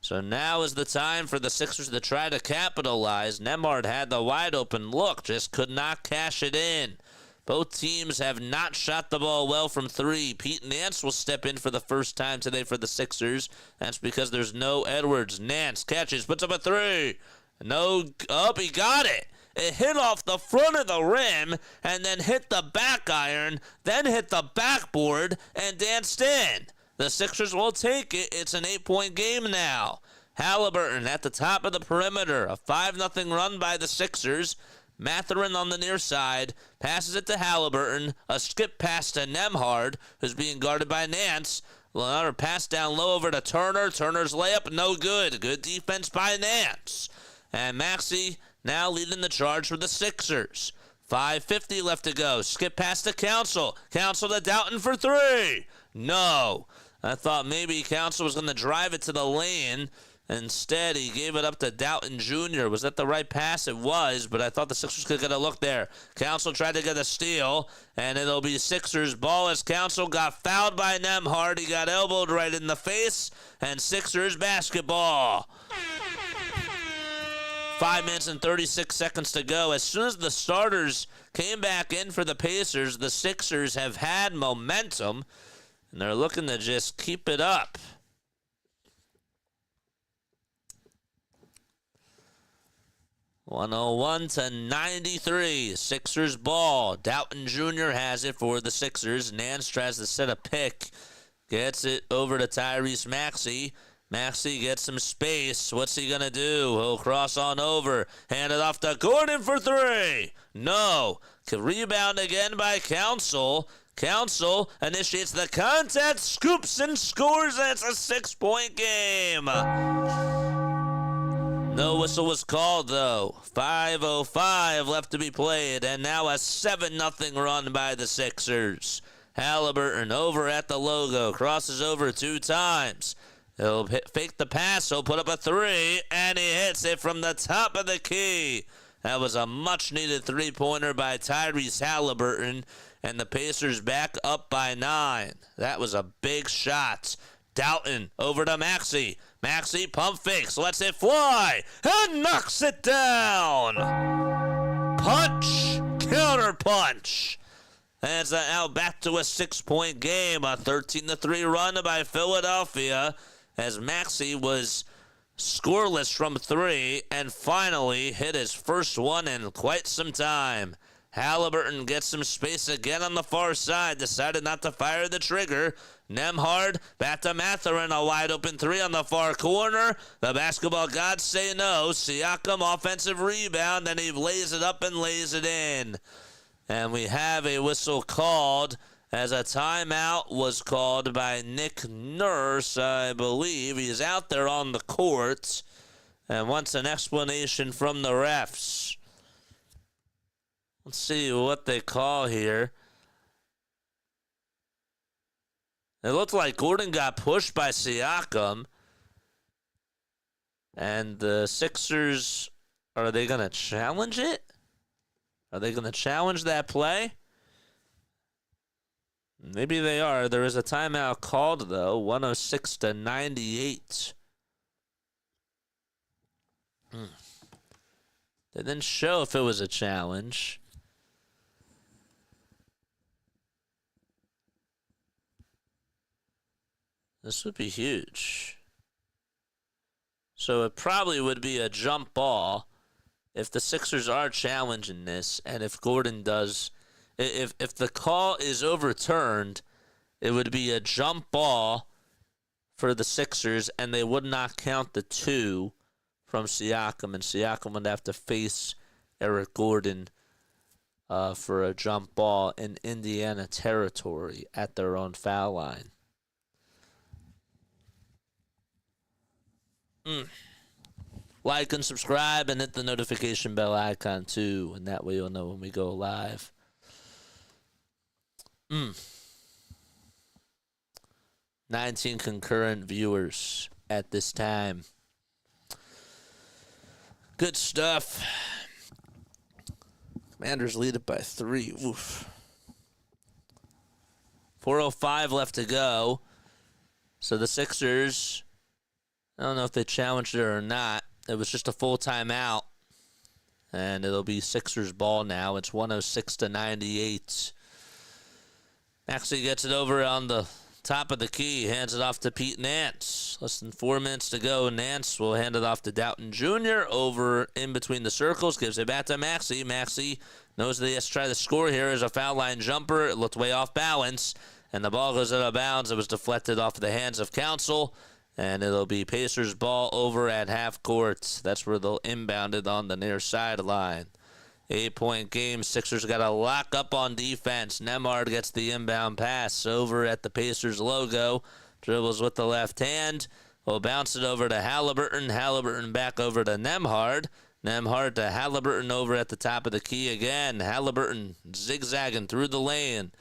So now is the time for the Sixers to try to capitalize. Nembhard had the wide-open look, just could not cash it in. Both teams have not shot the ball well from 3. Pete Nance will step in for the first time today for the Sixers. That's because there's no Edwards. Nance catches, puts up a 3. No, he got it. It hit off the front of the rim and then hit the back iron, then hit the backboard and danced in. The Sixers will take it. It's an 8-point game now. Halliburton at the top of the perimeter. A 5-0 run by the Sixers. Mathurin on the near side. Passes it to Halliburton. A skip pass to Nembhard, who's being guarded by Nance. Another pass down low over to Turner. Turner's layup, no good. Good defense by Nance. And Maxey now leading the charge for the Sixers. 5:50 left to go. Skip pass to Council. Council to Doughton for 3. No. I thought maybe Council was going to drive it to the lane. Instead, he gave it up to Doughton Jr. Was that the right pass? It was, but I thought the Sixers could get a look there. Council tried to get a steal, and it'll be Sixers ball as Council got fouled by Nembhard. He got elbowed right in the face, and Sixers basketball. 5 minutes and 36 seconds to go. As soon as the starters came back in for the Pacers, the Sixers have had momentum, and they're looking to just keep it up. (101-93). Sixers ball. Doughton Jr. has it for the Sixers. Nance tries to set a pick. Gets it over to Tyrese Maxey. Maxey gets some space. What's he going to do? He'll cross on over. Hand it off to Gordon for 3. No. Rebound again by Council. Council initiates the contest, scoops and scores. It's a 6-point game. No whistle was called, though. 5:05 left to be played, and now a 7-0 run by the Sixers. Halliburton over at the logo, crosses over 2 times. He'll fake the pass, he'll put up a 3, and he hits it from the top of the key. That was a much-needed 3-pointer by Tyrese Halliburton, and the Pacers back up by 9. That was a big shot. Doughton over to Maxey. Maxey pump fakes, lets it fly, and knocks it down. Punch, counter punch. That's now back to a 6-point game. A 13-3 run by Philadelphia as Maxey was scoreless from 3 and finally hit his first one in quite some time. Halliburton gets some space again on the far side, decided not to fire the trigger. Nembhard back to Mathurin, a wide open 3 on the far corner. The basketball gods say no. Siakam offensive rebound, and he lays it up and lays it in. And we have a whistle called as a timeout was called by Nick Nurse, I believe. He's out there on the court and wants an explanation from the refs. Let's see what they call here. It looked like Gordon got pushed by Siakam. And the Sixers, are they going to challenge it? Are they going to challenge that play? Maybe they are. There is a timeout called, though. 106-98. They didn't show if it was a challenge. This would be huge. So it probably would be a jump ball if the Sixers are challenging this, and if Gordon does, if the call is overturned, it would be a jump ball for the Sixers, and they would not count the 2 from Siakam, and Siakam would have to face Eric Gordon for a jump ball in Indiana territory at their own foul line. Like and subscribe and hit the notification bell icon too, and that way you'll know when we go live. 19 concurrent viewers at this time. Good stuff. Commanders lead it by 3. Oof. 4:05 left to go. So the Sixers, I don't know if they challenged it or not. It was just a full timeout. And it'll be Sixers ball now. It's 106-98. Maxey gets it over on the top of the key. Hands it off to Pete Nance. Less than 4 minutes to go. Nance will hand it off to Doughton Jr. over in between the circles. Gives it back to Maxey. Maxey knows that he has to try to score here as a foul line jumper. It looked way off balance. And the ball goes out of bounds. It was deflected off the hands of Council. And it'll be Pacers ball over at half court. That's where they'll inbound it on the near sideline. 8-point game. Sixers got to lock up on defense. Nembhard gets the inbound pass over at the Pacers logo. Dribbles with the left hand. Will bounce it over to Halliburton. Halliburton back over to Nembhard. Nembhard to Halliburton over at the top of the key again. Halliburton zigzagging through the lane.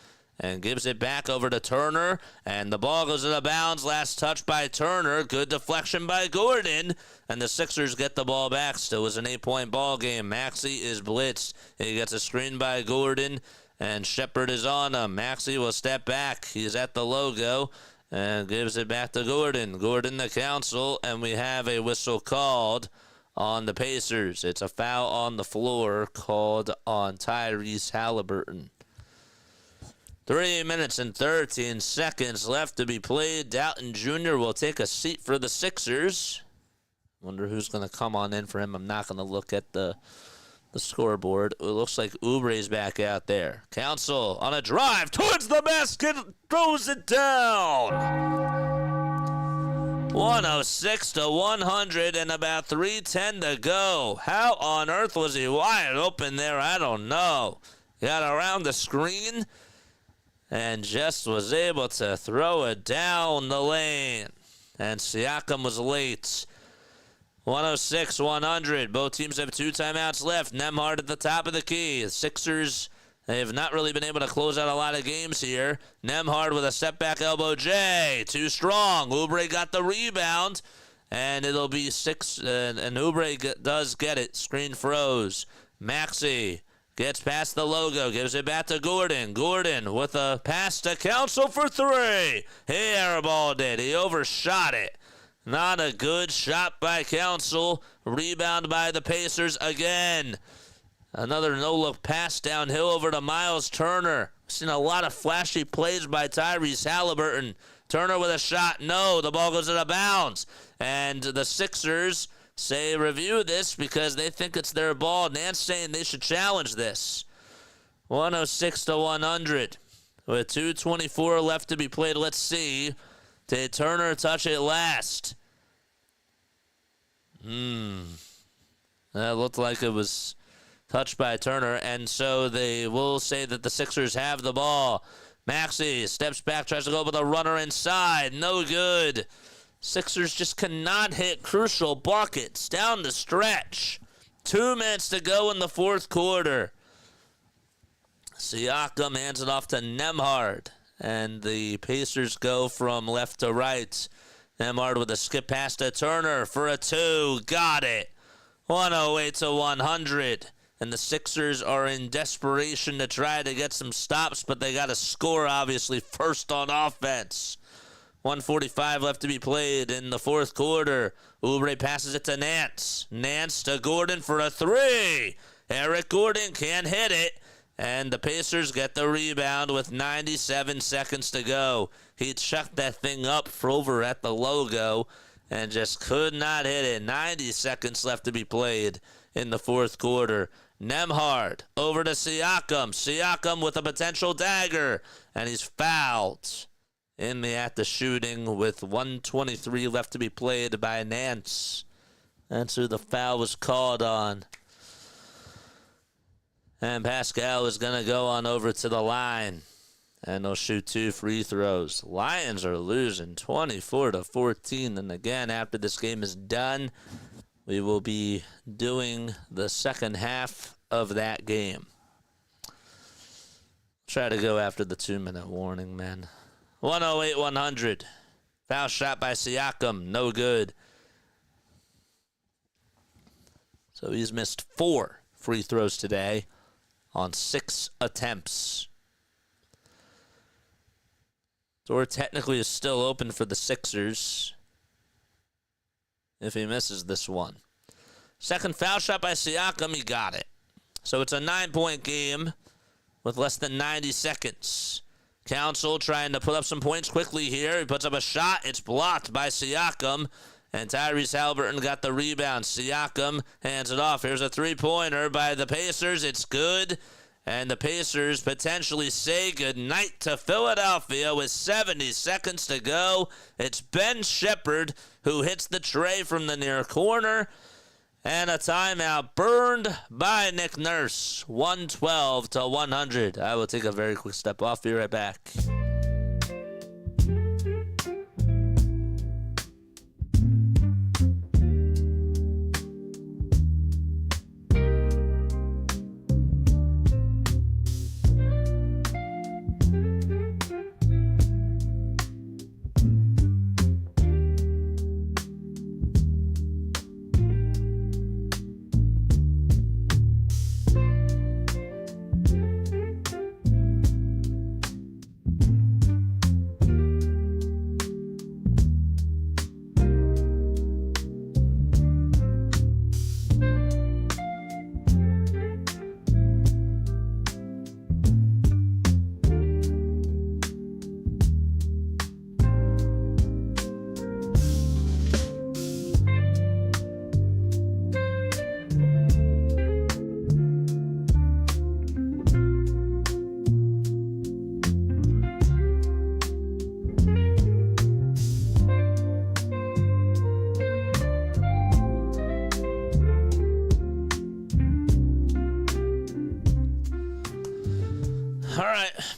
And gives it back over to Turner. And the ball goes out of bounds. Last touch by Turner. Good deflection by Gordon. And the Sixers get the ball back. Still was an 8-point ball game. Maxey is blitzed. He gets a screen by Gordon. And Shepard is on him. Maxey will step back. He's at the logo. And gives it back to Gordon. Gordon to Council. And we have a whistle called on the Pacers. It's a foul on the floor called on Tyrese Halliburton. 3 minutes and 13 seconds left to be played. Doughton Jr. will take a seat for the Sixers. Wonder who's going to come on in for him. I'm not going to look at the scoreboard. It looks like Oubre's back out there. Council on a drive towards the basket. Throws it down. 106-100 and about 3:10 to go. How on earth was he wide open there? I don't know. Got around the screen and just was able to throw it down the lane. And Siakam was late. 106-100. Both teams have 2 timeouts left. Nembhard at the top of the key. The Sixers, they have not really been able to close out a lot of games here. Nembhard with a step-back elbow J. Too strong. Oubre got the rebound. And it'll be 6. And Oubre does get it. Screen froze. Maxey gets past the logo, gives it back to Gordon. Gordon with a pass to Council for 3. He airballed it. He overshot it. Not a good shot by Council. Rebound by the Pacers again. Another no-look pass downhill over to Miles Turner. Seen a lot of flashy plays by Tyrese Halliburton. Turner with a shot. No, the ball goes out of bounds. And the Sixers say review this because they think it's their ball. Nance saying they should challenge this. 106-100. With 2:24 left to be played. Let's see. Did Turner touch it last? That looked like it was touched by Turner. And so they will say that the Sixers have the ball. Maxey steps back, tries to go with a runner inside. No good. Sixers just cannot hit crucial buckets down the stretch. 2 minutes to go in the fourth quarter. Siakam hands it off to Nembhard. And the Pacers go from left to right. Nembhard with a skip pass to Turner for a 2. Got it. 108-100. and the Sixers are in desperation to try to get some stops, but they got to score, obviously, first on offense. 1:45 left to be played in the fourth quarter. Oubre passes it to Nance. Nance to Gordon for a three. Eric Gordon can't hit it, and the Pacers get the rebound with 97 seconds to go. He chucked that thing up for over at the logo and just could not hit it. 90 seconds left to be played in the fourth quarter. Nembhard over to Siakam. Siakam with a potential dagger, and he's fouled in the act of shooting with 1:23 left to be played by Nance. That's who the foul was called on. And Pascal is going to go on over to the line, and they'll shoot 2 free throws. Lions are losing 24-14, and again, after this game is done, we will be doing the second half of that game. Try to go after the 2-minute warning, man. 108-100. Foul shot by Siakam. No good. So he's missed 4 free throws today on 6 attempts. Door technically is still open for the Sixers if he misses this one. Second foul shot by Siakam. He got it. So it's a 9-point game with less than 90 seconds. Council trying to put up some points quickly here. He puts up a shot. It's blocked by Siakam. And Tyrese Haliburton got the rebound. Siakam hands it off. Here's a three-pointer by the Pacers. It's good. And the Pacers potentially say goodnight to Philadelphia with 70 seconds to go. It's Ben Shepherd who hits the tray from the near corner. And a timeout burned by Nick Nurse. 112-100. I will take a very quick step off. Be right back.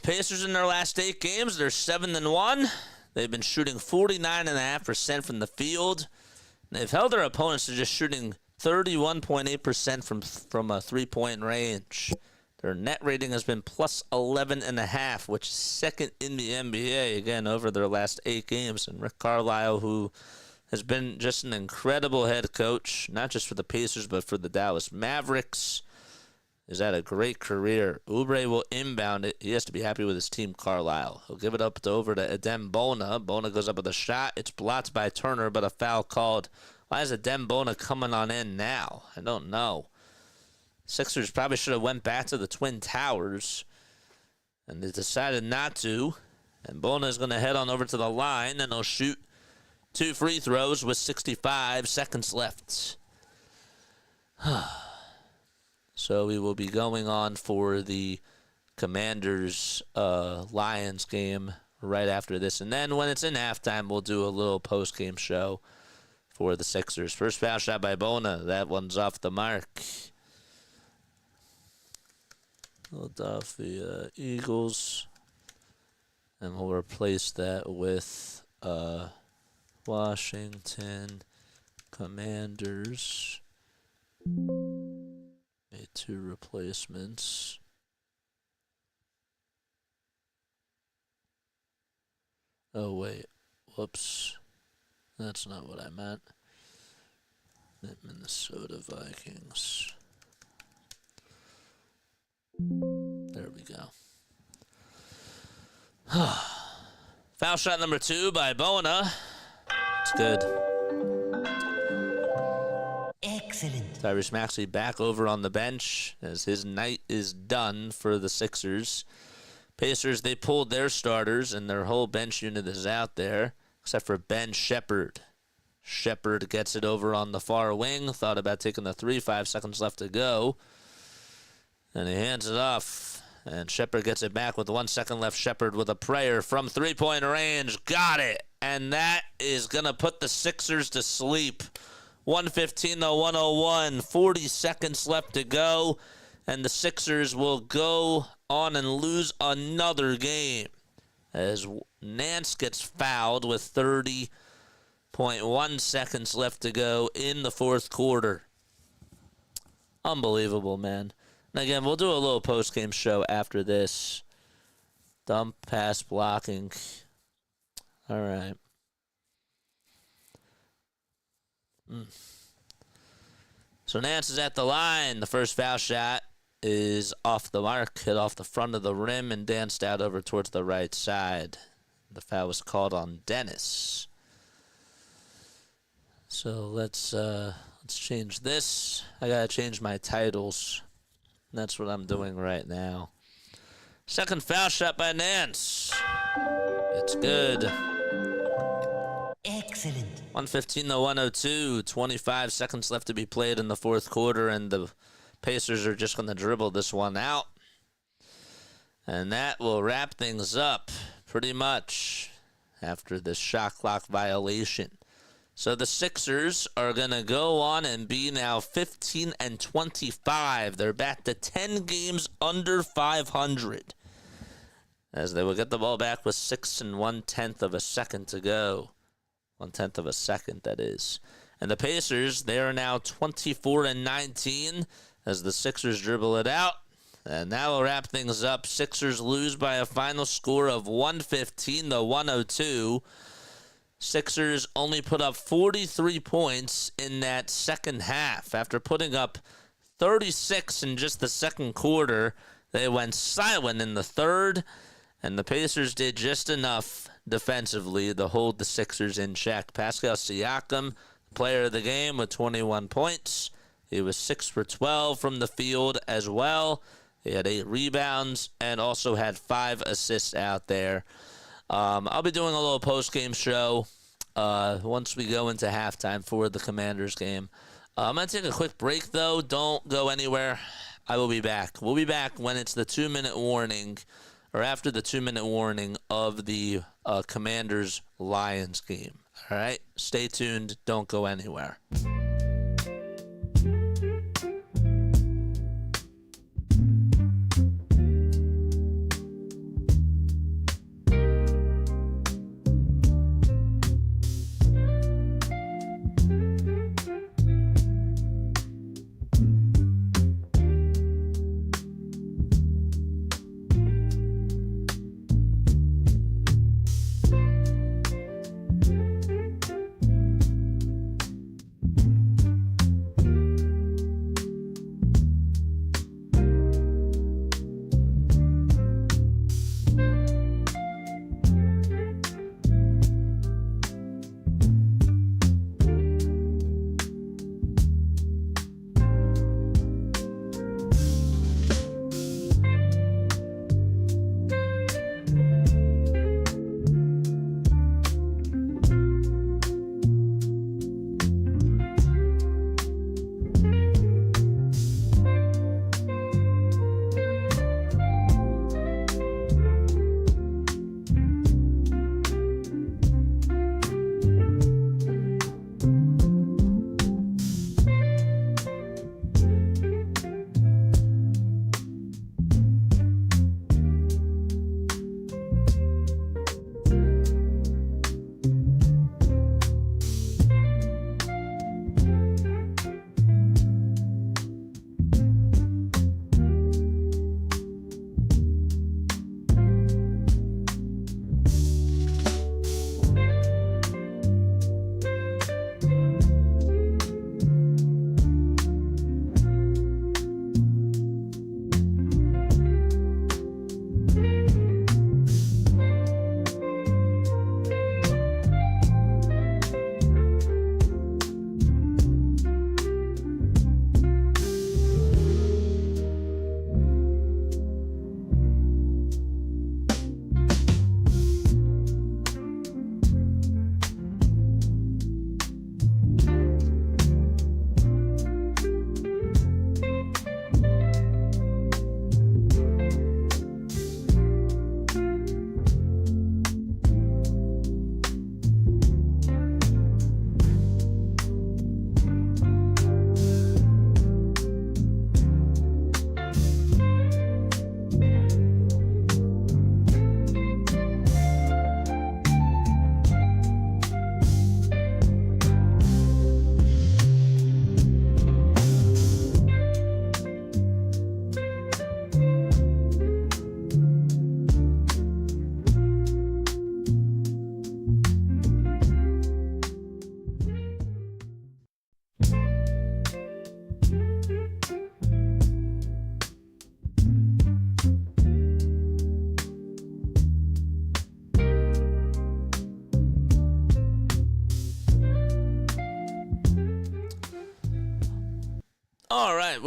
Pacers in their last 8 games, they're 7-1. They've been shooting 49.5% from the field. They've held their opponents to just shooting 31.8% from a three-point range. Their net rating has been plus 11.5, which is second in the NBA, again, over their last 8 games. And Rick Carlisle, who has been just an incredible head coach, not just for the Pacers, but for the Dallas Mavericks, is had a great career. Oubre will inbound it. He has to be happy with his team, Carlisle. He'll give it up over to Adem Bona. Bona goes up with a shot. It's blocked by Turner, but a foul called. Why is Adem Bona coming on in now? I don't know. Sixers probably should have went back to the Twin Towers, and they decided not to. And Bona is going to head on over to the line, and he'll shoot 2 free throws with 65 seconds left. So we will be going on for the Commanders-Lions game right after this. And then when it's in halftime, we'll do a little post-game show for the Sixers. First foul shot by Bona. That one's off the mark. Philadelphia Eagles. And we'll replace that with Washington Commanders. Made 2 replacements. Oh, wait. Whoops. That's not what I meant. The Minnesota Vikings. Foul shot number 2 by Bona. It's good. Excellent. Tyrese Maxey back over on the bench as his night is done for the Sixers. Pacers, they pulled their starters, and their whole bench unit is out there, except for Ben Shepherd. Shepherd gets it over on the far wing. Thought about taking the 3, 5 seconds left to go. And he hands it off. And Shepherd gets it back with 1 second left. Shepherd with a prayer from three-point range. Got it. And that is going to put the Sixers to sleep. 115 to 101. 40 seconds left to go. And the Sixers will go on and lose another game as Nance gets fouled with 30.1 seconds left to go in the fourth quarter. Unbelievable, man. And again, we'll do a little post-game show after this. Dump pass blocking. All right. So Nance is at the line. The first foul shot is off the mark, hit off the front of the rim and danced out over towards the right side. The foul was called on Dennis. So let's change this. I gotta change my titles. That's what I'm doing right now. Second foul shot by Nance. It's good. Excellent. 115 to 102. 25 seconds left to be played in the fourth quarter, and the Pacers are just going to dribble this one out. And that will wrap things up pretty much after this shot clock violation. So the Sixers are going to go on and be now 15 and 25. They're back to 10 games under 500 as they will get the ball back with 6 1/10 of a second to go. 1/10 of a second, that is. And the Pacers, they are now 24 and 19 as the Sixers dribble it out. And that will wrap things up. Sixers lose by a final score of 115 to 102. Sixers only put up 43 points in that second half. After putting up 36 in just the second quarter, they went silent in the third, and the Pacers did just enough defensively to hold the Sixers in check. Pascal Siakam, player of the game with 21 points. He was 6 for 12 from the field as well. He had 8 rebounds and also had 5 assists out there. I'll be doing a little post-game show once we go into halftime for the Commanders game. I'm going to take a quick break, though. Don't go anywhere. I will be back. We'll be back when it's the 2-minute warning, or after the 2-minute warning of the Commanders-Lions game. All right? Stay tuned. Don't go anywhere.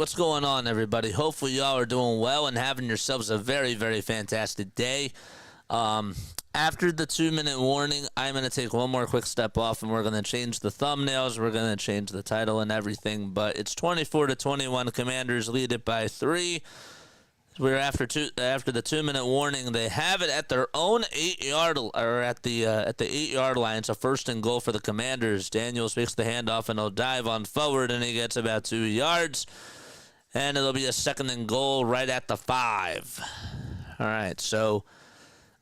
what's going on, everybody? Hopefully y'all are doing well and having yourselves a very, very fantastic day. After the 2-minute warning, I'm going to take one more quick step off, and we're going to change the thumbnails. We're going to change the title and everything, but it's 24-21. Commanders lead it by 3. We're after the 2-minute warning. They have it at their own 8-yard or at the 8-yard line. It's a 1st and goal for the Commanders. Daniels makes the handoff and he'll dive on forward, and he gets about 2 yards. And it'll be a 2nd and goal right at the 5. All right, so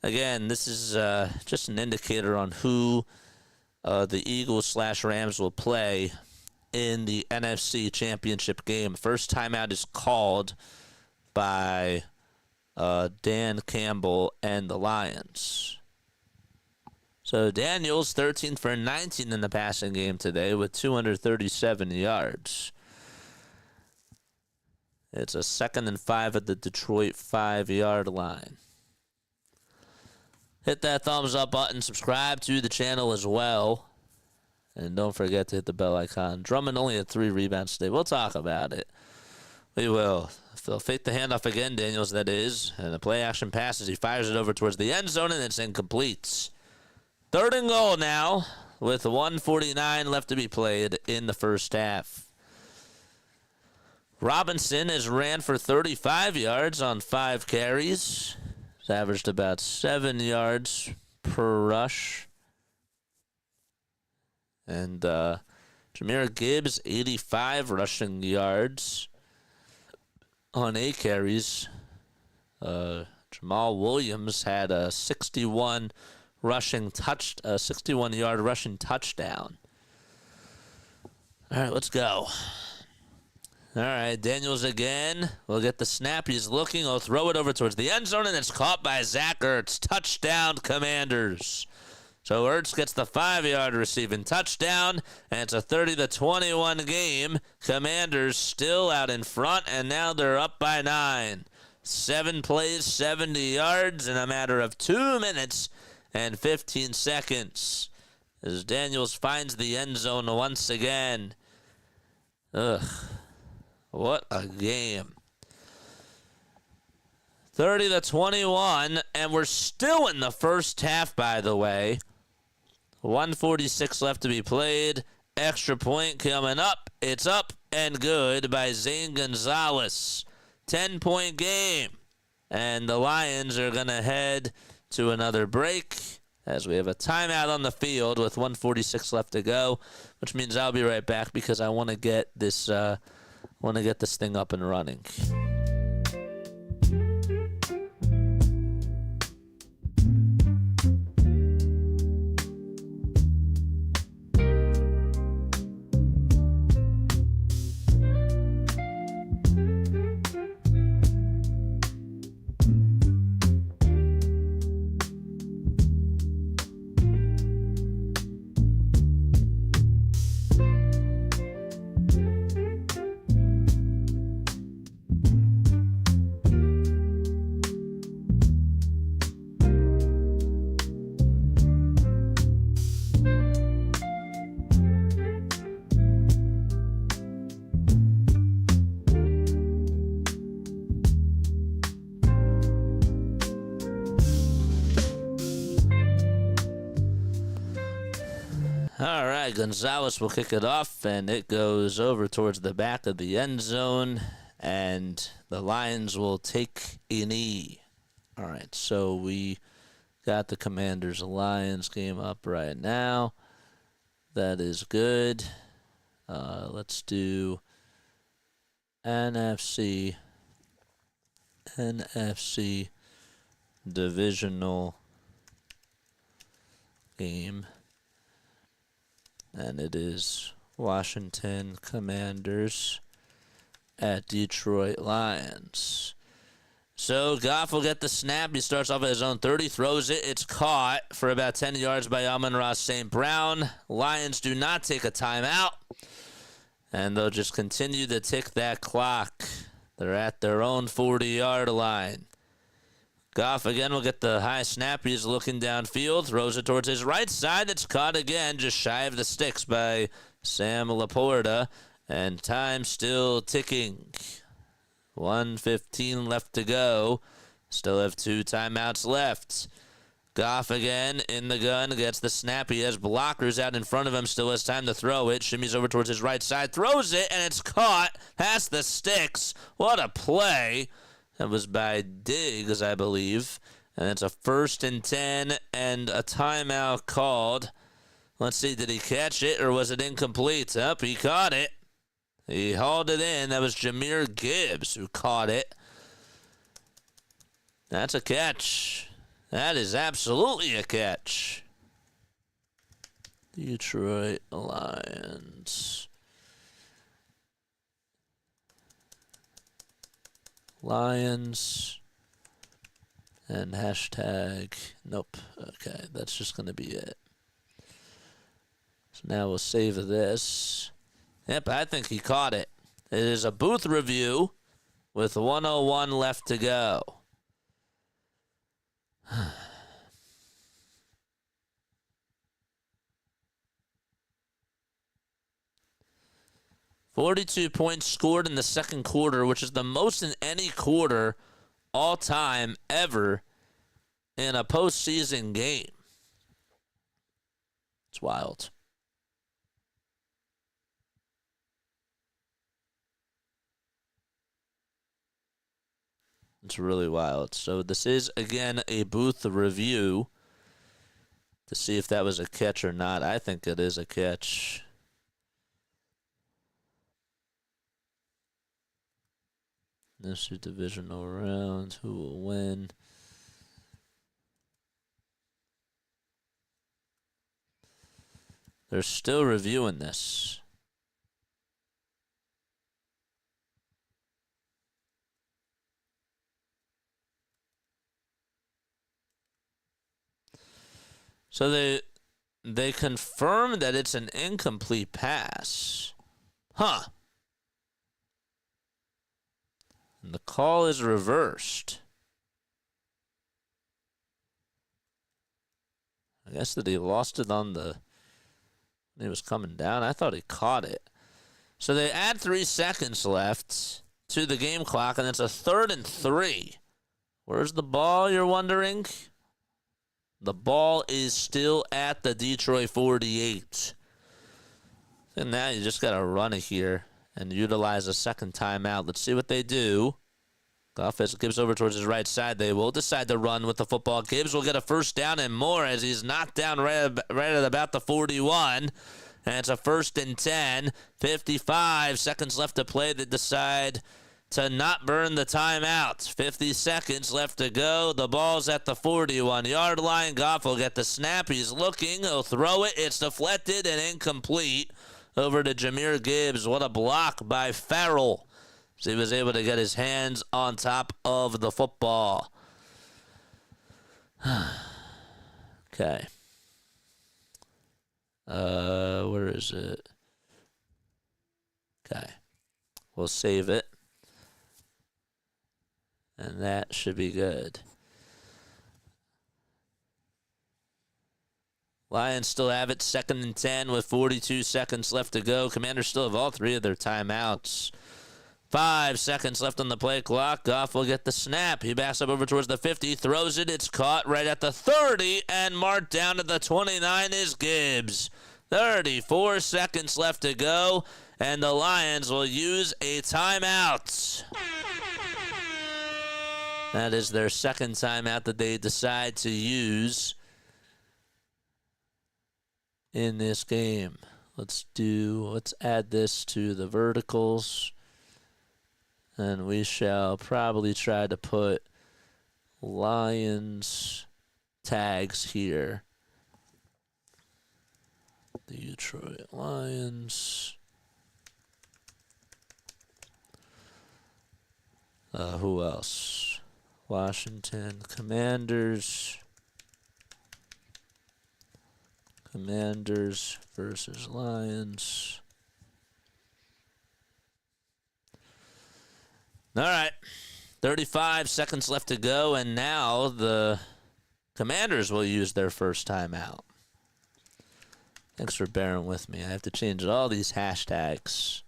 again, this is just an indicator on who the Eagles/Rams will play in the NFC Championship game. First timeout is called by Dan Campbell and the Lions. So Daniels, 13 for 19 in the passing game today with 237 yards. It's a 2nd and 5 at the Detroit 5-yard line. Hit that thumbs up button, subscribe to the channel as well, and don't forget to hit the bell icon. Drummond only had 3 rebounds today. We'll talk about it. We will. They'll fake the handoff again, Daniels, that is. And the play-action passes. He fires it over towards the end zone, and it's incomplete. 3rd and goal now with 1:49 left to be played in the first half. Robinson has ran for 35 yards on 5 carries. He's averaged about 7 yards per rush. And Jahmyr Gibbs, 85 rushing yards on 8 carries. Jamal Williams had a 61-yard rushing touchdown. All right, let's go. All right, Daniels again. We'll get the snap. He's looking. He'll throw it over towards the end zone, and it's caught by Zach Ertz. Touchdown, Commanders. So Ertz gets the 5-yard receiving touchdown, and it's a 30-21 game. Commanders still out in front, and now they're up by 9. 7 plays, 70 yards in a matter of 2 minutes and 15 seconds. As Daniels finds the end zone once again. Ugh. What a game. 30-21, and we're still in the first half, by the way. 1:46 left to be played. Extra point coming up. It's up and good by Zane Gonzalez. 10-point game. And the Lions are going to head to another break as we have a timeout on the field with 1:46 left to go, which means I'll be right back because I want to get this thing up and running. All right, Gonzalez will kick it off, and it goes over towards the back of the end zone, and the Lions will take a knee. All right, so we got the Commanders-Lions game up right now. That is good. Let's do NFC Divisional game. And it is Washington Commanders at Detroit Lions. So Goff will get the snap. He starts off at his own 30, throws it. It's caught for about 10 yards by Amon-Ra St. Brown. Lions do not take a timeout, and they'll just continue to tick that clock. They're at their own 40-yard line. Goff again will get the high snap. He's looking downfield, throws it towards his right side. It's caught again, just shy of the sticks by Sam Laporta. And time still ticking. 1:15 left to go. Still have 2 timeouts left. Goff again in the gun, gets the snap. He has blockers out in front of him. Still has time to throw it. Shimmies over towards his right side. Throws it, and it's caught past the sticks. What a play. That was by Diggs, I believe. And it's a 1st and 10 and a timeout called. Let's see, did he catch it or was it incomplete? Up, he caught it. He hauled it in. That was Jahmyr Gibbs who caught it. That's a catch. That is absolutely a catch. Detroit Lions. Lions. And hashtag. Nope. Okay, that's just going to be it. So now we'll save this. Yep, I think he caught it. It is a booth review with 1:01 left to go. 42 points scored in the second quarter, which is the most in any quarter all time ever in a postseason game. It's wild. It's really wild. So this is, again, a booth review to see if that was a catch or not. I think it is a catch. NFC Divisional Round. Who will win? They're still reviewing this. So they confirm that it's an incomplete pass. Huh. And the call is reversed. I guess that he lost it on the... when he was coming down. I thought he caught it. So they add 3 seconds left to the game clock, and it's a 3rd and 3. Where's the ball, you're wondering? The ball is still at the Detroit 48. And now you just got to run it here and utilize a second timeout. Let's see what they do. Goff as Gibbs over towards his right side. They will decide to run with the football. Gibbs will get a 1st down and more as he's knocked down right at about the 41. And it's a 1st and 10. 55 seconds left to play. They decide to not burn the timeout. 50 seconds left to go. The ball's at the 41-yard line. Goff will get the snap. He's looking. He'll throw it. It's deflected and incomplete over to Jahmyr Gibbs. What a block by Farrell. So he was able to get his hands on top of the football. Okay. Where is it? Okay. We'll save it. And that should be good. Lions still have it. 2nd and 10 with 42 seconds left to go. Commanders still have all 3 of their timeouts. 5 seconds left on the play clock. Goff will get the snap. He backs up over towards the 50. Throws it. It's caught right at the 30. And marked down to the 29 is Gibbs. 34 seconds left to go. And the Lions will use a timeout. That is their second timeout that they decide to use in this game. Let's add this to the verticals. And we shall probably try to put Lions tags here. The Detroit Lions. Who else? Washington Commanders. Commanders versus Lions. All right. 35 seconds left to go, and now the Commanders will use their first timeout. Thanks for bearing with me. I have to change all these hashtags.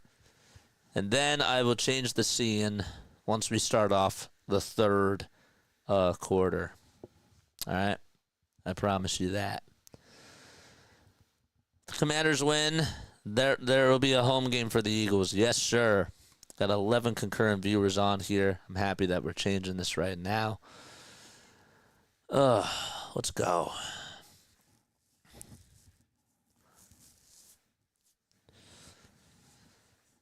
And then I will change the scene once we start off the third quarter. All right? I promise you that. The Commanders win. There will be a home game for the Eagles. Yes, sir. Got 11 concurrent viewers on here. I'm happy that we're changing this right now. Let's go.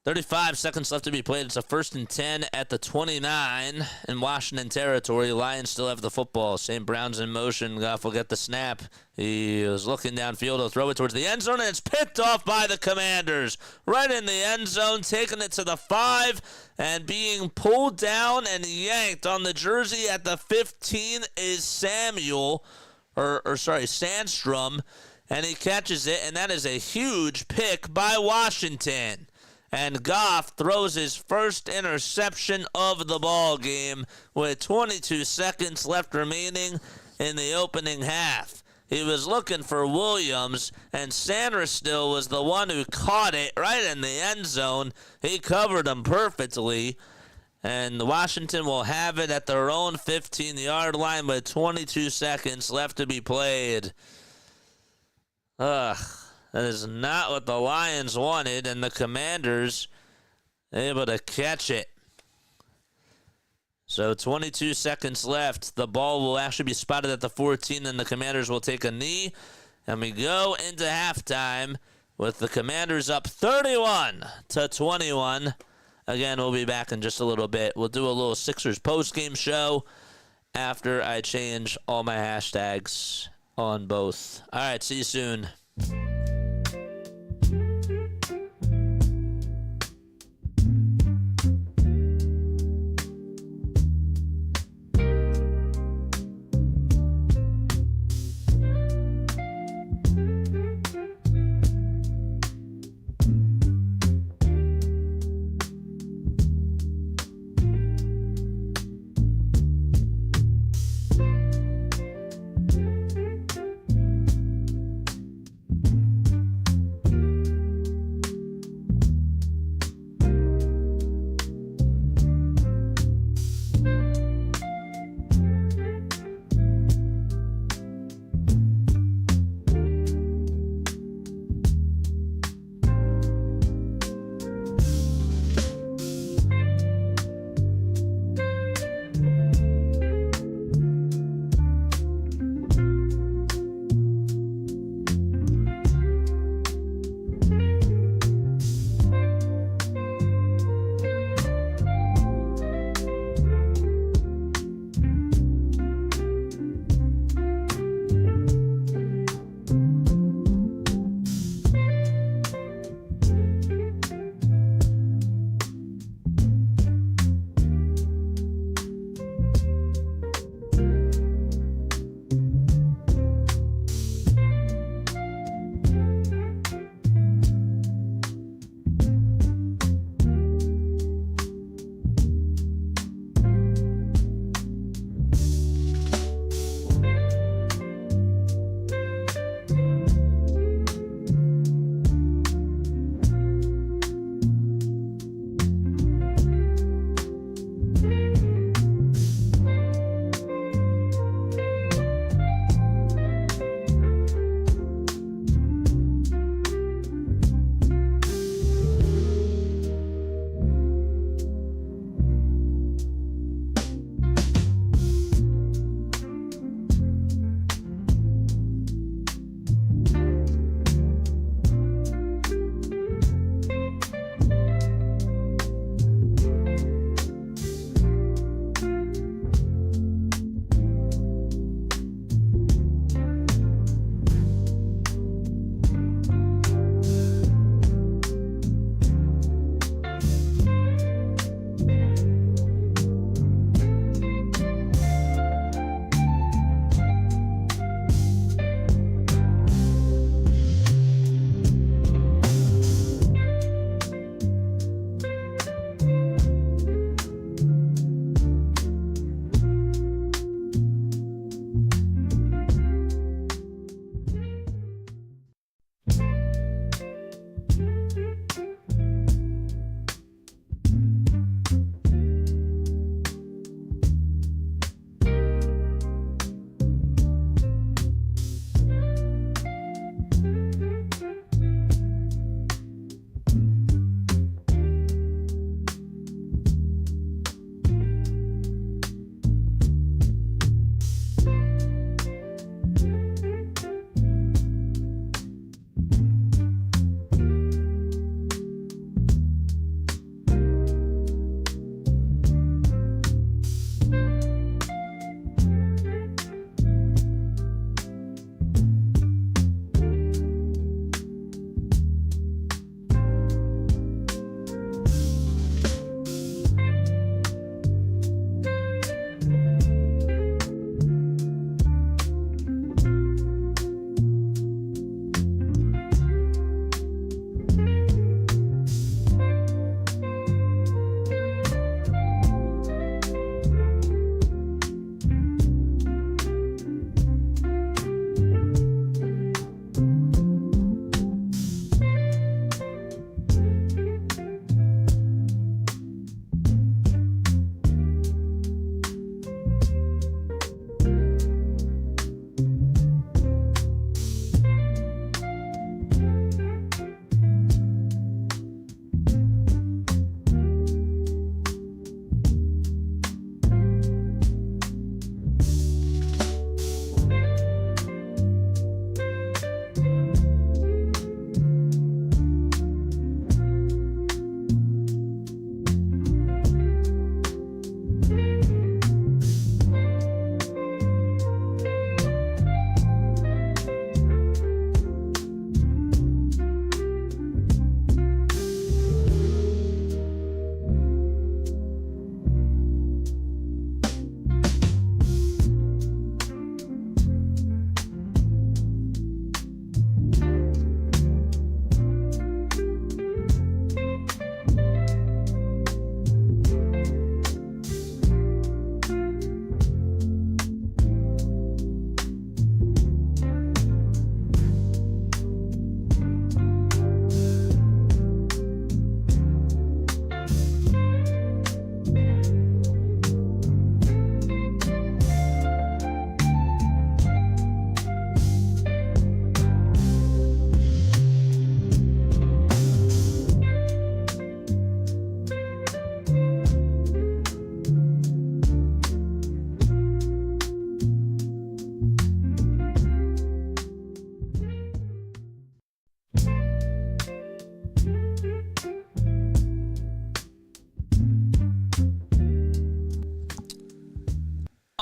35 seconds left to be played. It's a 1st and 10 at the 29 in Washington territory. Lions still have the football. St. Brown's in motion. Goff will get the snap. He was looking downfield. He'll throw it towards the end zone, and it's picked off by the Commanders. Right in the end zone, taking it to the 5, and being pulled down and yanked on the jersey at the 15 is Sandstrom, and he catches it, and that is a huge pick by Washington. And Goff throws his first interception of the ball game with 22 seconds left remaining in the opening half. He was looking for Williams, and Sanders still was the one who caught it right in the end zone. He covered him perfectly, and Washington will have it at their own 15-yard line with 22 seconds left to be played. That is not what the Lions wanted, and the Commanders able to catch it. So 22 seconds left. The ball will actually be spotted at the 14, and the Commanders will take a knee. And we go into halftime with the Commanders up 31-21. Again, we'll be back in just a little bit. We'll do a little Sixers postgame show after I change all my hashtags on both. All right, see you soon.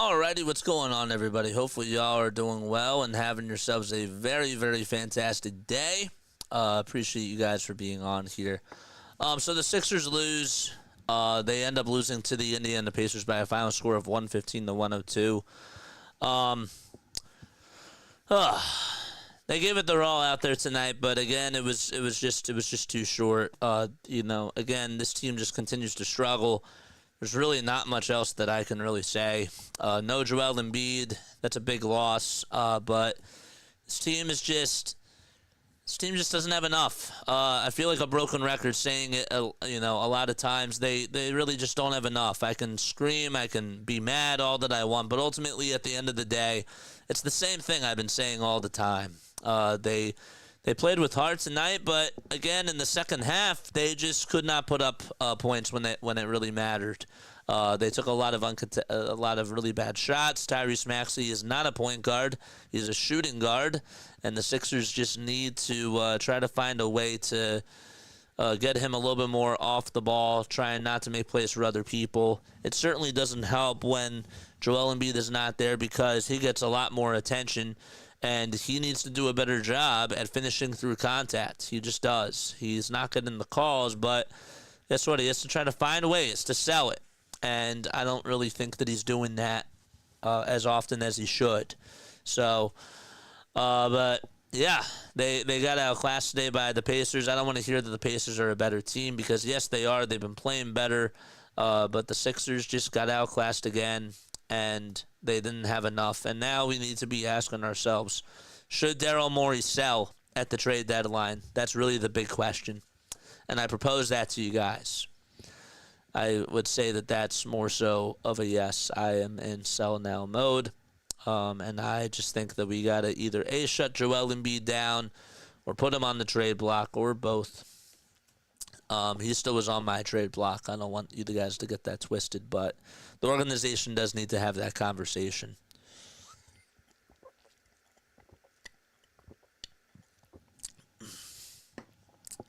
Alrighty, what's going on, everybody? Hopefully y'all are doing well and having yourselves a very, very fantastic day. Appreciate you guys for being on here. So the Sixers lose. They end up losing to the Indiana Pacers by a final score of 115-102. They gave it their all out there tonight, but again, it was just too short. Again, this team just continues to struggle. There's really not much else that I can really say. No Joel Embiid, that's a big loss. But this team just doesn't have enough. I feel like a broken record saying it. A lot of times they really just don't have enough. I can scream, I can be mad all that I want, but ultimately at the end of the day, it's the same thing I've been saying all the time. They played with heart tonight, but again, in the second half, they just could not put up points when it really mattered. They took a lot of really bad shots. Tyrese Maxey is not a point guard; he's a shooting guard, and the Sixers just need to try to find a way to get him a little bit more off the ball, trying not to make plays for other people. It certainly doesn't help when Joel Embiid is not there because he gets a lot more attention. And he needs to do a better job at finishing through contact. He just does. He's not getting the calls, but that's what he has to try to find ways to sell it. And I don't really think that he's doing that as often as he should. So, but yeah, they got outclassed today by the Pacers. I don't want to hear that the Pacers are a better team because, yes, they are. They've been playing better. But the Sixers just got outclassed again. And they didn't have enough. And now we need to be asking ourselves, should Daryl Morey sell at the trade deadline? That's really the big question. And I propose that to you guys. I would say that that's more so of a yes. I am in sell now mode. And I just think that we got to either A, shut Joel Embiid down or put him on the trade block or both. He still was on my trade block. I don't want you guys to get that twisted, but the organization does need to have that conversation.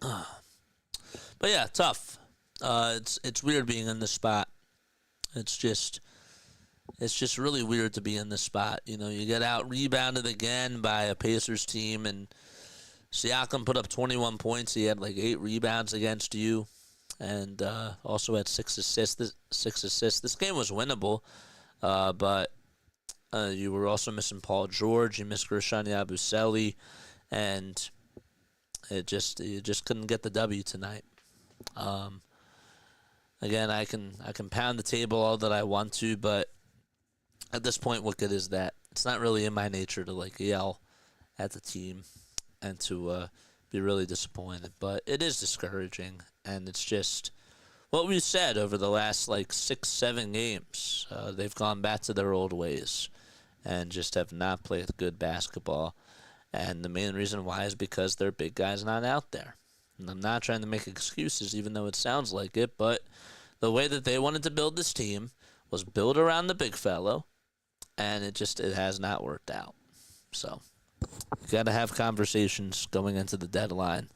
But yeah, tough. It's weird being in this spot. It's just really weird to be in this spot. You know, you get out rebounded again by a Pacers team, and Siakam put up 21 points. He had like 8 rebounds against you, and also had 6 assists. This game was winnable, but you were also missing Paul George. You missed Gershon Yabusele, and you just couldn't get the W tonight. Again, I can pound the table all that I want to, but at this point, what good is that? It's not really in my nature to like yell at the team and to be really disappointed. But it is discouraging, and it's just what we said over the last like 6-7 games. They've gone back to their old ways and just have not played good basketball. And the main reason why is because their big guy's not out there. And I'm not trying to make excuses, even though it sounds like it, but the way that they wanted to build this team was build around the big fellow, and it has not worked out. So you got to have conversations going into the deadline,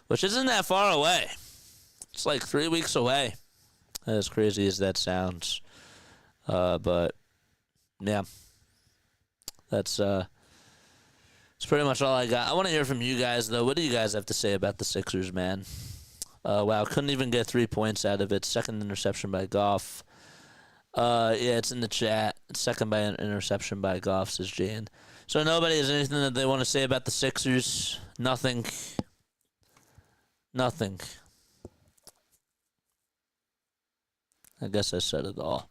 which isn't that far away. It's like 3 weeks away, as crazy as that sounds. But yeah, that's pretty much all I got. I want to hear from you guys, though. What do you guys have to say about the Sixers, man? Wow, couldn't even get 3 points out of it. Second interception by Goff. Yeah, it's in the chat. Second by an interception by Goff, says Jan. So nobody has anything that they want to say about the Sixers? Nothing. I guess I said it all.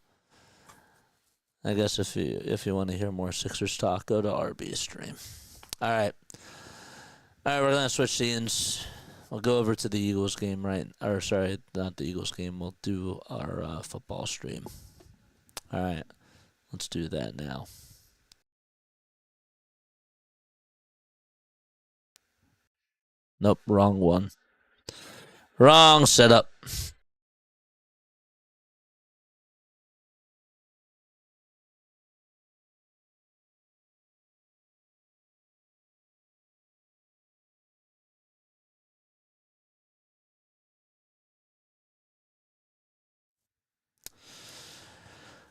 I guess if you want to hear more Sixers talk, go to RB's stream. All right, we're gonna switch scenes. We'll go over to the Eagles game, right? Or sorry, not the Eagles game. We'll do our football stream. All right, let's do that now. Nope, wrong one. Wrong setup.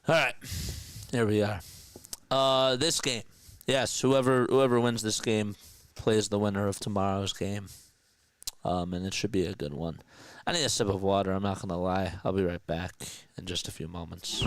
All right. Here we are. This game. Yes, whoever wins this game plays the winner of tomorrow's game. And it should be a good one. I need a sip of water, I'm not going to lie. I'll be right back in just a few moments.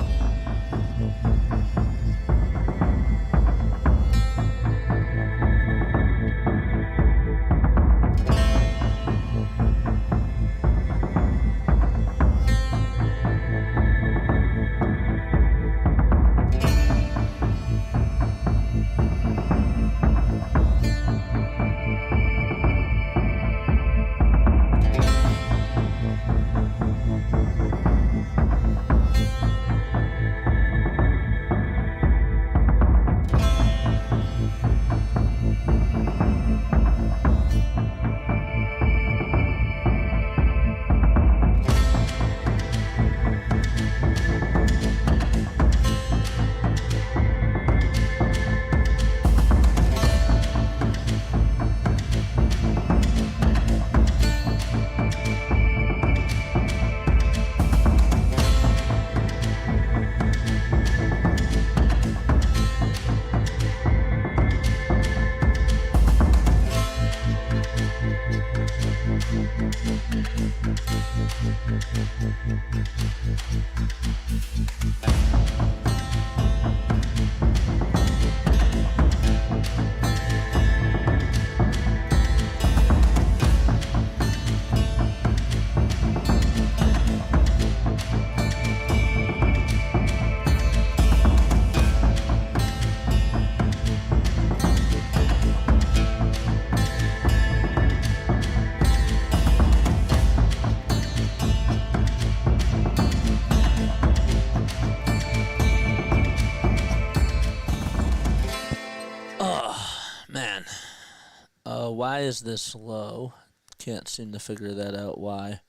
Why is this low? Can't seem to figure that out. Why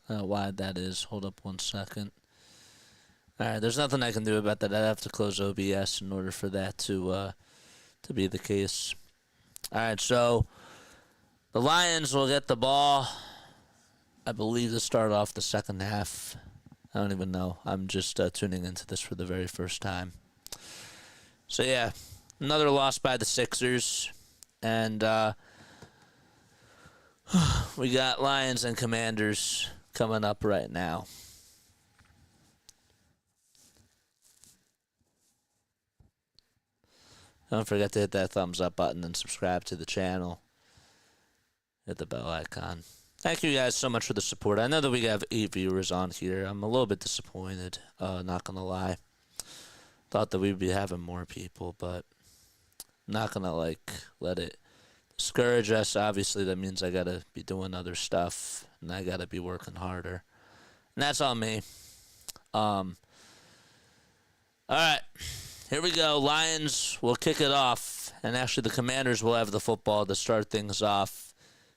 that is. Hold up 1 second. All right, there's nothing I can do about that. I have to close OBS in order for that to be the case. All right, so the Lions will get the ball, I believe, to start off the second half. I don't even know. I'm just tuning into this for the very first time. So, yeah, another loss by the Sixers. And we got Lions and Commanders coming up right now. Don't forget to hit that thumbs up button and subscribe to the channel. Hit the bell icon. Thank you guys so much for the support. I know that we have 8 viewers on here. I'm a little bit disappointed, not going to lie. Thought that we'd be having more people, but not going to let it discourage us. Obviously, that means I got to be doing other stuff, and I got to be working harder. And that's on me. All right. Here we go. Lions will kick it off, and actually the Commanders will have the football to start things off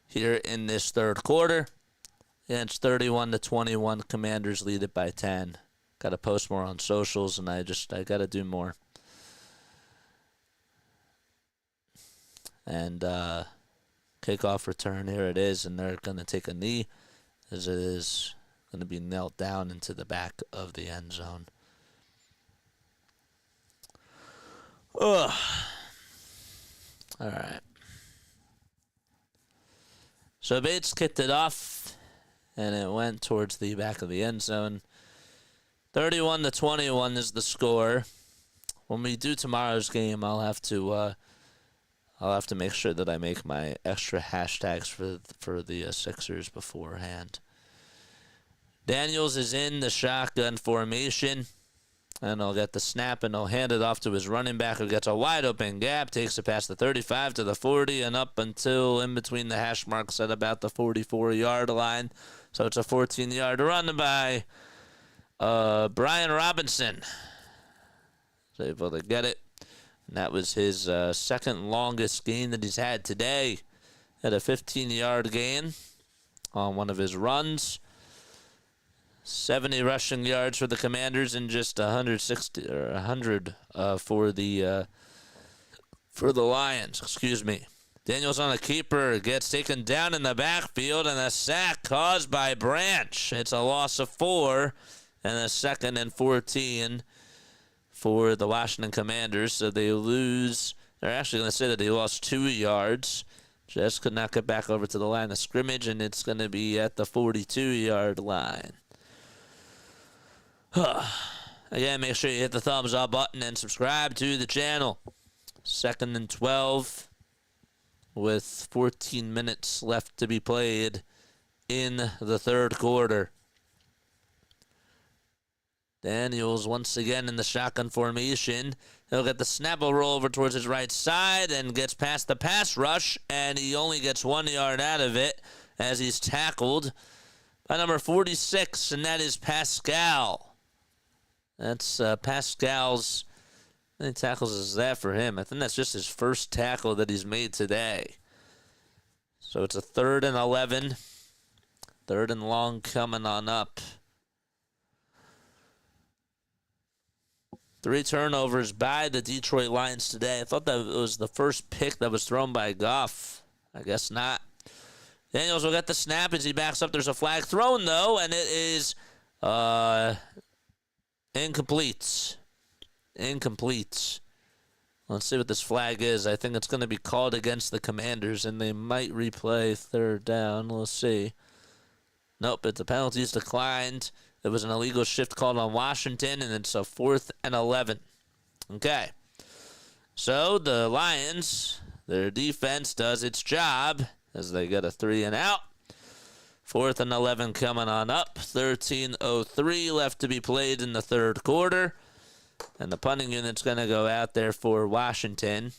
here in this third quarter. And it's 31-21. Commanders lead it by 10. Got to post more on socials, and I got to do more. And kickoff return, here it is, and they're going to take a knee as it is going to be knelt down into the back of the end zone. Ugh. All right. So Bates kicked it off, and it went towards the back of the end zone. 31-21 is the score. When we do tomorrow's game, I'll have to make sure that I make my extra hashtags for the Sixers beforehand. Daniels is in the shotgun formation. And he'll get the snap, and he'll hand it off to his running back, who gets a wide-open gap, takes it past the 35 to the 40, and up until in between the hash marks at about the 44-yard line. So it's a 14-yard run by Brian Robinson. So able to get it. And that was his second longest gain that he's had today. Had a 15-yard gain on one of his runs. 70 rushing yards for the Commanders and just 100 for the Lions. Excuse me. Daniels on a keeper, gets taken down in the backfield, and a sack caused by Branch. It's a loss of 4 and a 2nd and 14 for the Washington Commanders. So they lose. They're actually going to say that they lost 2 yards. Just could not get back over to the line of scrimmage, and it's going to be at the 42-yard line. Again, make sure you hit the thumbs up button and subscribe to the channel. 2nd and 12 with 14 minutes left to be played in the third quarter. Daniels once again in the shotgun formation. He'll get the snap, will roll over towards his right side and gets past the pass rush, and he only gets 1 yard out of it as he's tackled by number 46, and that is Pascal. That's Pascal's. How many tackles is that for him? I think that's just his first tackle that he's made today. So it's a 3rd and 11. 3rd and long coming on up. 3 turnovers by the Detroit Lions today. I thought that was the first pick that was thrown by Goff. I guess not. Daniels will get the snap as he backs up. There's a flag thrown, though, and it is incomplete. Incomplete. Let's see what this flag is. I think it's going to be called against the Commanders, and they might replay 3rd down. We'll see. Nope, the penalty's declined. There was an illegal shift called on Washington, and it's a 4th and 11. Okay. So the Lions, their defense does its job as they get a 3 and out. 4th and 11 coming on up. 13:03 left to be played in the third quarter. And the punting unit's going to go out there for Washington.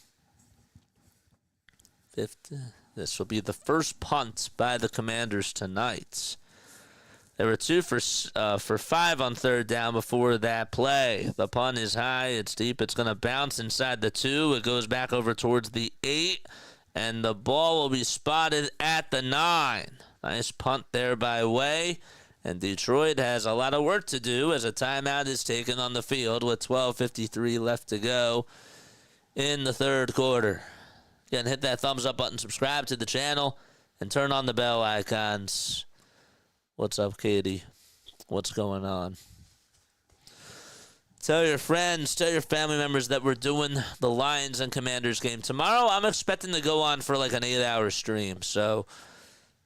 This will be the first punt by the Commanders tonight. They were 2 for 5 on 3rd down before that play. The punt is high. It's deep. It's going to bounce inside the 2. It goes back over towards the 8. And the ball will be spotted at the 9. Nice punt there by Way. And Detroit has a lot of work to do as a timeout is taken on the field with 12:53 left to go in the third quarter. Again, hit that thumbs up button, subscribe to the channel, and turn on the bell icons. What's up, Katie? What's going on? Tell your friends, tell your family members that we're doing the Lions and Commanders game tomorrow. I'm expecting to go on for like an 8-hour stream. So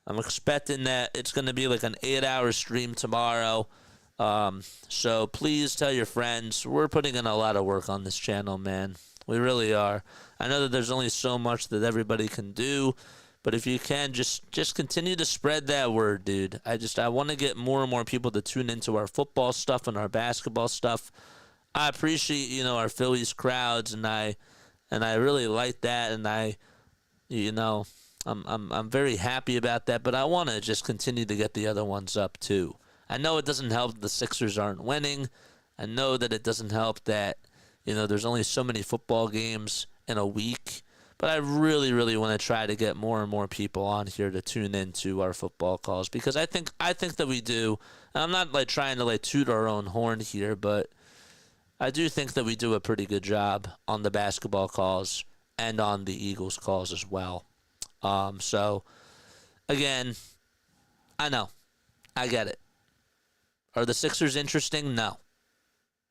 I'm expecting that it's going to be like an 8-hour stream tomorrow. So please tell your friends. We're putting in a lot of work on this channel, man. We really are. I know that there's only so much that everybody can do. But if you can, just continue to spread that word, dude. I want to get more and more people to tune into our football stuff and our basketball stuff. I appreciate, our Phillies crowds, and I really like that, and I'm very happy about that. But I want to just continue to get the other ones up too. I know it doesn't help that the Sixers aren't winning. I know that it doesn't help that there's only so many football games in a week. But I really, really want to try to get more and more people on here to tune into our football calls, because I think that we do. And I'm not like trying to like toot our own horn here, but I do think that we do a pretty good job on the basketball calls and on the Eagles calls as well. So again, I know, I get it. Are the Sixers interesting? No,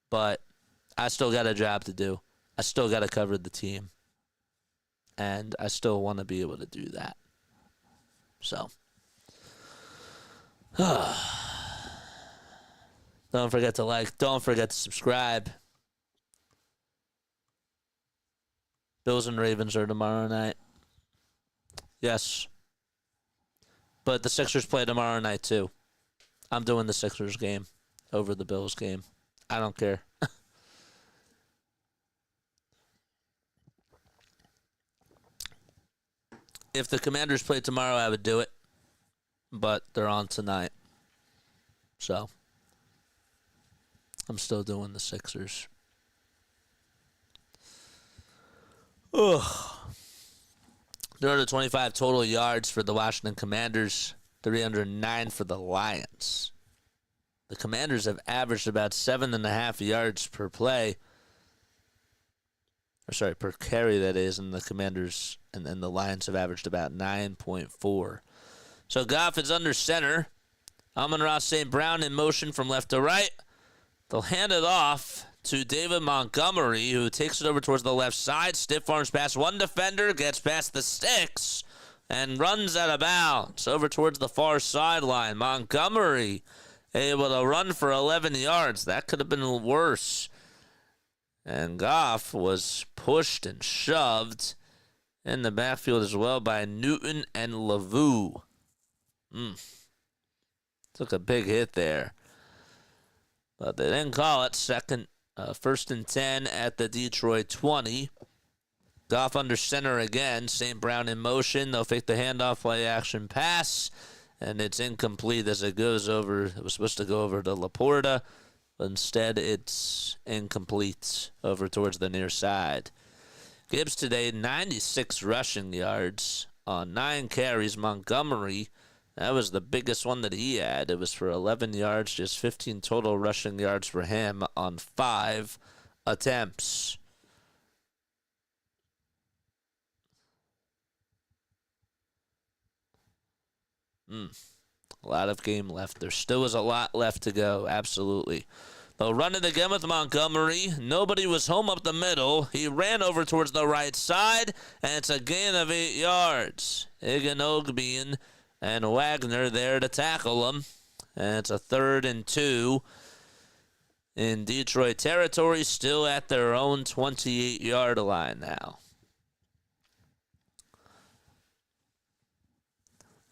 but I still got a job to do. I still got to cover the team. And I still want to be able to do that. So, don't forget to like. Don't forget to subscribe. Bills and Ravens are tomorrow night. Yes. But the Sixers play tomorrow night, too. I'm doing the Sixers game over the Bills game. I don't care. If the Commanders play tomorrow, I would do it. But they're on tonight. So, I'm still doing the Sixers. Ugh. 325 total yards for the Washington Commanders. 309 for the Lions. The Commanders have averaged about 7.5 yards per play. Per carry, that is, and the Commanders and the Lions have averaged about 9.4. So Goff is under center. Amon-Ra St. Brown in motion from left to right. They'll hand it off to David Montgomery, who takes it over towards the left side. Stiff arms past one defender, gets past the sticks, and runs out of bounds over towards the far sideline. Montgomery able to run for 11 yards. That could have been worse. And Goff was pushed and shoved in the backfield as well by Newton and Lavu. Took a big hit there. But they didn't call it. First and 10 at the Detroit 20. Goff under center again. St. Brown in motion. They'll fake the handoff, play action pass. And it's incomplete as it goes over. It was supposed to go over to Laporta. But instead, it's incomplete over towards the near side. Gibbs today, 96 rushing yards on 9 carries. Montgomery, that was the biggest one that he had. It was for 11 yards, just 15 total rushing yards for him on 5 attempts. A lot of game left. There still is a lot left to go, absolutely. They'll run it again with Montgomery. Nobody was home up the middle. He ran over towards the right side, and it's a gain of 8 yards. Iganogbien and Wagner there to tackle him. And it's a 3rd and 2 in Detroit territory, still at their own 28-yard line now.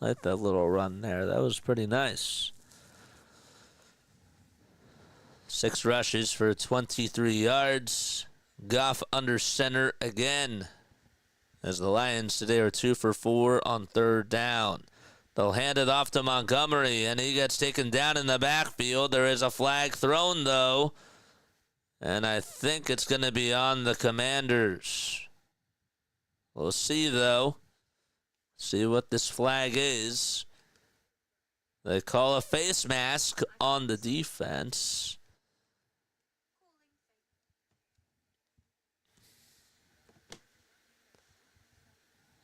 Like that little run there. That was pretty nice. 6 rushes for 23 yards. Goff under center again, as the Lions today are 2 for 4 on 3rd down. They'll hand it off to Montgomery, and he gets taken down in the backfield. There is a flag thrown, though, and I think it's going to be on the Commanders. We'll see, though. See what this flag is. They call a face mask on the defense.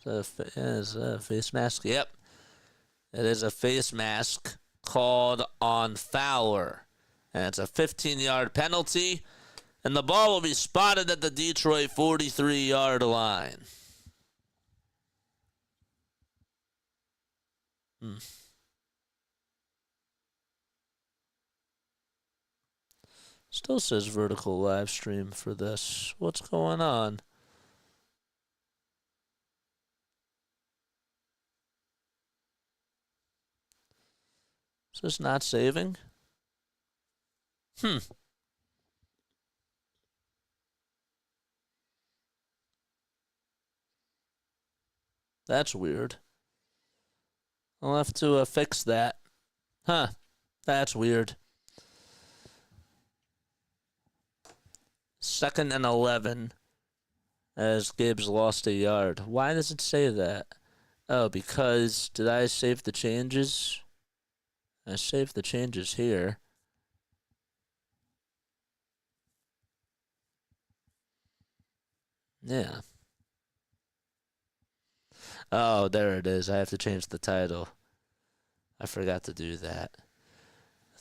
Is a face mask? Yep. It is a face mask called on Fowler. And it's a 15-yard penalty. And the ball will be spotted at the Detroit 43-yard line. Still says vertical live stream for this. What's going on? Is this not saving? That's weird. I'll have to fix that. That's weird. 2nd and 11 as Gibbs lost a yard. Why does it say that? Oh, because did I save the changes? I saved the changes here. Yeah. Oh, there it is. I have to change the title. I forgot to do that.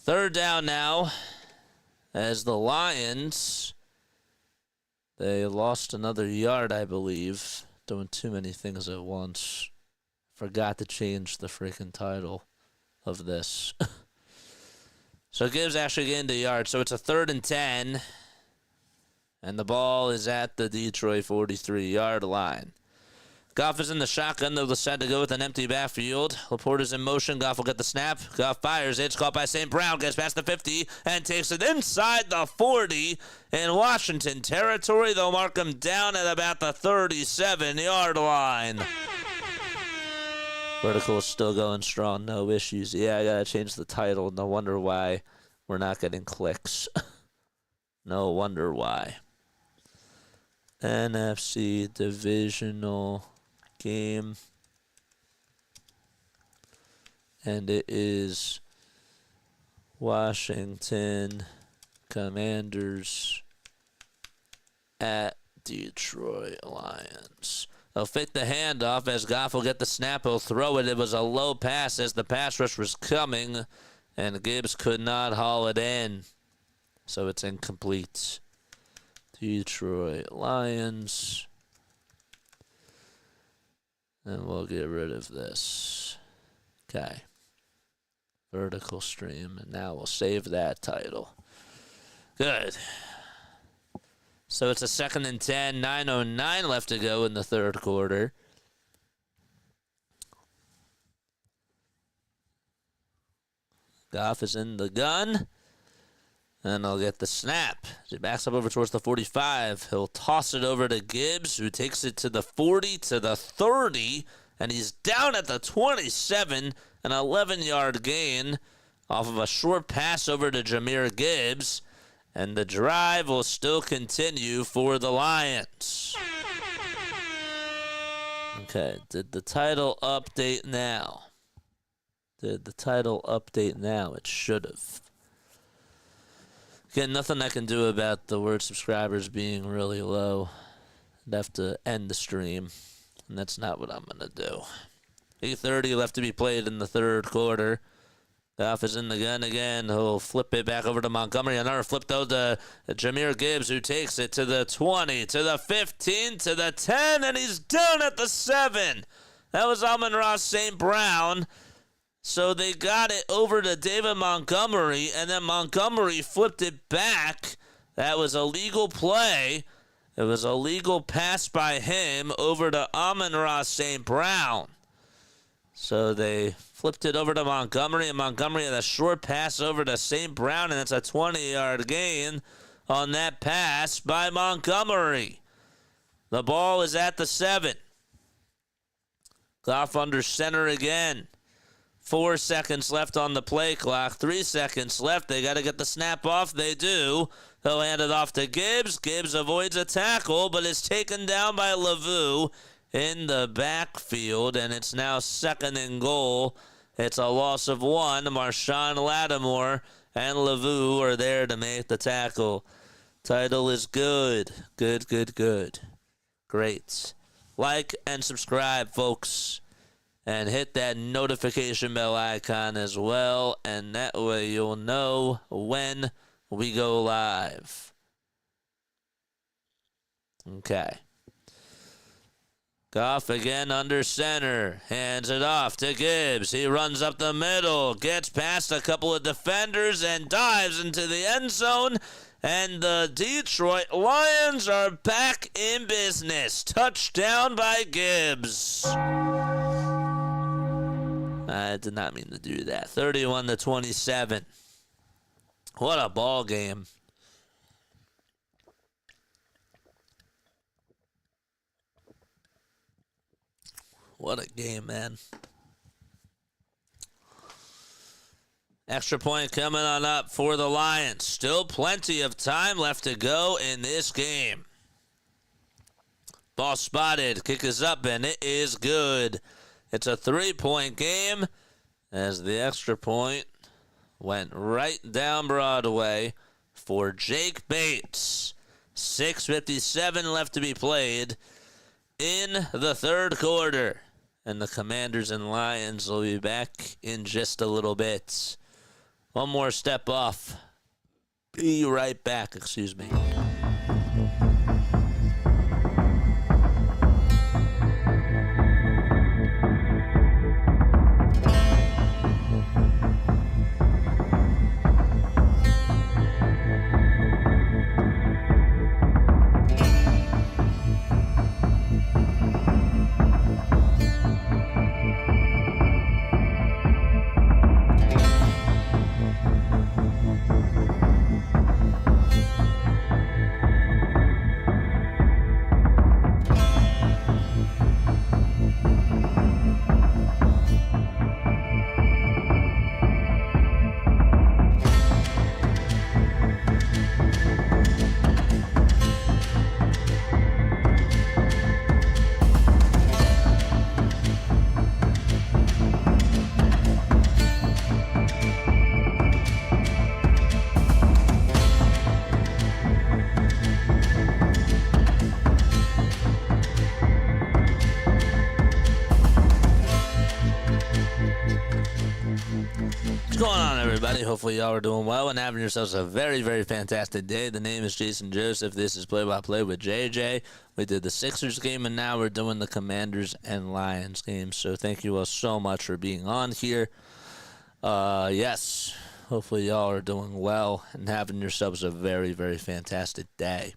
3rd down now as the Lions, they lost another yard, I believe. Doing too many things at once. Forgot to change the freaking title of this. So Gibbs actually gained a yard. So it's a 3rd and 10. And the ball is at the Detroit 43-yard line. Goff is in the shotgun. They'll decide to go with an empty backfield. Laporta's in motion. Goff will get the snap. Goff fires. It's caught by St. Brown. Gets past the 50 and takes it inside the 40 in Washington territory. They'll mark him down at about the 37-yard line. Vertical is still going strong. No issues. Yeah, I got to change the title. No wonder why we're not getting clicks. No wonder why. NFC Divisional game. And it is Washington Commanders at Detroit Lions. They'll fake the handoff as Goff will get the snap. He'll throw it. It was a low pass as the pass rush was coming, and Gibbs could not haul it in. So it's incomplete. Detroit Lions. And we'll get rid of this. Okay. Vertical stream. And now we'll save that title. Good. So it's a 2nd and 10. 9:09 left to go in the third quarter. Goff is in the gun. And I'll get the snap. He backs up over towards the 45. He'll toss it over to Gibbs, who takes it to the 40, to the 30, and he's down at the 27, an 11-yard gain off of a short pass over to Jahmyr Gibbs, and the drive will still continue for the Lions. Okay, did the title update now? It should have. Again, nothing I can do about the word subscribers being really low. I'd have to end the stream, and that's not what I'm going to do. 8:30 left to be played in the third quarter. Goff is in the gun again. He'll flip it back over to Montgomery. Another flip, though, to Jahmyr Gibbs, who takes it to the 20, to the 15, to the 10, and he's down at the 7. That was Amon-Ra St. Brown. So they got it over to David Montgomery, and then Montgomery flipped it back. That was a legal play. It was a legal pass by him over to Amon-Ra St. Brown. So they flipped it over to Montgomery, and Montgomery had a short pass over to St. Brown, and it's a 20-yard gain on that pass by Montgomery. The ball is at the 7. Goff under center again. 4 seconds left on the play clock. 3 seconds left. They got to get the snap off. They do. They'll hand it off to Gibbs. Gibbs avoids a tackle, but is taken down by Lavu in the backfield, and it's now 2nd and goal. It's a loss of 1. Marshawn Lattimore and Lavu are there to make the tackle. Title is good. Good. Great. Like and subscribe, folks. And hit that notification bell icon as well, and that way you'll know when we go live. Okay. Goff again under center. Hands it off to Gibbs. He runs up the middle, gets past a couple of defenders, and dives into the end zone. And the Detroit Lions are back in business. Touchdown by Gibbs. I did not mean to do that. 31-27. What a ball game. What a game, man. Extra point coming on up for the Lions. Still plenty of time left to go in this game. Ball spotted. Kick is up, and it is good. It's a 3-point game as the extra point went right down Broadway for Jake Bates. 6:57 left to be played in the third quarter. And the Commanders and Lions will be back in just a little bit. One more step off. Be right back, excuse me. everybody? Hopefully y'all are doing well and having yourselves a very, very fantastic day. The name is Jason Joseph. This is Play-by-Play with JJ. We did the Sixers game, and now we're doing the Commanders and Lions game. So thank you all so much for being on here. Yes, hopefully y'all are doing well and having yourselves a very, very fantastic day.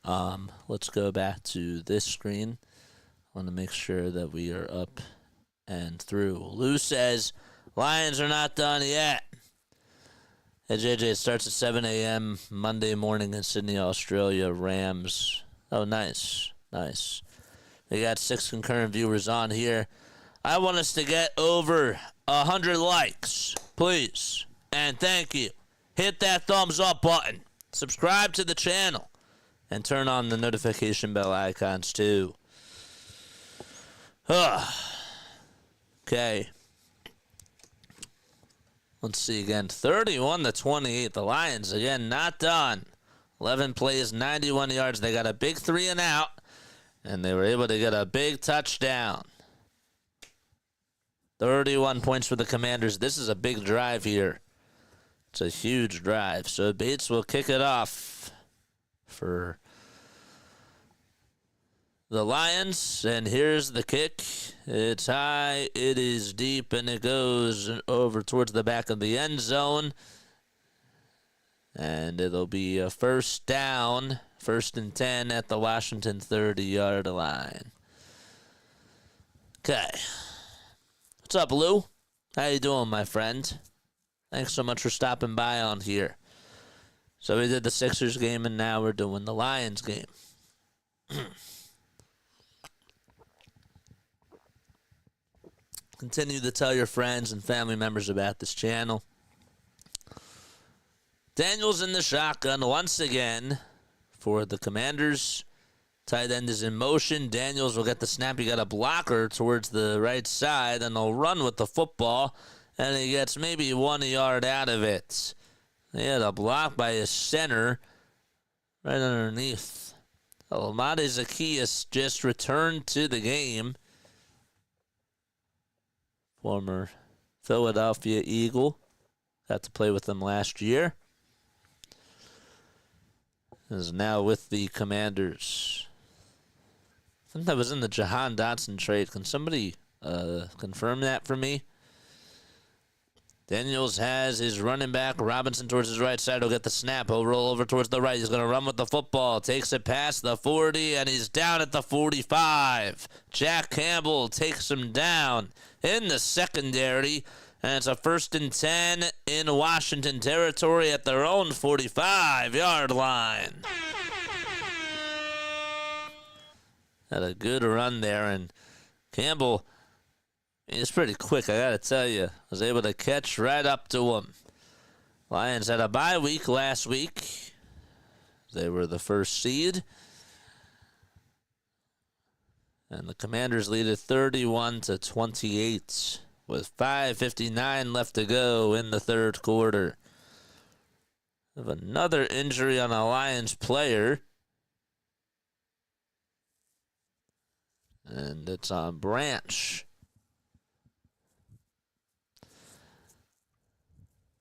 Let's go back to this screen. I want to make sure that we are up and through. Lou says, Lions are not done yet. Hey, JJ, it starts at 7 a.m. Monday morning in Sydney, Australia. Rams. Oh, nice. Nice. We got 6 concurrent viewers on here. I want us to get over 100 likes, please. And thank you. Hit that thumbs up button. Subscribe to the channel. And turn on the notification bell icons, too. Okay. Let's see again. 31-28. The Lions, again, not done. 11 plays, 91 yards. They got a big 3 and out, and they were able to get a big touchdown. 31 points for the Commanders. This is a big drive here. It's a huge drive. So Bates will kick it off for the Lions, and here's the kick. It's high, it is deep, and it goes over towards the back of the end zone. And it'll be a first down, 1st and 10 at the Washington 30-yard line. Okay. What's up, Lou? How you doing, my friend? Thanks so much for stopping by on here. So we did the Sixers game, and now we're doing the Lions game. Continue to tell your friends and family members about this channel. Daniels in the shotgun once again for the Commanders. Tight end is in motion. Daniels will get the snap. He got a blocker towards the right side, and he'll run with the football, and he gets maybe 1 yard out of it. He had a block by his center right underneath. Almada Zacchaeus just returned to the game. Former Philadelphia Eagle. Got to play with them last year. Is now with the Commanders. I think that was in the Jahan Dotson trade. Can somebody confirm that for me? Daniels has his running back. Robinson towards his right side. He'll get the snap. He'll roll over towards the right. He's going to run with the football. Takes it past the 40, and he's down at the 45. Jack Campbell takes him down in the secondary, and it's a 1st and 10 in Washington territory at their own 45-yard line. Had a good run there, and Campbell, he's pretty quick, I got to tell you. Was able to catch right up to him. Lions had a bye week last week. They were the 1st seed. And the Commanders lead it 31-28 with 5:59 left to go in the 3rd quarter. We have another injury on a Lions player. And it's on Branch.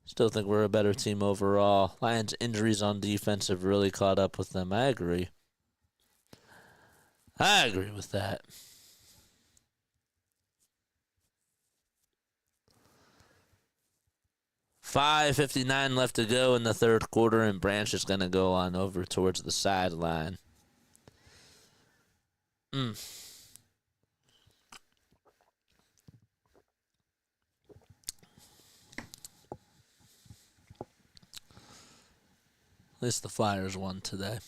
Still think we're a better team overall. Lions' injuries on defense have really caught up with them. I agree. I agree with that. $5:59 left to go in the 3rd quarter, and Branch is going to go on over towards the sideline. At least the Flyers won today.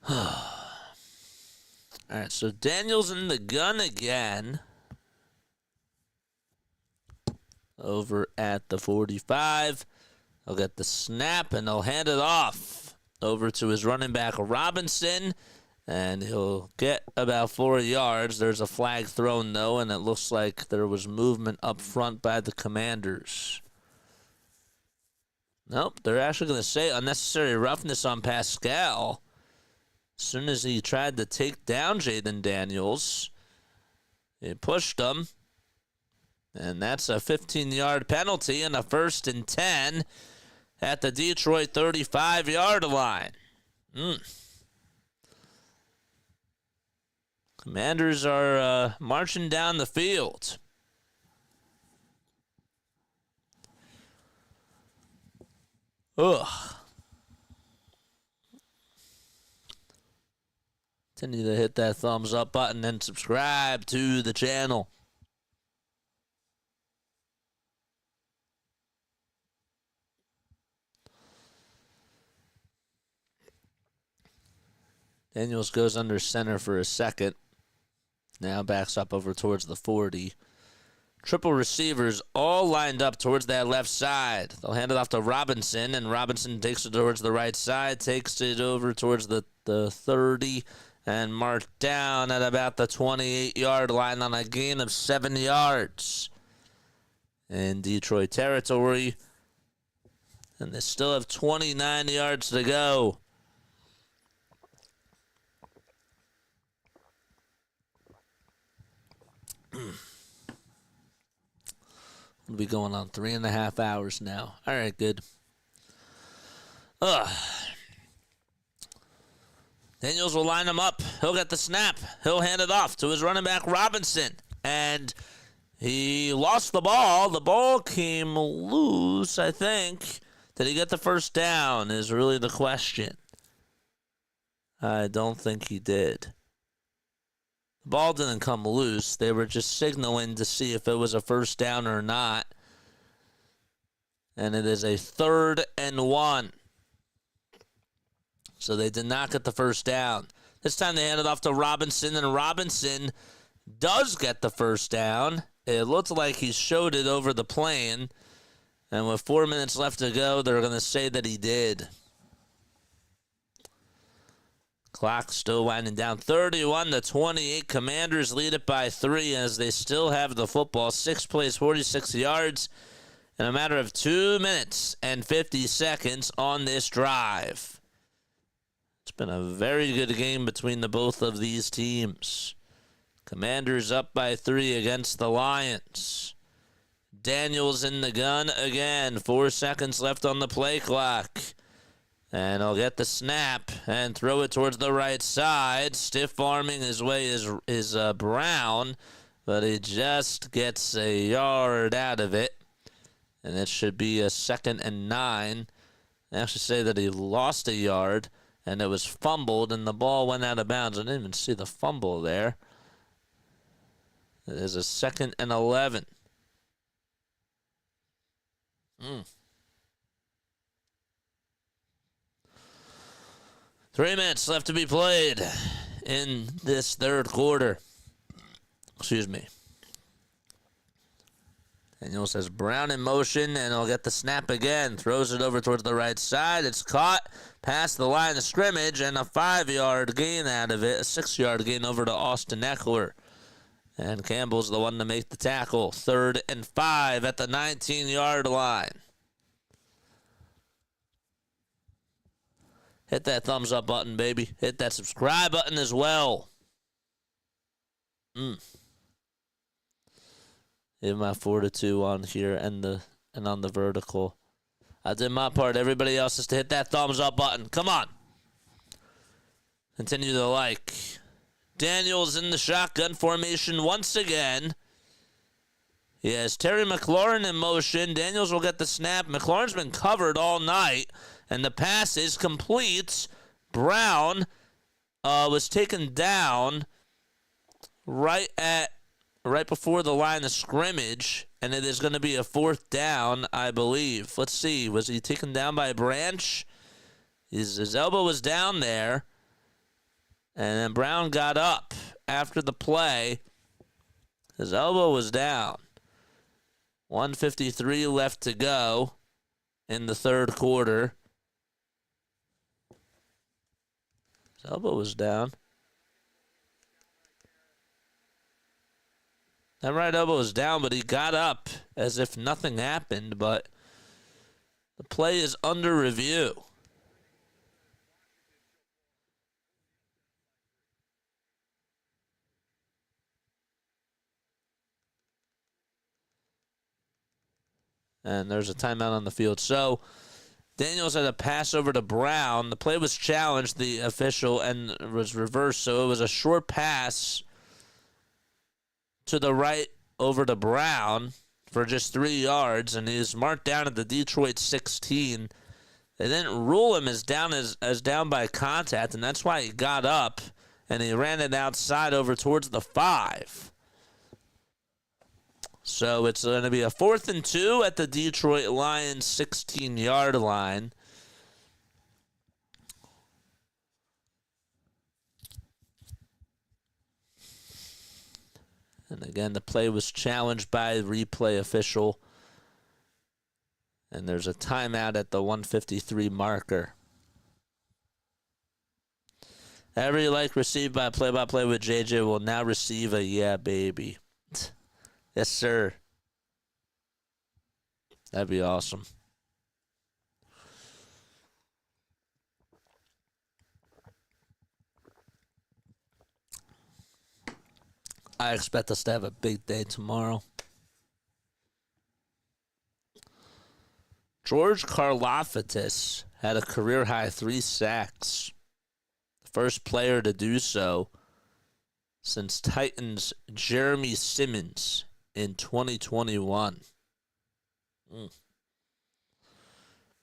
All right, so Daniels in the gun again. Over at the 45. He'll get the snap, and he'll hand it off over to his running back, Robinson. And he'll get about 4 yards. There's a flag thrown, though, and it looks like there was movement up front by the Commanders. Nope, they're actually going to say unnecessary roughness on Pascal. As soon as he tried to take down Jaden Daniels, he pushed him. And that's a 15-yard penalty and a 1st and 10 at the Detroit 35-yard line. Commanders are marching down the field. Ugh. Continue to hit that thumbs up button and subscribe to the channel. Daniels goes under center for a second. Now backs up over towards the 40. Triple receivers all lined up towards that left side. They'll hand it off to Robinson, and Robinson takes it towards the right side, takes it over towards the 30, and marked down at about the 28-yard line on a gain of 7 yards in Detroit territory. And they still have 29 yards to go. We'll be going on 3.5 hours now. All right, good. Daniels will line him up. He'll get the snap. He'll hand it off to his running back, Robinson. And he lost the ball. The ball came loose, I think. Did he get the first down is really the question. I don't think he did. The ball didn't come loose. They were just signaling to see if it was a first down or not. And it is a 3rd and 1. So they did not get the first down. This time they hand it off to Robinson, and Robinson does get the first down. It looked like he showed it over the plane. And with 4 minutes left to go, they're going to say that he did. Clock still winding down. 31-28. Commanders lead it by 3 as they still have the football. 6 plays, 46 yards in a matter of 2 minutes and 50 seconds on this drive. It's been a very good game between the both of these teams. Commanders up by 3 against the Lions. Daniels in the gun again. 4 seconds left on the play clock. And he'll get the snap and throw it towards the right side. Stiff arming his way is Brown, but he just gets a yard out of it. And it should be a 2nd and 9. I actually say that he lost a yard, and it was fumbled, and the ball went out of bounds. I didn't even see the fumble there. It is a 2nd and 11. 3 minutes left to be played in this 3rd quarter. Excuse me. Daniels has Brown in motion, and he'll get the snap again. Throws it over towards the right side. It's caught past the line of scrimmage, and a 5-yard gain out of it. A 6-yard gain over to Austin Eckler. And Campbell's the one to make the tackle. 3rd and 5 at the 19-yard line. Hit that thumbs up button, baby. Hit that subscribe button as well. Give my 4-2 on here and on the vertical. I did my part. Everybody else has to hit that thumbs up button. Come on. Continue to like. Daniels in the shotgun formation once again. He has Terry McLaurin in motion. Daniels will get the snap. McLaurin's been covered all night, and the pass is complete. Brown was taken down right before the line of scrimmage, and it is going to be a 4th down, I believe. Let's see. Was he taken down by Branch? His elbow was down there, and then Brown got up after the play. His elbow was down. 1:53 left to go in the 3rd quarter. His elbow was down. That right elbow was down, but he got up as if nothing happened, but the play is under review. And there's a timeout on the field. So Daniels had a pass over to Brown. The play was challenged, the official, and was reversed. So it was a short pass to the right over to Brown for just 3 yards, and he was marked down at the Detroit 16. They didn't rule him as down by contact, and that's why he got up, and he ran it outside over towards the 5. So it's going to be a 4th and 2 at the Detroit Lions 16-yard line. And again, the play was challenged by the replay official. And there's a timeout at the 1:53 marker. Every like received by play-by-play with JJ will now receive a yeah, baby. Yes, sir. That'd be awesome. I expect us to have a big day tomorrow. George Karlaftis had a career-high 3 sacks. The first player to do so since Titans' Jeremy Simmons in 2021.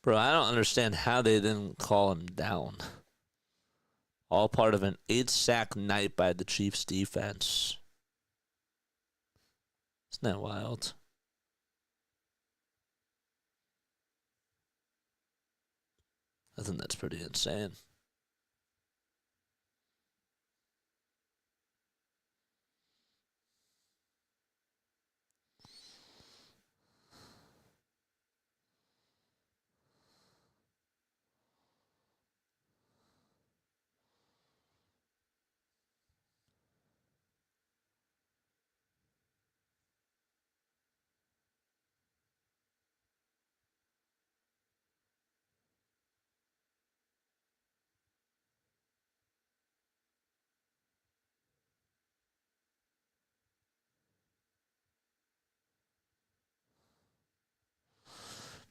Bro, I don't understand how they didn't call him down. All part of an 8-sack night by the Chiefs' defense. Isn't that wild? I think that's pretty insane.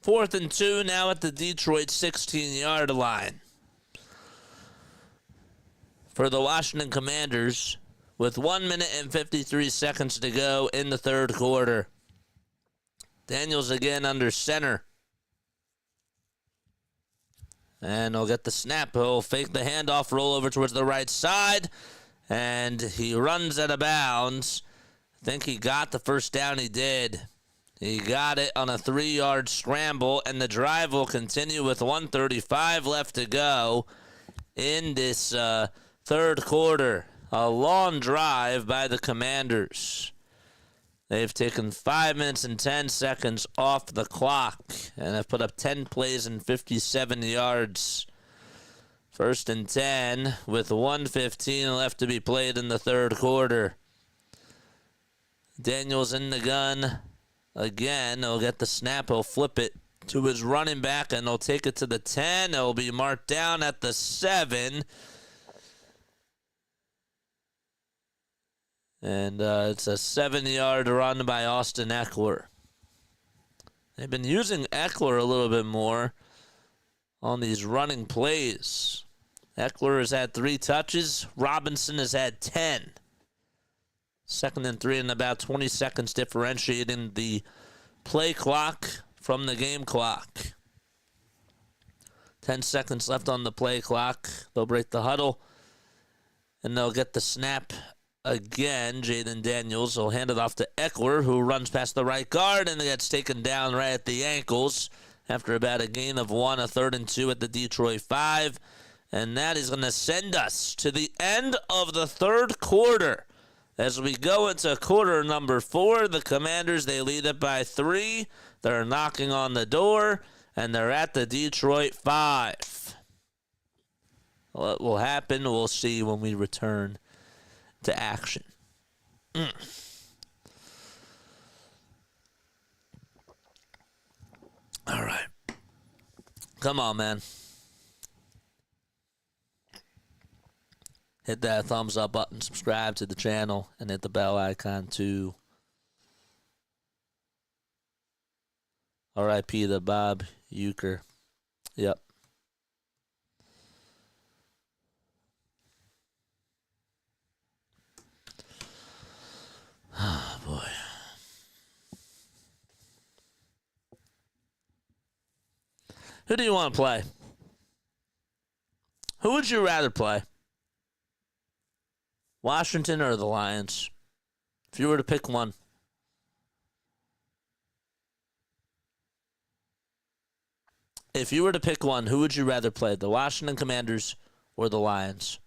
Fourth and 2 now at the Detroit 16-yard line. For the Washington Commanders, with 1 minute and 53 seconds to go in the third quarter. Daniels again under center. And he'll get the snap. He'll fake the handoff, roll over towards the right side. And he runs out of bounds. I think he got the first down. He did. He got it on a 3-yard scramble, and the drive will continue with 1:35 left to go in this third quarter. A long drive by the Commanders. They've taken 5 minutes and 10 seconds off the clock and have put up 10 plays and 57 yards. First and 10 with 1:15 left to be played in the third quarter. Daniels in the gun. Again, he'll get the snap. He'll flip it to his running back, and he'll take it to the 10. It'll be marked down at the 7. And it's a 7-yard run by Austin Eckler. They've been using Eckler a little bit more on these running plays. Eckler has had 3 touches. Robinson has had 10. Second and 3 and about 20 seconds differentiating the play clock from the game clock. 10 seconds left on the play clock. They'll break the huddle, and they'll get the snap again. Jaden Daniels will hand it off to Eckler, who runs past the right guard and gets taken down right at the ankles after about a gain of 1, a 3rd and 2 at the Detroit 5. And that is going to send us to the end of the third quarter. As we go into quarter number 4, the Commanders, they lead it by 3. They're knocking on the door, and they're at the Detroit 5. What will happen, we'll see when we return to action. All right. Come on, man. Hit that thumbs up button, subscribe to the channel, and hit the bell icon too. R.I.P. to Bob Uecker. Yep. Oh, boy. Who do you want to play? Who would you rather play? Washington or the Lions? If you were to pick one. If you were to pick one, who would you rather play? The Washington Commanders or the Lions?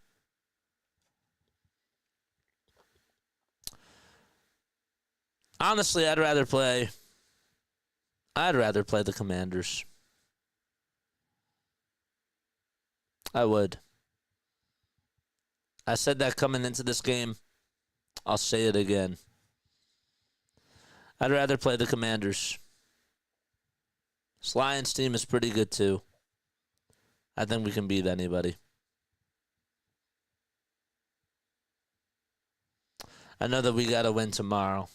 Honestly, I'd rather play the Commanders. I would. I said that coming into this game. I'll say it again. I'd rather play the Commanders. This Lions team is pretty good too. I think we can beat anybody. I know that we got to win tomorrow,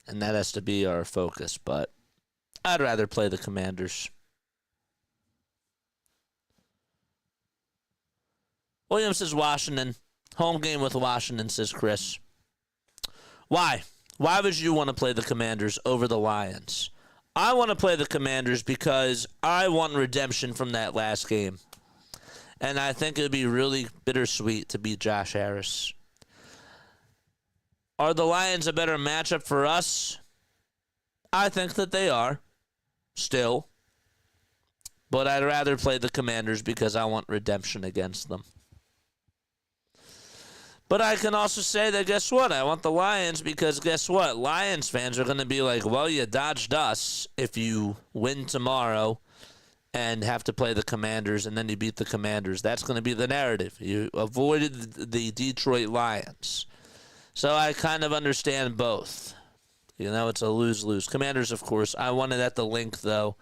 and that has to be our focus, but I'd rather play the Commanders. Williams says Washington. Home game with Washington, says Chris. Why? Why would you want to play the Commanders over the Lions? I want to play the Commanders because I want redemption from that last game. And I think it would be really bittersweet to beat Josh Harris. Are the Lions a better matchup for us? I think that they are. Still. But I'd rather play the Commanders because I want redemption against them. But I can also say that, guess what? I want the Lions because, guess what? Lions fans are going to be like, well, you dodged us if you win tomorrow and have to play the Commanders, and then you beat the Commanders. That's going to be the narrative. You avoided the Detroit Lions. So I kind of understand both. You know, it's a lose-lose. Commanders, of course. I wanted at the link, though,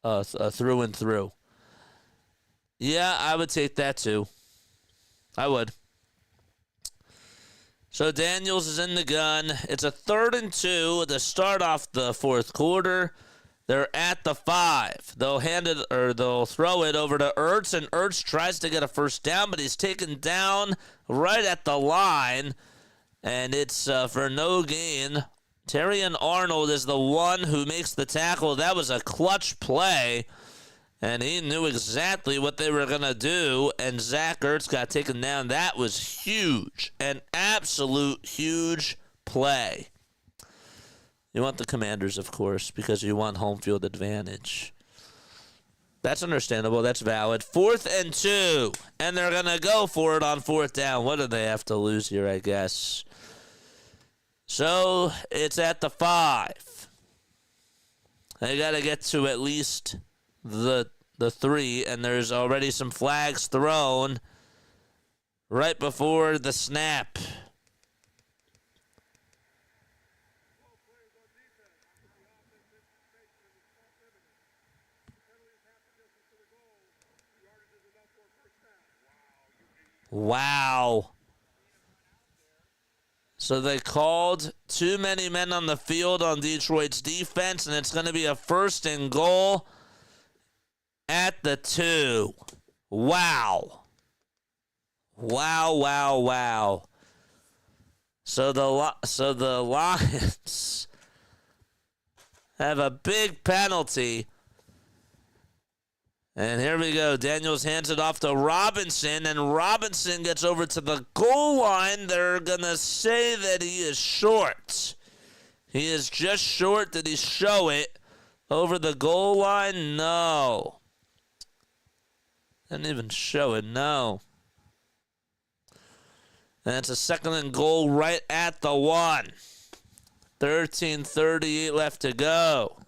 through and through. Yeah, I would take that, too. I would. So Daniels is in the gun. It's a 3rd and 2 to start off the fourth quarter. They're at the 5. They'll throw it over to Ertz, and Ertz tries to get a first down, but he's taken down right at the line, and it's for no gain. Terrion Arnold is the one who makes the tackle. That was a clutch play. And he knew exactly what they were going to do, and Zach Ertz got taken down. That was huge, an absolute huge play. You want the Commanders, of course, because you want home field advantage. That's understandable. That's valid. 4th and 2, and they're going to go for it on 4th down. What do they have to lose here, I guess? So it's at the 5. They got to get to at least the 3, and there's already some flags thrown right before the snap. Wow. So they called too many men on the field on Detroit's defense, and it's going to be a 1st and goal at the 2. Wow. Wow. So the Lions have a big penalty. And here we go. Daniels hands it off to Robinson, and Robinson gets over to the goal line. They're going to say that he is short. He is just short. Did he show it over the goal line? No. Didn't even show it, no. And it's a 2nd and goal right at the 1. 13:38 left to go.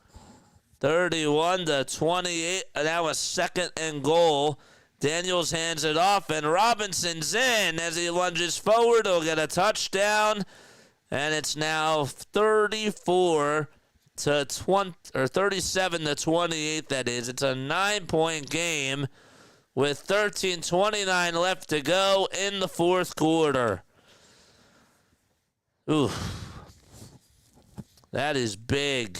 31-28. Now a 2nd and goal. Daniels hands it off, and Robinson's in as he lunges forward. He'll get a touchdown, and it's now 37-28. That is. It's a 9-point game with 13:29 left to go in the fourth quarter. Ooh, that is big.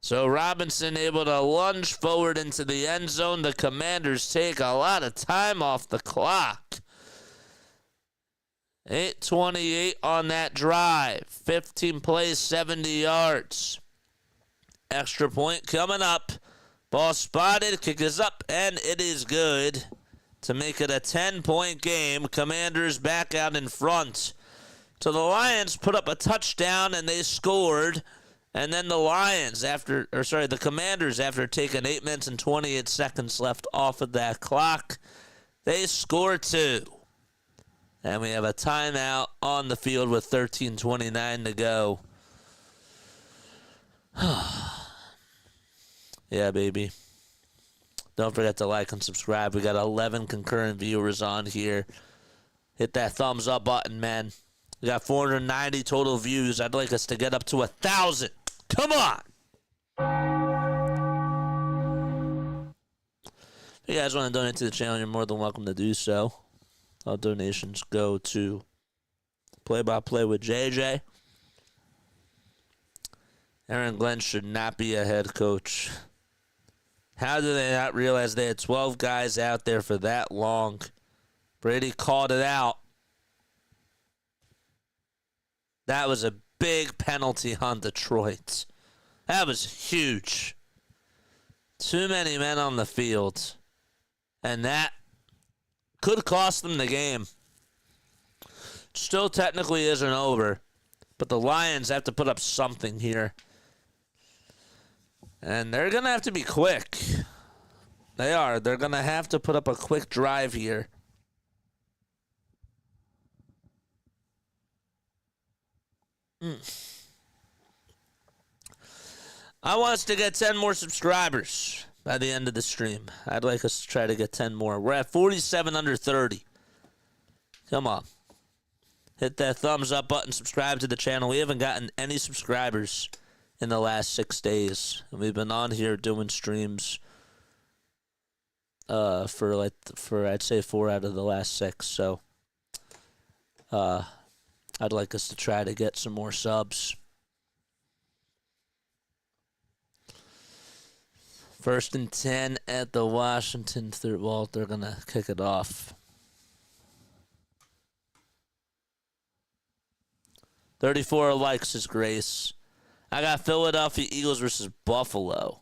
So Robinson able to lunge forward into the end zone. The Commanders take a lot of time off the clock. 8:28 on that drive. 15 plays, 70 yards. Extra point coming up. Ball spotted, kick is up, and it is good to make it a 10-point game. Commanders back out in front. So the Lions put up a touchdown, and they scored. And then the Commanders, after taking 8 minutes and 28 seconds left off of that clock, they score 2. And we have a timeout on the field with 13:29 to go. Yeah, baby. Don't forget to like and subscribe. We got 11 concurrent viewers on here. Hit that thumbs up button, man. We got 490 total views. I'd like us to get up to 1,000. Come on! If you guys want to donate to the channel, you're more than welcome to do so. All donations go to Play-by-Play with JJ. Aaron Glenn should not be a head coach. How did they not realize they had 12 guys out there for that long? Brady called it out. That was a big penalty on Detroit. That was huge. Too many men on the field. And that could cost them the game. Still technically isn't over. But the Lions have to put up something here. And they're going to have to be quick. They are. They're going to have to put up a quick drive here. I want us to get 10 more subscribers by the end of the stream. I'd like us to try to get 10 more. We're at 47 under 30. Come on. Hit that thumbs up button. Subscribe to the channel. We haven't gotten any subscribers in the last 6 days. And we've been on here doing streams for I'd say 4 out of the last 6. So I'd like us to try to get some more subs. First and 10 at the Washington third. Well, they're going to kick it off. 34 likes is Grace. I got Philadelphia Eagles versus Buffalo.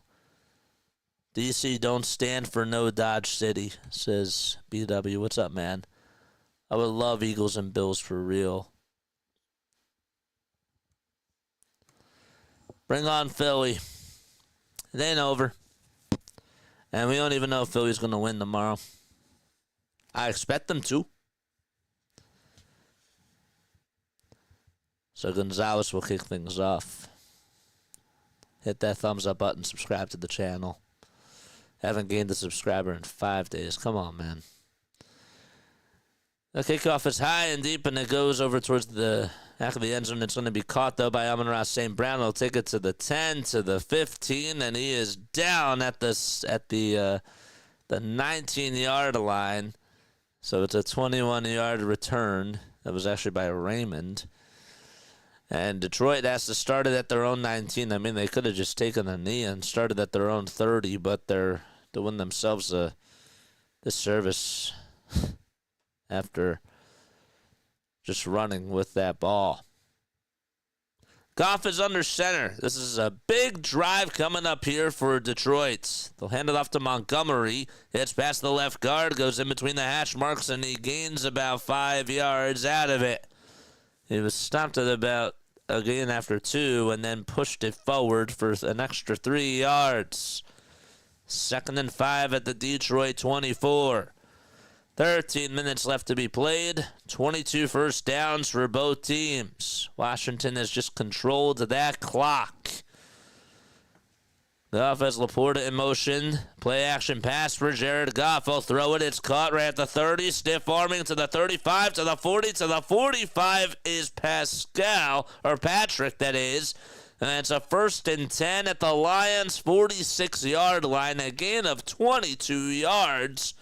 DC don't stand for no Dodge City, says BW. What's up, man? I would love Eagles and Bills for real. Bring on Philly. It ain't over. And we don't even know if Philly's going to win tomorrow. I expect them to. So Gonzalez will kick things off. Hit that thumbs up button. Subscribe to the channel. Haven't gained a subscriber in 5 days. Come on, man. The kickoff is high and deep, and it goes over towards the back of the end zone. It's going to be caught, though, by Amon-Ra St. Brown. He'll take it to the 10, to the 15, and he is down at the 19-yard line. So it's a 21-yard return. That was actually by Raymond. And Detroit has to start it at their own 19. I mean, they could have just taken a knee and started at their own 30, but they're doing themselves a disservice after just running with that ball. Goff is under center. This is a big drive coming up here for Detroit. They'll hand it off to Montgomery. Hits past the left guard, goes in between the hash marks, and he gains about 5 yards out of it. He was stopped at about a gain after 2 and then pushed it forward for an extra 3 yards. 2nd and 5 at the Detroit 24. 13 minutes left to be played. 22 first downs for both teams. Washington has just controlled that clock. Goff has Laporta in motion. Play action pass for Jared Goff. He'll throw it. It's caught right at the 30. Stiff arming to the 35, to the 40, to the 45 is Patrick, that is. And it's a 1st and 10 at the Lions' 46-yard line. A gain of 22 yards.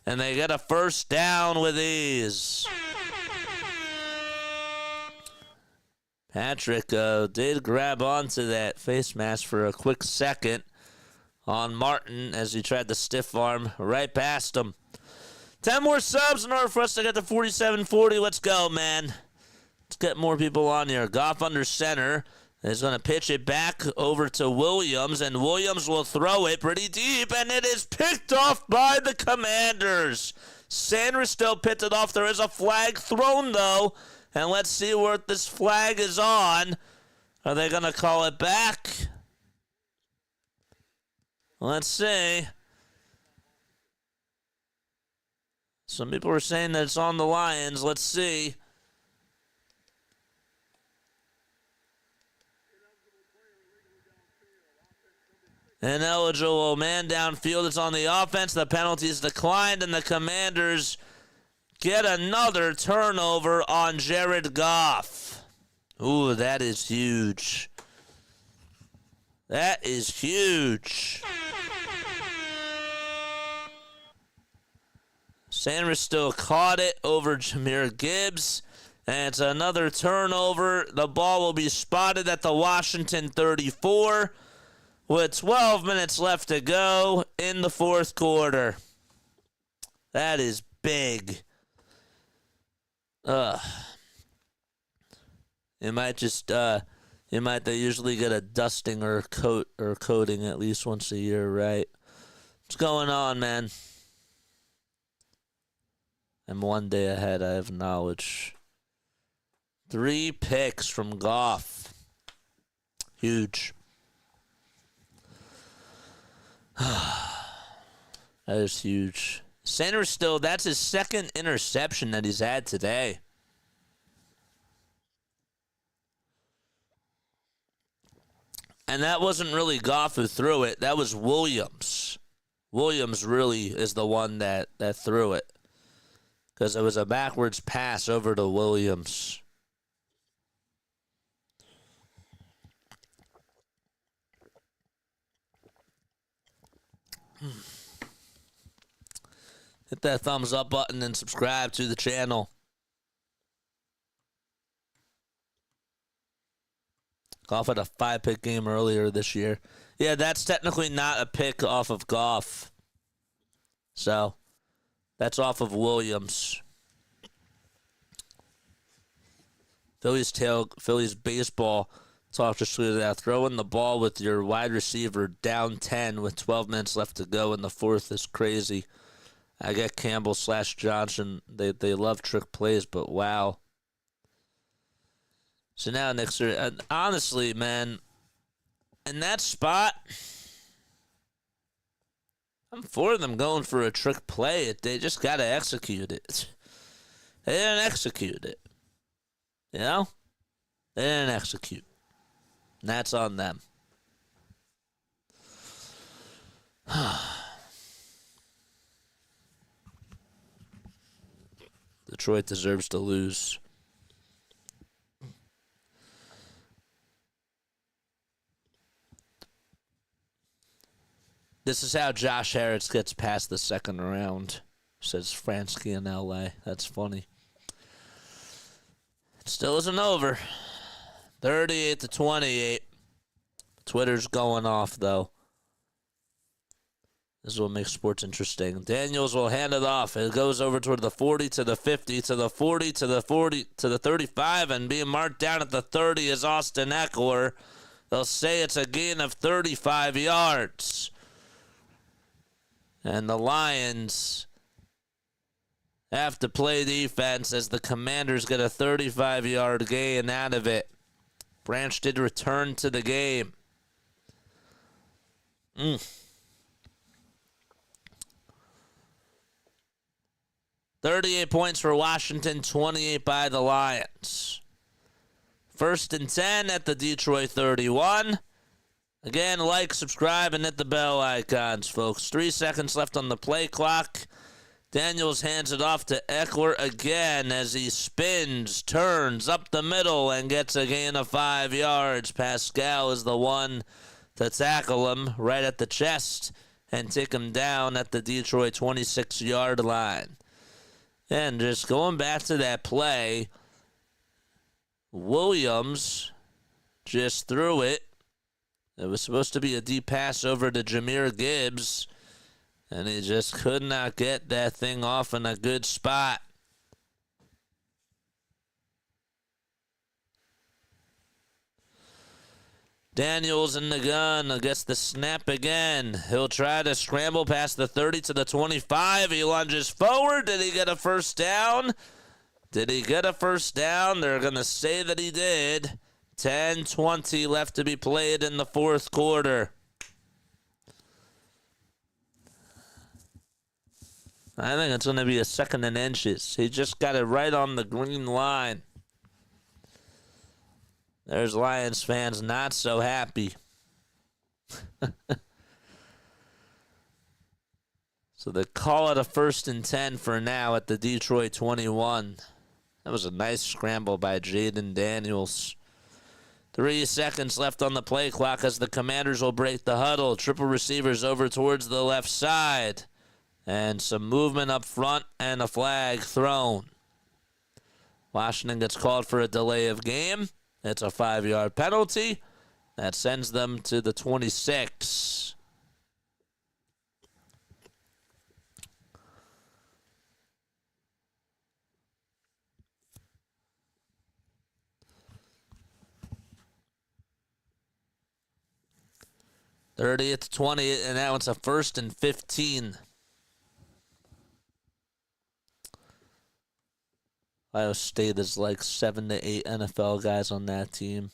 And they get a first down with ease. Patrick did grab onto that face mask for a quick second on Martin as he tried to stiff arm right past him. 10 more subs in order for us to get to 47-40. Let's go, man. Let's get more people on here. Goff under center. Is going to pitch it back over to Williams, and Williams will throw it pretty deep, and it is picked off by the Commanders. Sanders still picked it off. There is a flag thrown, though, and let's see what this flag is on. Are they going to call it back? Let's see. Some people are saying that it's on the Lions. Let's see. Ineligible man downfield. It's on the offense. The penalty is declined, and the Commanders get another turnover on Jared Goff. Ooh, that is huge. That is huge. Sanders still caught it over Jahmyr Gibbs, and it's another turnover. The ball will be spotted at the Washington 34. With 12 minutes left to go in the fourth quarter. That is big. They usually get a dusting or coating at least once a year, right? What's going on, man? I'm one day ahead, I have knowledge. 3 picks from Goff. Huge. That is huge. Sanders still, that's his second interception that he's had today. And that wasn't really Goff who threw it. That was Williams. Williams really is the one that threw it. Because it was a backwards pass over to Williams. Hit that thumbs up button and subscribe to the channel. Goff had a 5-pick game earlier this year. Yeah, that's technically not a pick off of Goff. So, that's off of Williams. Phillies baseball talk just through that. Throwing the ball with your wide receiver down 10 with 12 minutes left to go in the fourth is crazy. I get Campbell/Johnson. They love trick plays, but wow. So now next year, honestly, man, in that spot, I'm for them going for a trick play. They just got to execute it. They didn't execute it. You know? They didn't execute. And that's on them. Detroit deserves to lose. This is how Josh Harris gets past the second round, says Fransky in LA. That's funny. It still isn't over. 38-28. Twitter's going off, though. This is what makes sports interesting. Daniels will hand it off. It goes over toward the 40 to the 50 to the 40 to the 40 to the 35, and being marked down at the 30 is Austin Eckler. They'll say it's a gain of 35 yards. And the Lions have to play defense as the Commanders get a 35-yard gain out of it. Branch did return to the game. 38 points for Washington, 28 by the Lions. 1st and 10 at the Detroit 31. Again, like, subscribe, and hit the bell icons, folks. 3 seconds left on the play clock. Daniels hands it off to Eckler again as he spins, turns up the middle, and gets a gain of 5 yards. Pascal is the one to tackle him right at the chest and take him down at the Detroit 26-yard line. And just going back to that play, Williams just threw it. It was supposed to be a deep pass over to Jahmyr Gibbs, and he just could not get that thing off in a good spot. Daniels in the gun gets the snap again. He'll try to scramble past the 30 to the 25. He lunges forward. Did he get a first down? Did he get a first down? They're going to say that he did. 10:20 left to be played in the fourth quarter. I think it's going to be a second and inches. He just got it right on the green line. There's Lions fans not so happy. So they call it a 1st and 10 for now at the Detroit 21. That was a nice scramble by Jaden Daniels. 3 seconds left on the play clock as the Commanders will break the huddle. Triple receivers over towards the left side. And some movement up front and a flag thrown. Washington gets called for a delay of game. It's a 5-yard penalty. That sends them to the 26. (30th 20), and now it's a 1st and 15. Ohio State is like 7 to 8 NFL guys on that team.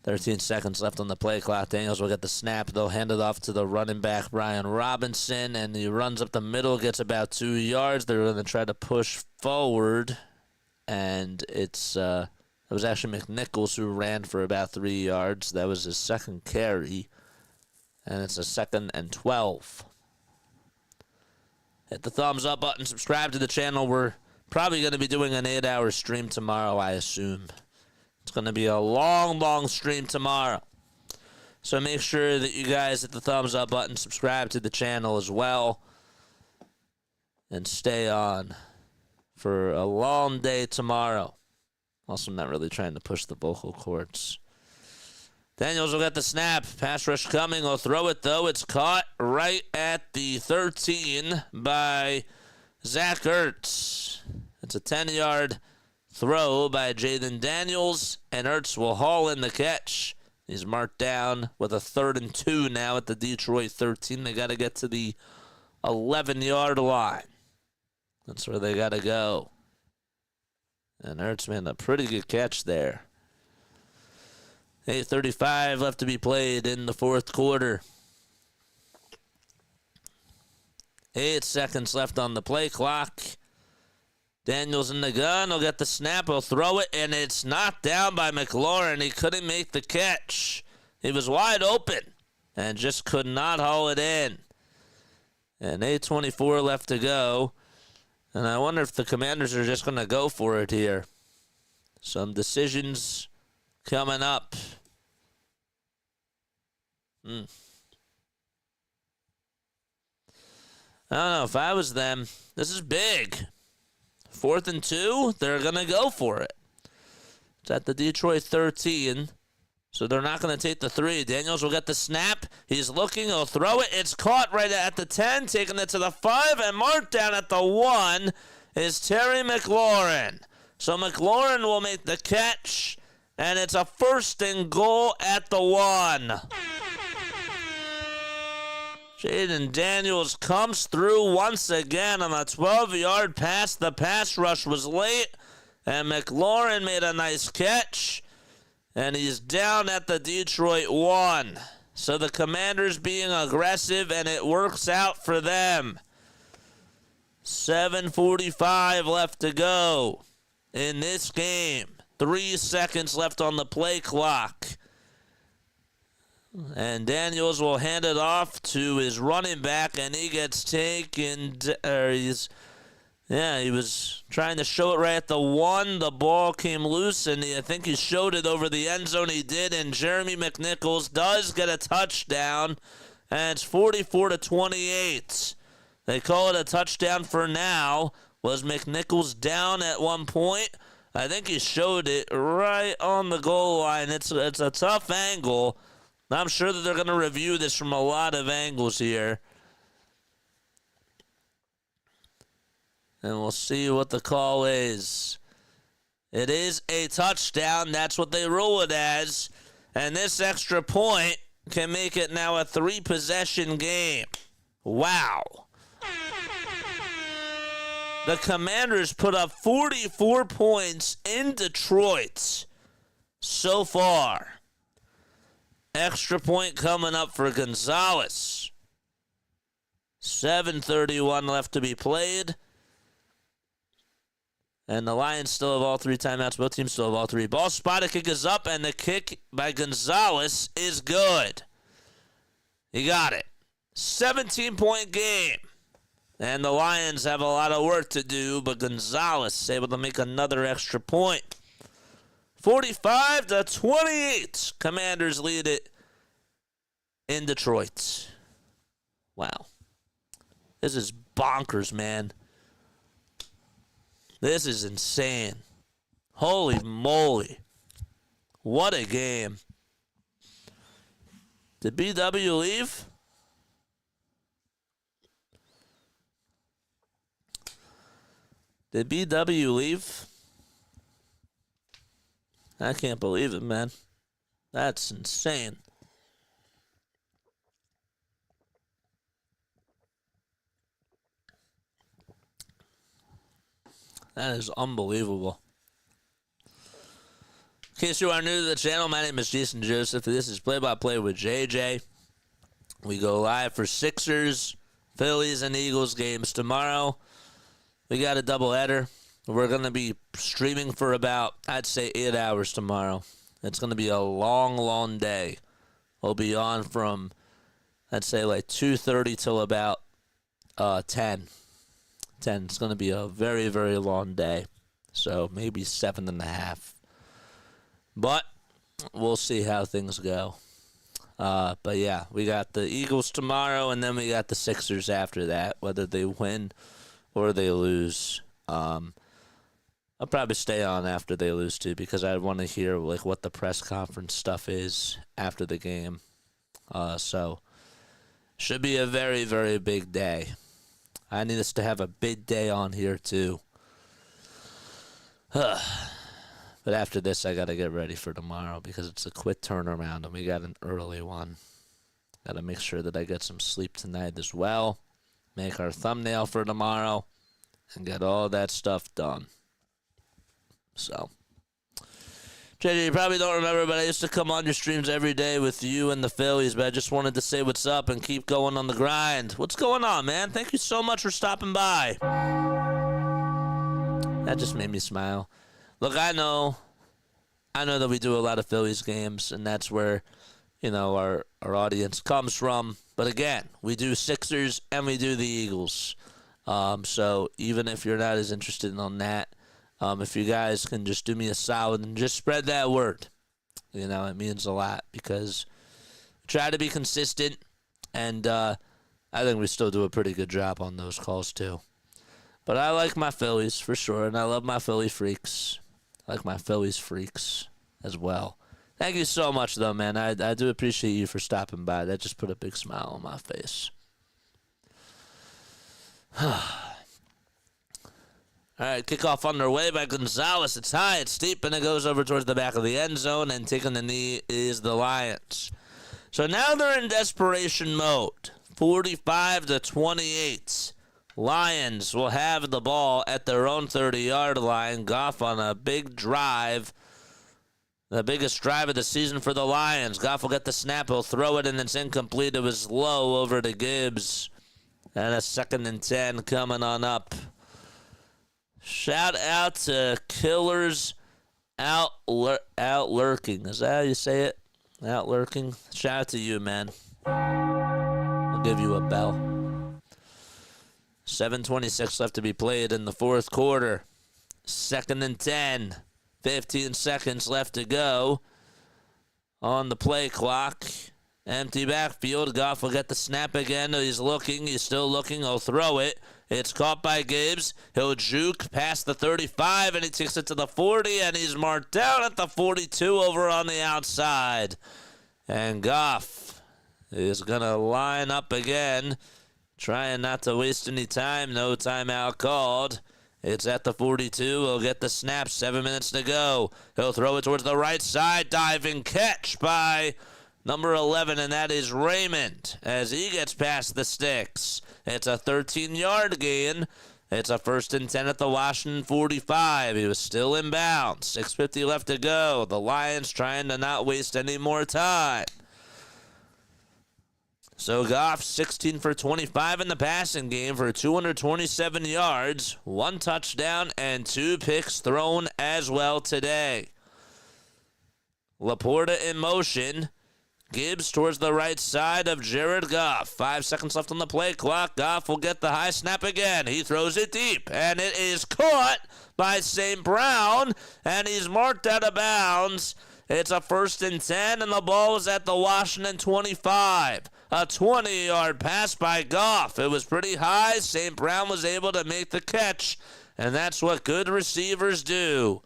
13 seconds left on the play clock. Daniels will get the snap. They'll hand it off to the running back, Brian Robinson, and he runs up the middle, gets about 2 yards. They're going to try to push forward, and it was actually McNichols who ran for about 3 yards. That was his second carry, and it's a 2nd and 12. Hit the thumbs up button, subscribe to the channel. We're probably going to be doing an 8-hour stream tomorrow, I assume. It's going to be a long, long stream tomorrow. So make sure that you guys hit the thumbs up button, subscribe to the channel as well, and stay on for a long day tomorrow. Also, I'm not really trying to push the vocal cords. Daniels will get the snap. Pass rush coming. He'll throw it, though. It's caught right at the 13 by Zach Ertz. It's a 10-yard throw by Jaden Daniels, and Ertz will haul in the catch. He's marked down with a 3rd and 2 now at the Detroit 13. They got to get to the 11-yard line. That's where they got to go. And Ertz made a pretty good catch there. 8:35 left to be played in the fourth quarter. 8 seconds left on the play clock. Daniels in the gun. He'll get the snap. He'll throw it, and it's knocked down by McLaurin. He couldn't make the catch. He was wide open and just could not haul it in. And 8:24 left to go. And I wonder if the Commanders are just going to go for it here. Some decisions coming up. I don't know. If I was them, this is big. 4th and 2, they're going to go for it. It's at the Detroit 13, so they're not going to take the 3. Daniels will get the snap. He's looking. He'll throw it. It's caught right at the 10, taking it to the 5, and marked down at the 1 is Terry McLaurin. So McLaurin will make the catch, and it's a 1st and goal at the 1. Jaden Daniels comes through once again on a 12-yard pass. The pass rush was late, and McLaurin made a nice catch, and he's down at the Detroit 1. So the Commanders being aggressive, and it works out for them. 7:45 left to go in this game. 3 seconds left on the play clock. And Daniels will hand it off to his running back, and he gets taken. He was trying to show it right at the 1. The ball came loose, and I think he showed it over the end zone. He did, and Jeremy McNichols does get a touchdown, and it's 44-28. They call it a touchdown for now. Was McNichols down at one point? I think he showed it right on the goal line. It's a tough angle. I'm sure that they're going to review this from a lot of angles here. And we'll see what the call is. It is a touchdown. That's what they rule it as. And this extra point can make it now a 3-possession game. Wow. The Commanders put up 44 points in Detroit so far. Extra point coming up for Gonzalez. 7:31 left to be played. And the Lions still have all 3 timeouts. Both teams still have all 3. Ball spotted, kick is up, and the kick by Gonzalez is good. He got it. 17-point game. And the Lions have a lot of work to do, but Gonzalez is able to make another extra point. 45-28. Commanders lead it in Detroit. Wow. This is bonkers, man. This is insane. Holy moly. What a game. Did BW leave? Did BW leave? I can't believe it, man. That's insane. That is unbelievable. In case you are new to the channel, my name is Jason Joseph. This is Play-by-Play with JJ. We go live for Sixers, Phillies, and Eagles games tomorrow. We got a doubleheader. We're going to be streaming for about, I'd say, 8 hours tomorrow. It's going to be a long, long day. We'll be on from, I'd say, like 2:30 till about 10. It's going to be a very, very long day. So maybe 7.5. But we'll see how things go. But yeah, we got the Eagles tomorrow, and then we got the Sixers after that, whether they win or they lose. I'll probably stay on after they lose too, because I want to hear like what the press conference stuff is after the game. So should be a very, very big day. I need us to have a big day on here too. But after this, I got to get ready for tomorrow because it's a quick turnaround and we got an early one. Got to make sure that I get some sleep tonight as well. Make our thumbnail for tomorrow and get all that stuff done. So, JJ, you probably don't remember, but I used to come on your streams every day with you and the Phillies, but I just wanted to say what's up and keep going on the grind. What's going on, man? Thank you so much for stopping by. That just made me smile. Look, I know that we do a lot of Phillies games, and that's where, our audience comes from. But again, we do Sixers and we do the Eagles. So even if you're not as interested in that, if you guys can just do me a solid and just spread that word, it means a lot because we try to be consistent, and I think we still do a pretty good job on those calls too. But I like my Phillies for sure, and I love my Philly freaks. I like my Phillies freaks as well. Thank you so much, though, man. I do appreciate you for stopping by. That just put a big smile on my face. All right, kickoff underway by Gonzalez. It's high, it's steep, and it goes over towards the back of the end zone, and taking the knee is the Lions. So now they're in desperation mode. 45-28. Lions will have the ball at their own 30-yard line. Goff on a big drive. The biggest drive of the season for the Lions. Goff will get the snap. He'll throw it, and it's incomplete. It was low over to Gibbs. And a 2nd and 10 coming on up. Shout out to Killers out lurking. Is that how you say it? Out lurking. Shout out to you, man. I'll give you a bell. 7:26 left to be played in the fourth quarter. 2nd and 10. 15 seconds left to go on the play clock. Empty backfield. Goff will get the snap again. He's looking. He's still looking. He'll throw it. It's caught by Gibbs. He'll juke past the 35, and he takes it to the 40, and he's marked down at the 42 over on the outside. And Goff is going to line up again, trying not to waste any time. No timeout called. It's at the 42. He'll get the snap. 7 minutes to go. He'll throw it towards the right side. Diving catch by number 11, and that is Raymond as he gets past the sticks. It's a 13-yard gain. It's a 1st and 10 at the Washington 45. He was still in bounds. 6:50 left to go. The Lions trying to not waste any more time. So Goff, 16 for 25 in the passing game for 227 yards, 1 touchdown, and 2 picks thrown as well today. Laporta in motion. Gibbs towards the right side of Jared Goff. 5 seconds left on the play clock. Goff will get the high snap again. He throws it deep, and it is caught by St. Brown, and he's marked out of bounds. It's a 1st and 10, and the ball is at the Washington 25. A 20-yard pass by Goff. It was pretty high. St. Brown was able to make the catch, and that's what good receivers do.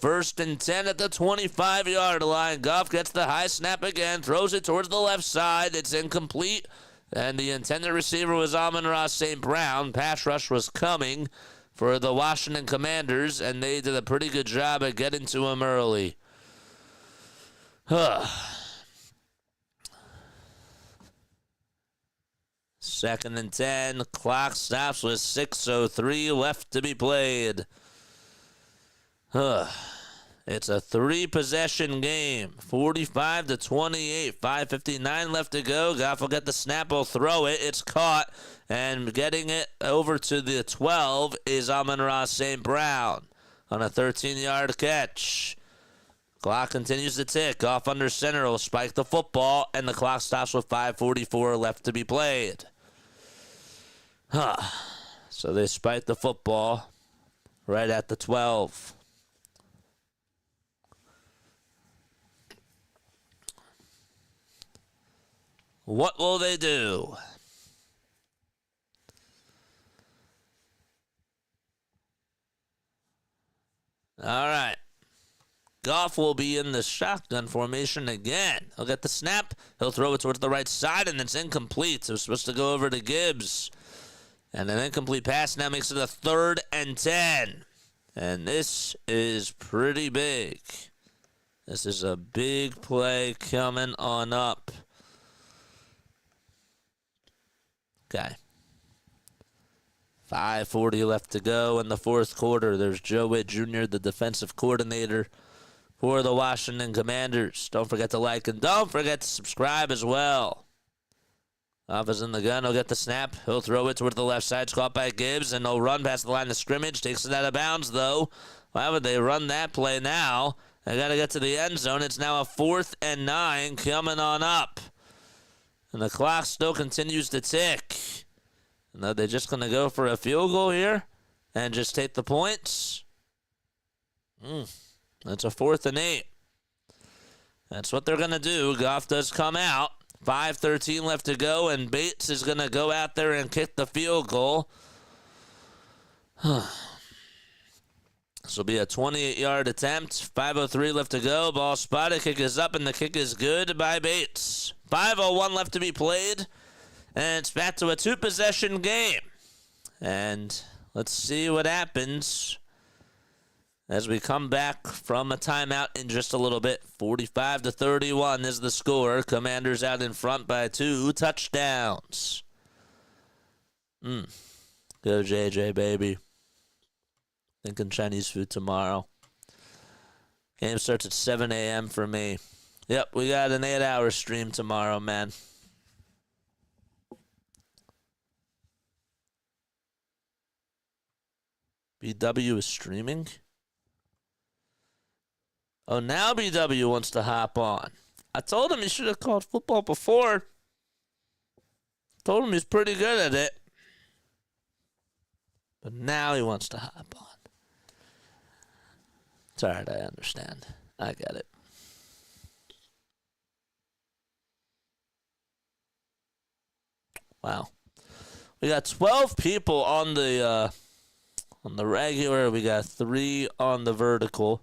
1st and 10 at the 25-yard line. Goff gets the high snap again, throws it towards the left side. It's incomplete, and the intended receiver was Amon-Ra St. Brown. Pass rush was coming for the Washington Commanders, and they did a pretty good job at getting to him early. 2nd and 10. Clock stops with 6:03 left to be played. It's a 3-possession game. 45-28. 5:59 left to go. Goff will get the snap. Will throw it. It's caught. And getting it over to the 12 is Amon-Ra St. Brown on a 13-yard catch. Clock continues to tick. Goff under center will spike the football, and the clock stops with 5:44 left to be played. So they spike the football right at the 12. What will they do? All right. Goff will be in the shotgun formation again. He'll get the snap. He'll throw it towards the right side, and it's incomplete. It was supposed to go over to Gibbs. And an incomplete pass now makes it a 3rd and 10. And this is pretty big. This is a big play coming on up. Okay. 5:40 left to go in the 4th quarter. There's Joe Witt Jr., the defensive coordinator for the Washington Commanders. Don't forget to like and don't forget to subscribe as well. Goff is in the gun. He'll get the snap. He'll throw it toward the left side. It's caught by Gibbs, and he'll run past the line of scrimmage. Takes it out of bounds, though. Why would they run that play now? They got to get to the end zone. It's now a 4th and 9 coming on up. And the clock still continues to tick. And are they just going to go for a field goal here and just take the points? That's a 4th and 8. That's what they're going to do. Goff does come out. 5:13 left to go, and Bates is going to go out there and kick the field goal. This will be a 28-yard attempt. 5:03 left to go. Ball spotted. Kick is up, and the kick is good by Bates. 5:01 left to be played, and it's back to a 2-possession game. And let's see what happens as we come back from a timeout in just a little bit. 45-31 is the score. Commanders out in front by 2 touchdowns. Go JJ, baby. Thinking Chinese food tomorrow. Game starts at 7 a.m. for me. Yep, we got an 8-hour stream tomorrow, man. BW is streaming? Oh, now BW wants to hop on. I told him he should have called football before. Told him he's pretty good at it. But now he wants to hop on. It's all right, I understand. I get it. Wow. We got 12 people on the regular. We got 3 on the vertical.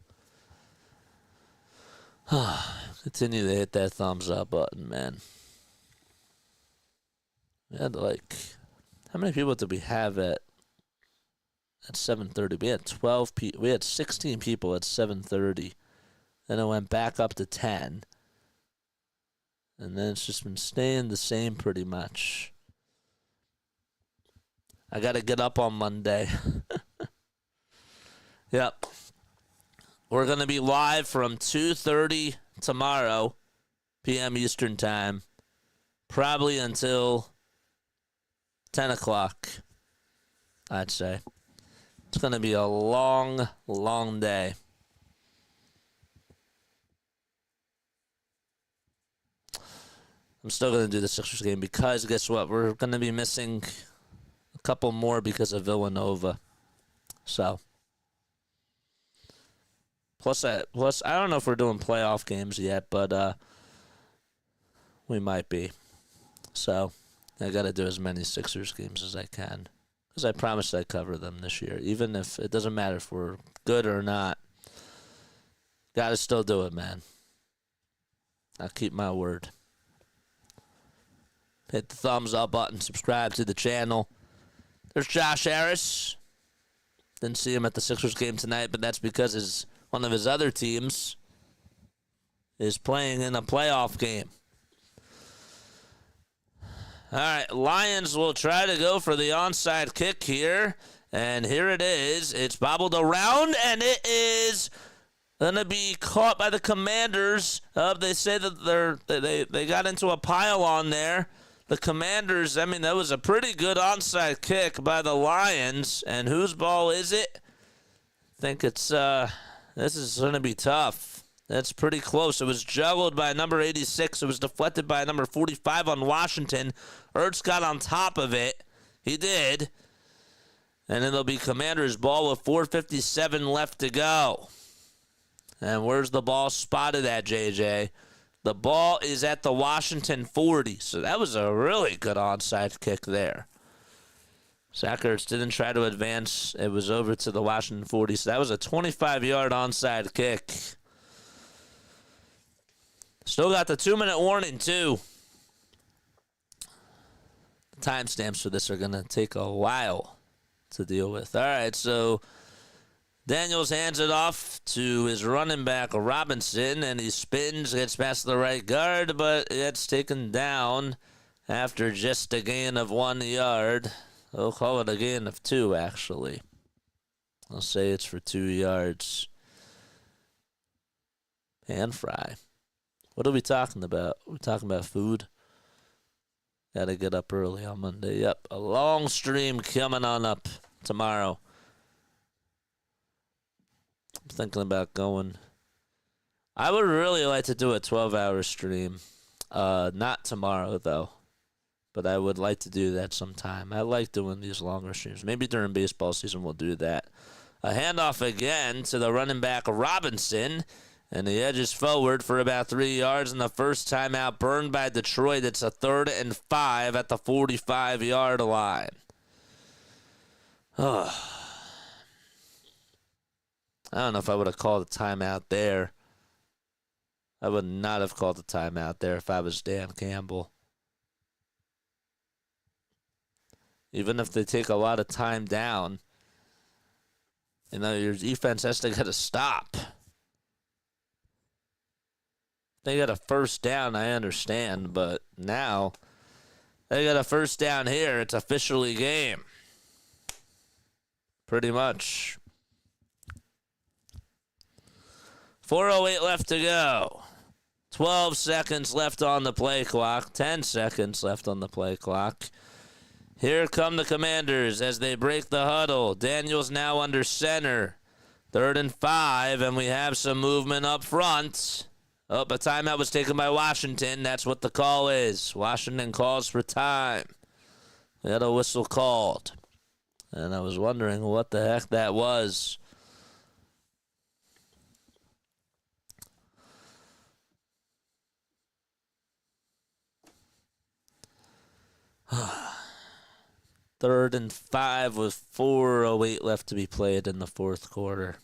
Continue to hit that thumbs up button, man. We had how many people did we have at 7:30? We had 12 people. We had 16 people at 7:30. Then it went back up to 10. And then it's just been staying the same pretty much. I got to get up on Monday. Yep. We're going to be live from 2:30 tomorrow, PM Eastern Time, probably until 10 o'clock, I'd say. It's going to be a long, long day. I'm still going to do the Sixers game because guess what? We're going to be missing a couple more because of Villanova. So, plus I don't know if we're doing playoff games yet, but we might be. So, I got to do as many Sixers games as I can because I promised I'd cover them this year, even if it doesn't matter if we're good or not. Got to still do it, man. I'll keep my word. Hit the thumbs up button, subscribe to the channel. There's Josh Harris. Didn't see him at the Sixers game tonight, but that's because one of his other teams is playing in a playoff game. All right, Lions will try to go for the onside kick here. And here it is. It's bobbled around, and it is going to be caught by the Commanders. They say that they got into a pile-on there. The Commanders, I mean, that was a pretty good onside kick by the Lions. And whose ball is it? I think this is going to be tough. That's pretty close. It was juggled by number 86. It was deflected by number 45 on Washington. Ertz got on top of it. He did. And it'll be Commanders' ball with 4:57 left to go. And where's the ball spotted at, JJ? The ball is at the Washington 40. So that was a really good onside kick there. Zach Ertz didn't try to advance. It was over to the Washington 40. So that was a 25-yard onside kick. Still got the 2-minute warning, too. The timestamps for this are going to take a while to deal with. All right, so Daniels hands it off to his running back, Robinson, and he spins, gets past the right guard, but it's taken down after just a gain of 1 yard. We'll call it a gain of 2, actually. I'll say it's for 2 yards. Pan fry. What are we talking about? We're talking about food. Got to get up early on Monday. Yep, a long stream coming on up tomorrow. I'm thinking about going. I would really like to do a 12-hour stream. Not tomorrow, though. But I would like to do that sometime. I like doing these longer streams. Maybe during baseball season we'll do that. A handoff again to the running back, Robinson. And he edges forward for about 3 yards. And the first timeout burned by Detroit. It's a 3rd and 5 at the 45-yard line. Oh. I don't know if I would have called a timeout there. I would not have called a timeout there if I was Dan Campbell. Even if they take a lot of time down, your defense has to get a stop. They got a first down, I understand, but now they got a first down here. It's officially game. Pretty much. 4:08 left to go. 12 seconds left on the play clock. 10 seconds left on the play clock. Here come the Commanders as they break the huddle. Daniels now under center. 3rd and 5, and we have some movement up front. Oh, a timeout was taken by Washington. That's what the call is. Washington calls for time. We had a whistle called. And I was wondering what the heck that was. 3rd and 5 with 4:08 left to be played in the fourth quarter.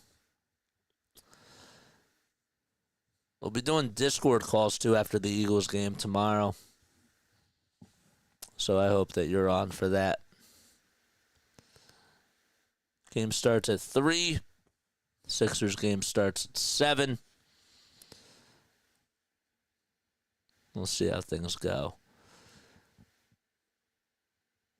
We'll be doing Discord calls, too, after the Eagles game tomorrow. So I hope that you're on for that. Game starts at 3. Sixers game starts at 7. We'll see how things go.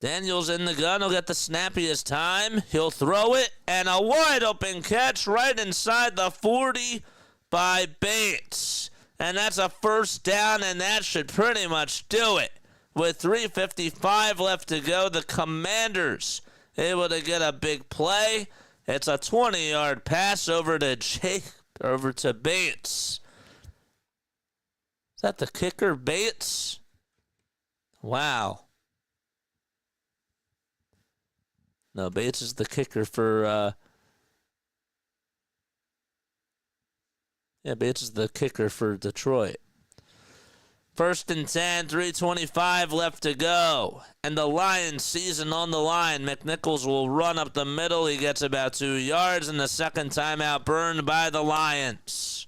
Daniels in the gun. He'll get the snappiest time. He'll throw it, and a wide open catch right inside the 40 by Bates. And that's a first down, and that should pretty much do it. With 3:55 left to go, the Commanders able to get a big play. It's a 20-yard pass over to Bates. Is that the kicker, Bates? Wow. No, Bates is the kicker for Bates is the kicker for Detroit. 1st and 10, 3:25 left to go. And the Lions season on the line. McNichols will run up the middle. He gets about 2 yards, and the second timeout burned by the Lions.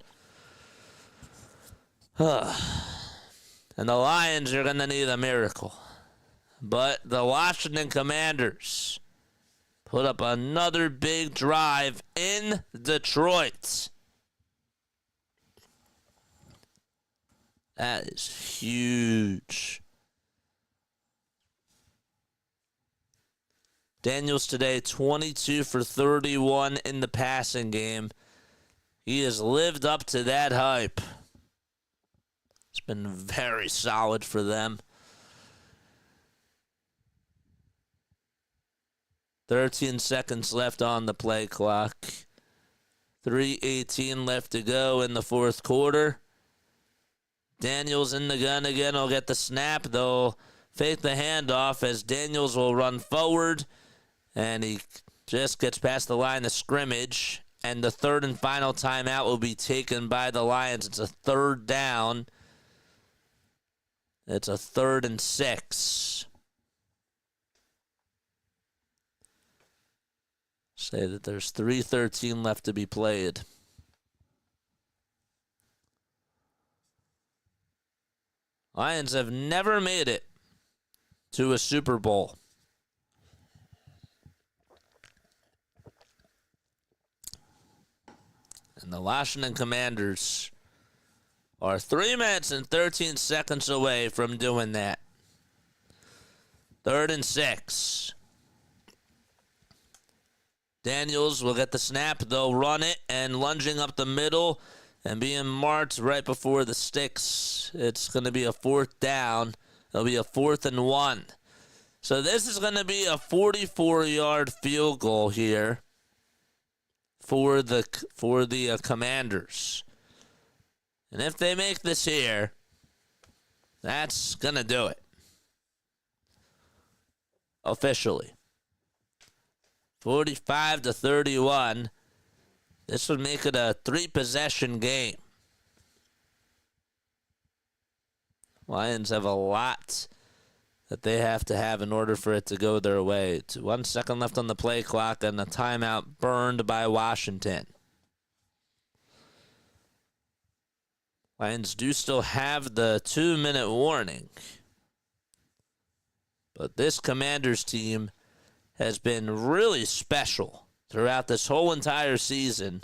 And the Lions are going to need a miracle. But the Washington Commanders put up another big drive in Detroit. That is huge. Daniels today, 22 for 31 in the passing game. He has lived up to that hype. It's been very solid for them. 13 seconds left on the play clock. 3:18 left to go in the fourth quarter. Daniels in the gun again. Will get the snap. They'll fake the handoff as Daniels will run forward. And he just gets past the line of scrimmage. And the third and final timeout will be taken by the Lions. It's a 3rd down. It's a 3rd and 6. Say that there's 3:13 left to be played. Lions have never made it to a Super Bowl. And the Washington Commanders are 3 minutes and 13 seconds away from doing that. 3rd and 6. Daniels will get the snap. They'll run it, and lunging up the middle and being marked right before the sticks. It's going to be a 4th down. It'll be a 4th and 1. So this is going to be a 44-yard field goal here for the Commanders. And if they make this here, that's going to do it. Officially. 45-31. This would make it a 3-possession game. Lions have a lot that they have to have in order for it to go their way. 1 second left on the play clock, and a timeout burned by Washington. Lions do still have the 2-minute warning. But this Commanders team has been really special throughout this whole entire season.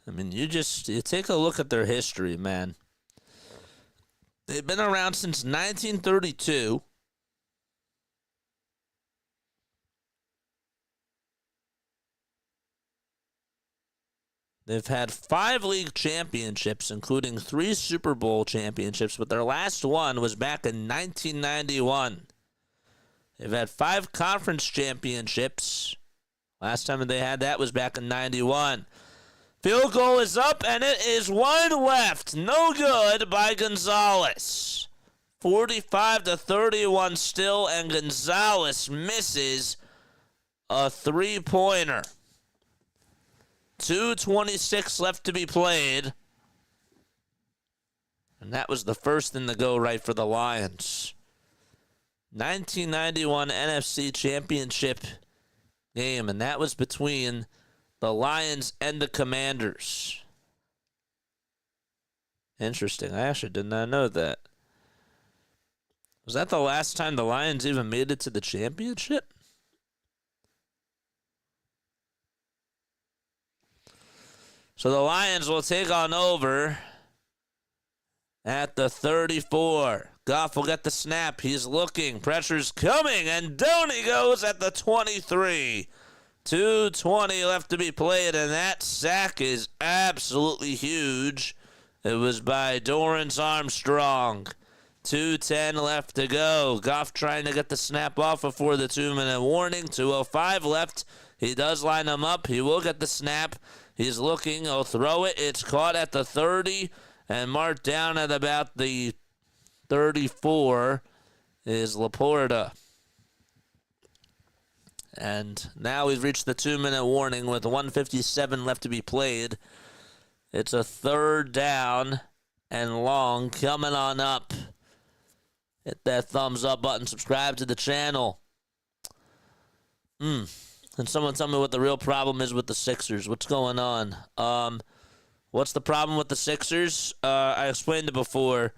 I mean, you take a look at their history, man. They've been around since 1932. They've had 5 league championships, including 3 Super Bowl championships, but their last one was back in 1991. They've had 5 conference championships. Last time they had that was back in 91. Field goal is up, and it is wide left. No good by Gonzalez. 45-31 still, and Gonzalez misses a 3-pointer. 2:26 left to be played. And that was the first in the go right for the Lions. 1991 NFC Championship game, and that was between the Lions and the Commanders. Interesting. I actually did not know that. Was that the last time the Lions even made it to the championship? So the Lions will take on over at the 34. Goff will get the snap. He's looking. Pressure's coming, and down he goes at the 23. 2:20 left to be played, and that sack is absolutely huge. It was by Dorrance Armstrong. 2:10 left to go. Goff trying to get the snap off before the 2-minute warning. 2:05 left. He does line him up. He will get the snap. He's looking. He'll throw it. It's caught at the 30 and marked down at about the 34 is Laporta. And now we've reached the 2-minute warning with 1:57 left to be played. It's a third down and long coming on up. Hit that thumbs up button. Subscribe to the channel. And someone tell me what the real problem is with the Sixers. What's going on? What's the problem with the Sixers? I explained it before.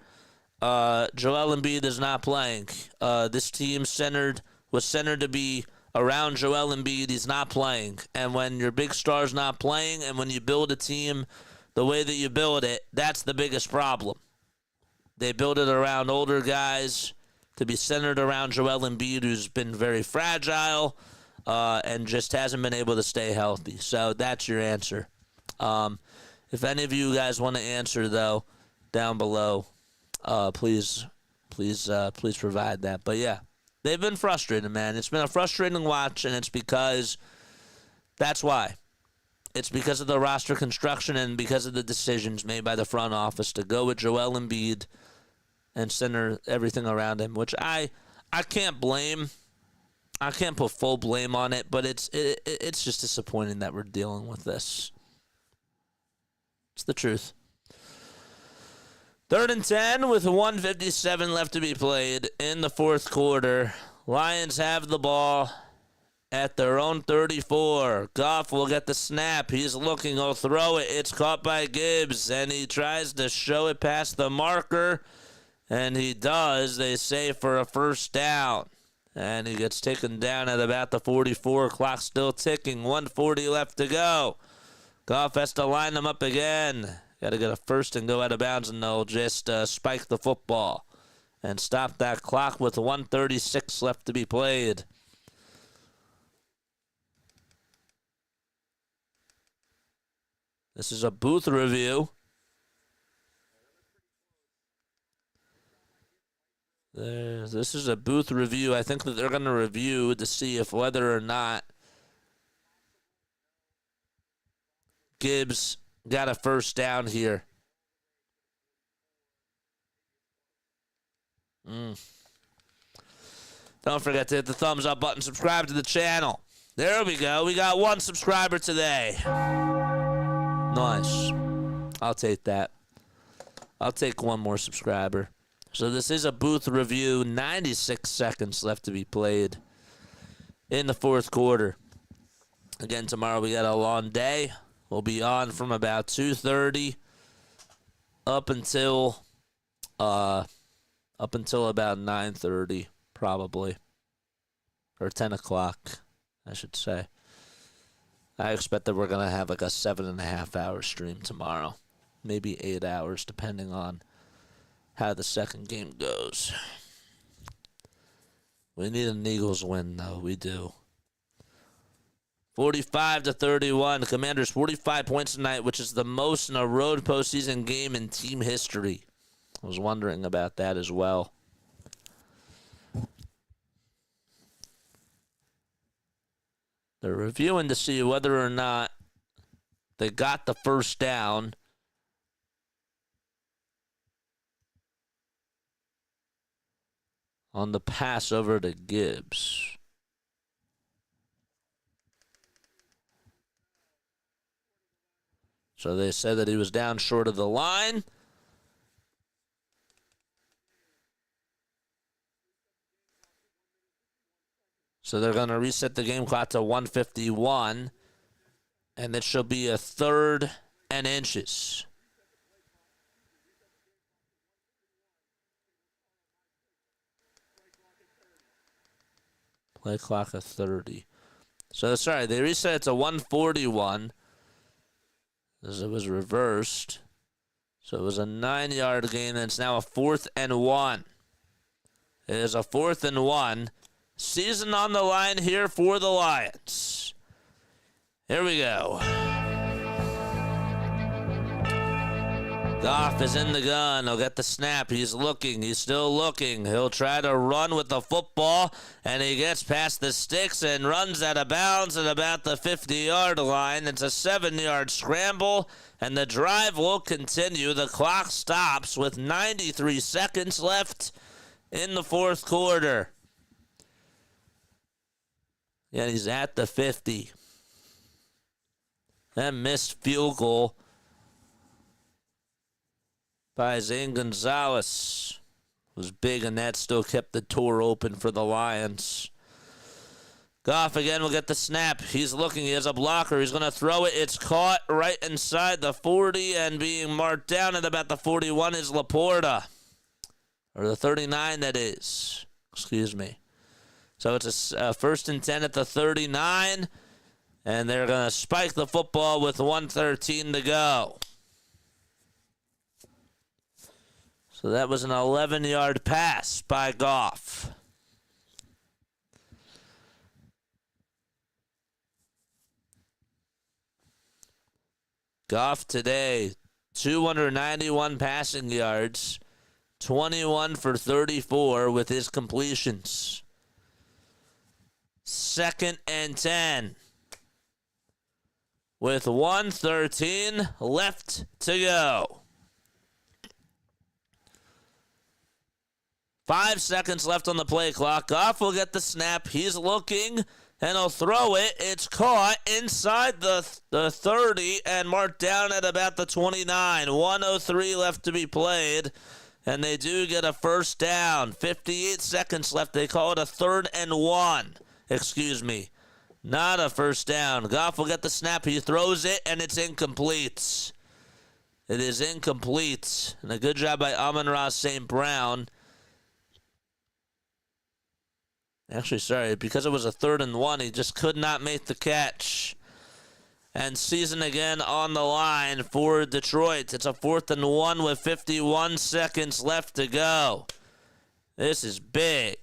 Joel Embiid is not playing. This team was centered to be around Joel Embiid. He's not playing. And when your big star's not playing, and when you build a team the way that you build it, that's the biggest problem. They build it around older guys to be centered around Joel Embiid, who's been very fragile and just hasn't been able to stay healthy. So that's your answer. If any of you guys want to answer, though, down below, please provide that. But yeah, they've been frustrated, man. It's been a frustrating watch, and it's because that's why. It's because of the roster construction and because of the decisions made by the front office to go with Joel Embiid and center everything around him, which I can't blame. I can't put full blame on it, but it's just disappointing that we're dealing with this. It's the truth. 3rd and 10 with 1:57 left to be played in the fourth quarter. Lions have the ball at their own 34. Goff will get the snap. He's looking. He'll throw it. It's caught by Gibbs, and he tries to show it past the marker, and he does. They say for a first down, and he gets taken down at about the 44. Clock still ticking. 1:40 left to go. Goff has to line them up again. Got to get a first and go out of bounds, and they'll just spike the football and stop that clock with 1:36 left to be played. This is a booth review. This is a booth review. I think that they're going to review to see if whether or not Gibbs got a first down here. Don't forget to hit the thumbs up button. Subscribe to the channel. There we go. We got 1 subscriber today. Nice. I'll take that. I'll take 1 more subscriber. So this is a booth review. 96 seconds left to be played in the fourth quarter. Again, tomorrow we got a long day. We'll be on from about 2:30 up until about 9:30 probably, or 10 o'clock, I should say. I expect that we're going to have like a 7.5-hour stream tomorrow. Maybe 8 hours, depending on how the second game goes. We need an Eagles win, though. We do. 45-31. The Commanders 45 points tonight, which is the most in a road postseason game in team history. I was wondering about that as well. They're reviewing to see whether or not they got the first down. On the pass over to Gibbs. So they said that he was down short of the line. So they're going to reset the game clock to 1:51. And it shall be a 3rd and inches. Play clock at 30. So, sorry, they reset it to 1:41. As it was reversed. So it was a 9-yard gain, and it's now a 4th and 1. It is a 4th and 1. Season on the line here for the Lions. Here we go. Goff is in the gun. He'll get the snap. He's looking. He's still looking. He'll try to run with the football, and he gets past the sticks and runs out of bounds at about the 50-yard line. It's a 7-yard scramble, and the drive will continue. The clock stops with 93 seconds left in the 4th quarter. Yeah, he's at the 50. That missed field goal by Zane Gonzalez was big, and that still kept the door open for the Lions. Goff again will get the snap. He's looking. He has a blocker. He's going to throw it. It's caught right inside the 40, and being marked down at about the 41 is Laporta. Or the 39, that is. Excuse me. So it's a 1st and 10 at the 39, and they're going to spike the football with 1:13 to go. So that was an 11-yard pass by Goff. Goff today, 291 passing yards, 21 for 34 with his completions. 2nd and 10 with 1:13 left to go. 5 seconds left on the play clock. Goff will get the snap. He's looking, and he'll throw it. It's caught inside the 30 and marked down at about the 29. 1:03 left to be played, and they do get a 1st down. 58 seconds left. They call it a 3rd and 1. Excuse me. Not a 1st down. Goff will get the snap. He throws it, and it's incomplete. It is incomplete. And a good job by Amon-Ra St. Brown. Actually, sorry, because it was a 3rd and 1, he just could not make the catch. And season again on the line for Detroit. It's a 4th and 1 with 51 seconds left to go. This is big.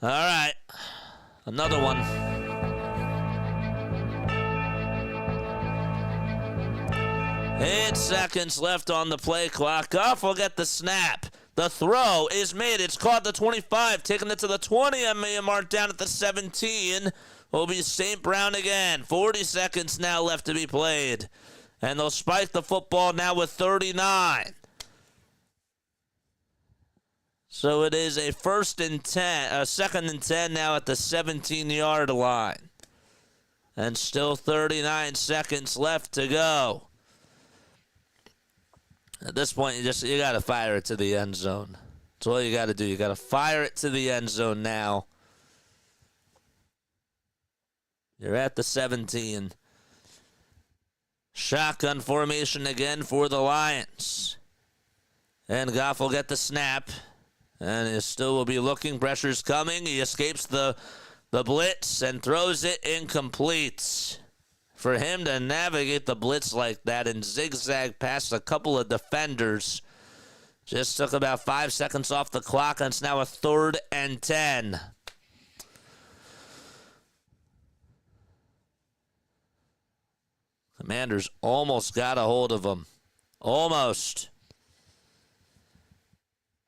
All right, another one. 8 seconds left on the play clock. Goff will get the snap. The throw is made. It's caught the 25, taking it to the 20, and being marked down at the 17. Will be St. Brown again. 40 seconds now left to be played. And they'll spike the football now with 39. So it is a 2nd and 10 now at the 17-yard line. And still 39 seconds left to go. At this point, you got to fire it to the end zone. That's all you got to do. You got to fire it to the end zone now. You're at the 17. Shotgun formation again for the Lions. And Goff will get the snap. And he still will be looking. Pressure's coming. He escapes the blitz and throws it incomplete. For him to navigate the blitz like that and zigzag past a couple of defenders just took about 5 seconds off the clock, and it's now a 3rd and 10. Commanders almost got a hold of him. Almost.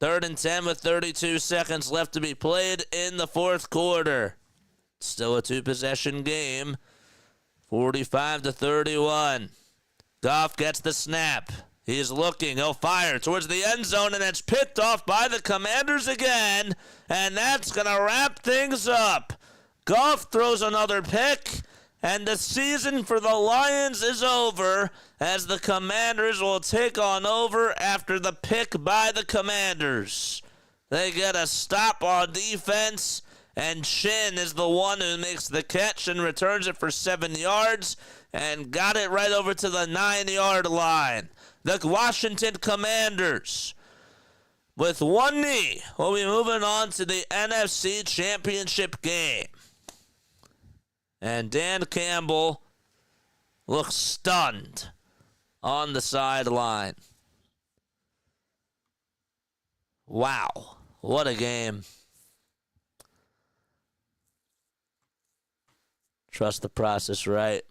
3rd and 10 with 32 seconds left to be played in the 4th quarter. Still a 2-possession game. 45-31. Goff gets the snap. He's looking. He'll fire towards the end zone, and it's picked off by the Commanders again, and that's going to wrap things up. Goff throws another pick, And the season for the Lions is over as the Commanders will take on over after the pick by the Commanders. They get a stop on defense, and Chin is the one who makes the catch and returns it for 7 yards and got it right over to the 9-yard line. The Washington Commanders, with one knee, will be moving on to the NFC Championship game. And Dan Campbell looks stunned on the sideline. Wow, what a game. Trust the process, right?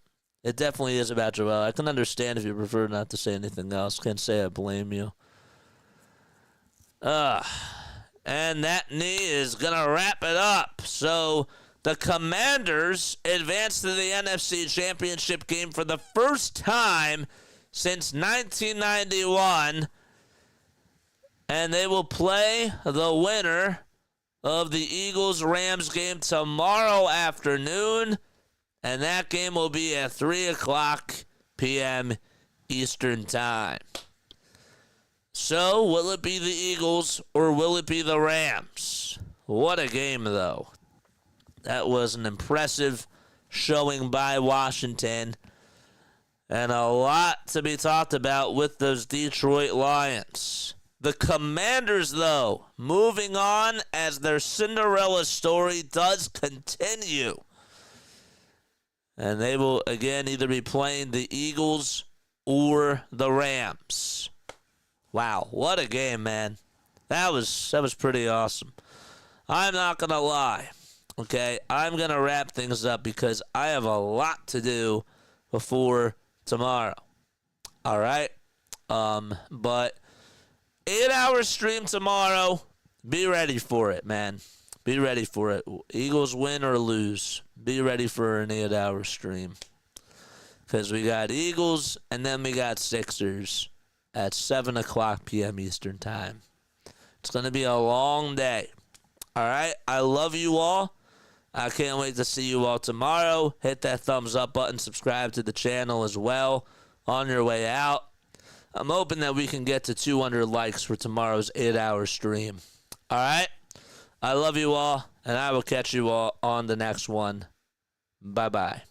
It definitely is about Joel. I can understand if you prefer not to say anything else. Can't say I blame you. And that knee is going to wrap it up. So the Commanders advance to the NFC Championship game for the first time since 1991. And they will play the winner of the Eagles-Rams game tomorrow afternoon. And that game will be at 3 o'clock p.m. Eastern Time. So, will it be the Eagles or will it be the Rams? What a game, though. That was an impressive showing by Washington. And a lot to be talked about with those Detroit Lions. The Commanders, though, moving on as their Cinderella story does continue. And they will, again, either be playing the Eagles or the Rams. Wow, what a game, man. That was pretty awesome. I'm not going to lie, okay? I'm going to wrap things up because I have a lot to do before tomorrow. All right? But 8-hour stream tomorrow. Be ready for it, man. Be ready for it. Eagles win or lose. Be ready for an 8-hour stream. Because we got Eagles and then we got Sixers at 7 o'clock p.m. Eastern Time. It's going to be a long day. All right? I love you all. I can't wait to see you all tomorrow. Hit that thumbs up button. Subscribe to the channel as well on your way out. I'm hoping that we can get to 200 likes for tomorrow's 8-hour stream. All right? I love you all, and I will catch you all on the next one. Bye-bye.